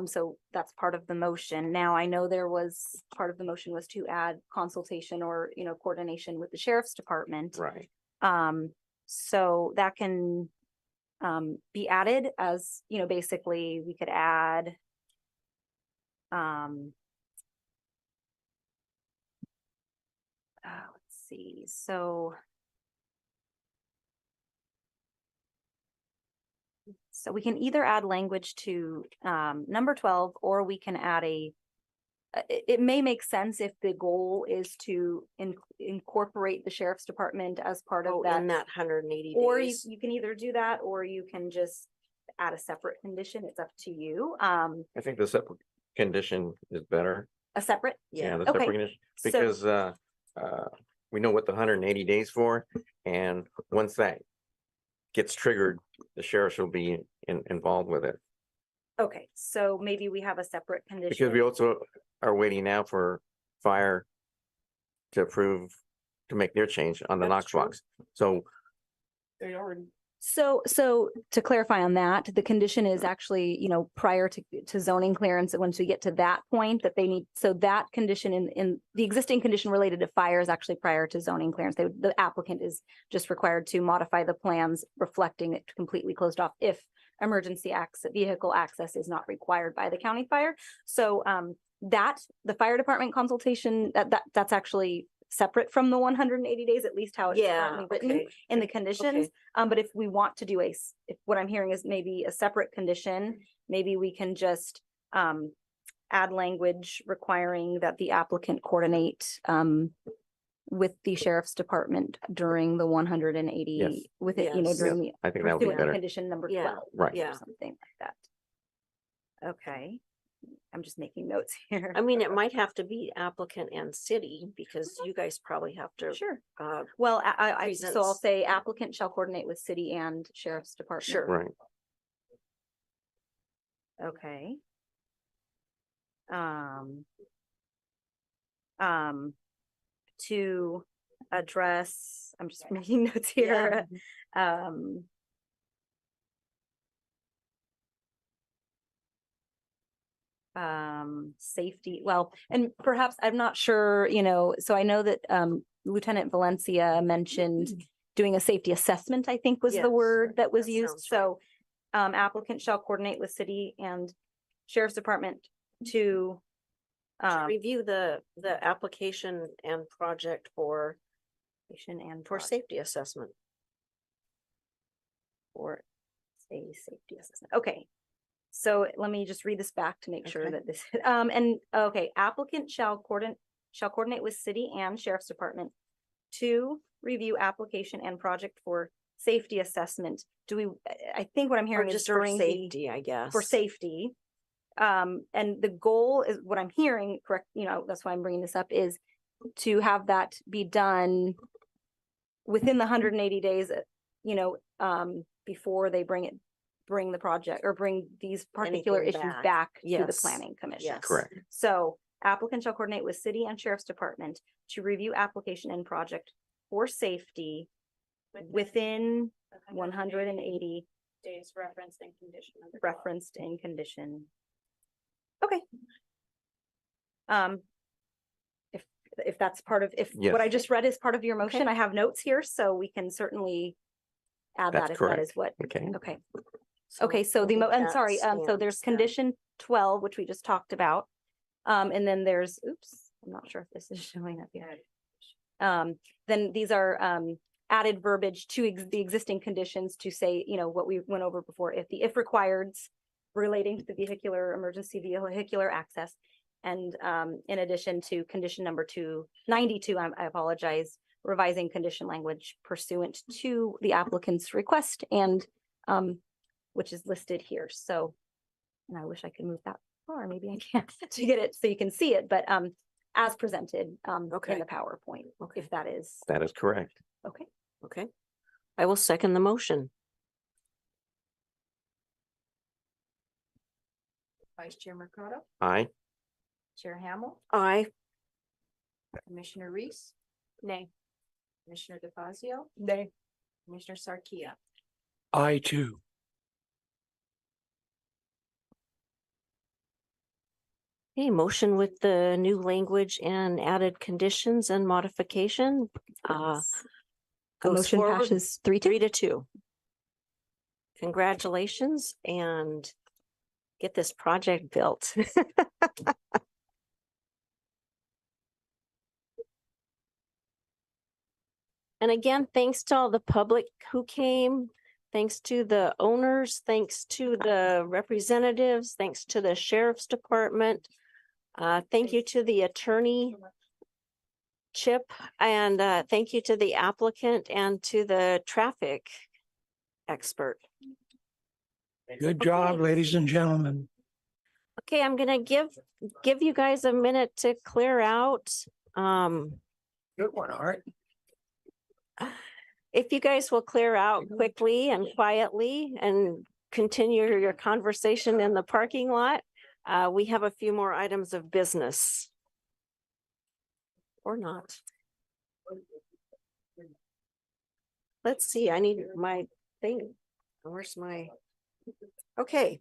So that's part of the motion. Now, I know there was, part of the motion was to add consultation or, coordination with the sheriff's department. Right. So that can be added as, basically we could add let's see, so we can either add language to number 12, or we can add it may make sense if the goal is to incorporate the sheriff's department as part of that. In that 180 Or days. you can either do that, or you can just add a separate condition. It's up to you. I think the separate condition is better. A separate? Yeah, the Okay. separate condition, So- because we know what the 180 days for, and once that gets triggered, the sheriff will be involved with it. Okay, so maybe we have a separate condition. Because we also are waiting now for fire to approve, to make their change on the Knox box. So They already. So to clarify on that, the condition is actually, prior to zoning clearance, once we get to that point that they need, so that condition in the existing condition related to fire is actually prior to zoning clearance. The applicant is just required to modify the plans reflecting it completely closed off if emergency vehicle access is not required by the county fire. So that the fire department consultation, that's actually separate from the 180 days, at least how it's currently written in the conditions. But if we want to do if what I'm hearing is maybe a separate condition, maybe we can just add language requiring that the applicant coordinate with the sheriff's department during the 180 Yes. with it, during the I think that would be pursuant to better. condition number Yeah. 12. Right. Or something like that. Okay. I'm just making notes here. I mean, it might have to be applicant and city because you guys probably have to. Sure. Well, so I'll presents- say applicant shall coordinate with city and sheriff's department. Sure. Right. Okay. to address, I'm just making notes here. Safety, well, and perhaps, I'm not sure, so I know that Lieutenant Valencia mentioned doing a safety assessment, I think was Yes, the word that was that used. sounds right. So applicant shall coordinate with city and sheriff's department to Review the application and project for safety assessment. for a safety assessment. Okay. So let me just read this back to make sure Okay. that this, applicant shall coordinate with city and sheriff's department to review application and project for safety assessment. Do we, I think what I'm Or hearing is just for during safety, I guess. for safety. And the goal is what I'm hearing, correct, that's why I'm bringing this up, is to have that be done within the 180 days, before they bring the project or bring these particular Anything issues back. back to the Yes. planning commission. Yes. Correct. So applicant shall coordinate with city and sheriff's department to review application and project for safety within 180 days referenced in condition. referenced in condition. Okay. If that's part of, if what I Yes. just read is part of your motion, Okay. I have notes here, so we can certainly add that That's if that correct. is what, Okay. okay. Okay, so the, I'm sorry, so there's condition 12, which we just talked about. And then there's, oops, I'm not sure if this is showing up yet. Then these are added verbiage to the existing conditions to say, what we went over before, if required relating to the emergency vehicular access. And in addition to condition number 292, I apologize, revising condition language pursuant to the applicant's request and which is listed here. So, and I wish I could move that far, maybe I can't to get it so you can see it, but as presented in the PowerPoint, if that is. That is correct. Okay. Okay. I will second the motion. Vice Chair Mercado, Aye. Chair Hamel, Aye. Commissioner Reese, Nay. Commissioner DeFazio, Nay. Commissioner Sarkia. I too. Okay, motion with the new language and added conditions and modification. The Goes motion forward passes 3-2. 3-2. Congratulations and get this project built. And again, thanks to all the public who came, thanks to the owners, thanks to the representatives, thanks to the sheriff's department. Thank you to the attorney, Chip, and thank you to the applicant and to the traffic expert. Good job, ladies and gentlemen. Okay, I'm gonna give you guys a minute to clear out. Good one, Art. If you guys will clear out quickly and quietly and continue your conversation in the parking lot, we have a few more items of business. Or not. Let's see, I need my thing. Where's my? Okay.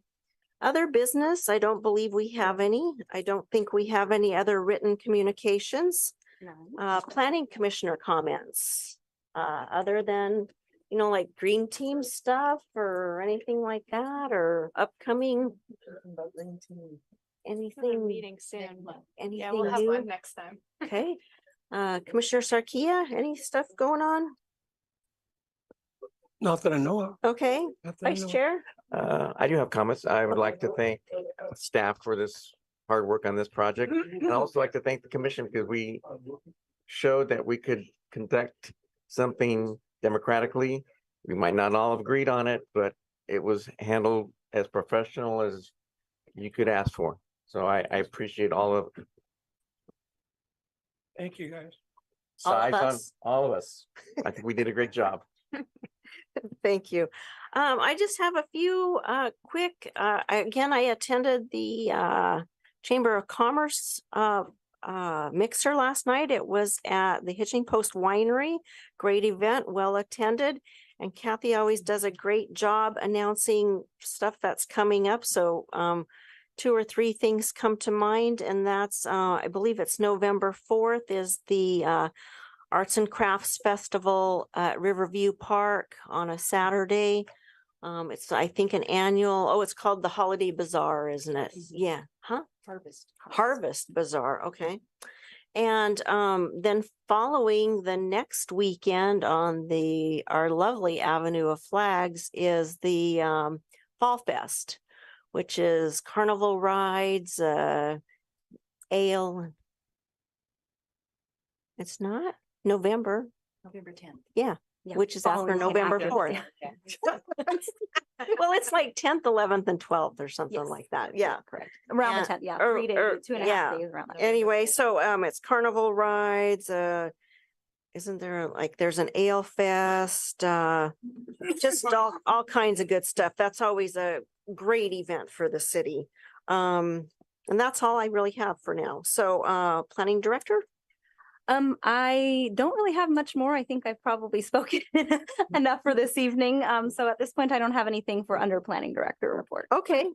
Other business, I don't believe we have any. I don't think we have any other written communications. Planning commissioner comments. Other than, like green team stuff or anything like that, or upcoming. Anything. Meeting soon. Anything Yeah, we'll have new? one next time. Okay. Commissioner Sarkia, any stuff going on? Not that I know of. Okay, Not that I Vice know of. Chair? I do have comments. I would like to thank staff for this hard work on this project. And I also like to thank the commission because we showed that we could conduct something democratically. We might not all have agreed on it, but it was handled as professional as you could ask for. So I appreciate all of Thank you, guys. sides on us. all of us. I think we did a great job. Thank you. I just have a few quick, again, I attended the Chamber of Commerce mixer last night. It was at the Hitching Post Winery. Great event, well attended. And Kathy always does a great job announcing stuff that's coming up. So 2 or 3 things come to mind, and that's I believe it's November 4th is the Arts and Crafts Festival at Riverview Park on a Saturday. It's, I think, an annual, it's called the Holiday Bazaar, isn't it? Yeah, huh? Harvest Bazaar, okay. And then following the next weekend on our lovely Avenue of Flags is the Fall Fest, which is carnival rides, ale. It's not November. November 10th. Yeah, Yeah, which is following after the weekend November after. 4th. Well, it's like 10th, 11th, and 12th or something Yes. like that. Yeah. Correct. Around the And- 10th, yeah, or- 3 days, or- 2.5 yeah. days around that. Anyway, so it's carnival rides, isn't there there's an ale fest, just all kinds of good stuff. That's always a great event for the city. And that's all I really have for now. So planning director? I don't really have much more. I think I've probably spoken enough for this evening. So at this point, I don't have anything for under planning director report. Okay,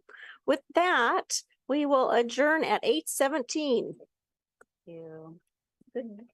with that, we will adjourn at 8:17. Thank you. Good.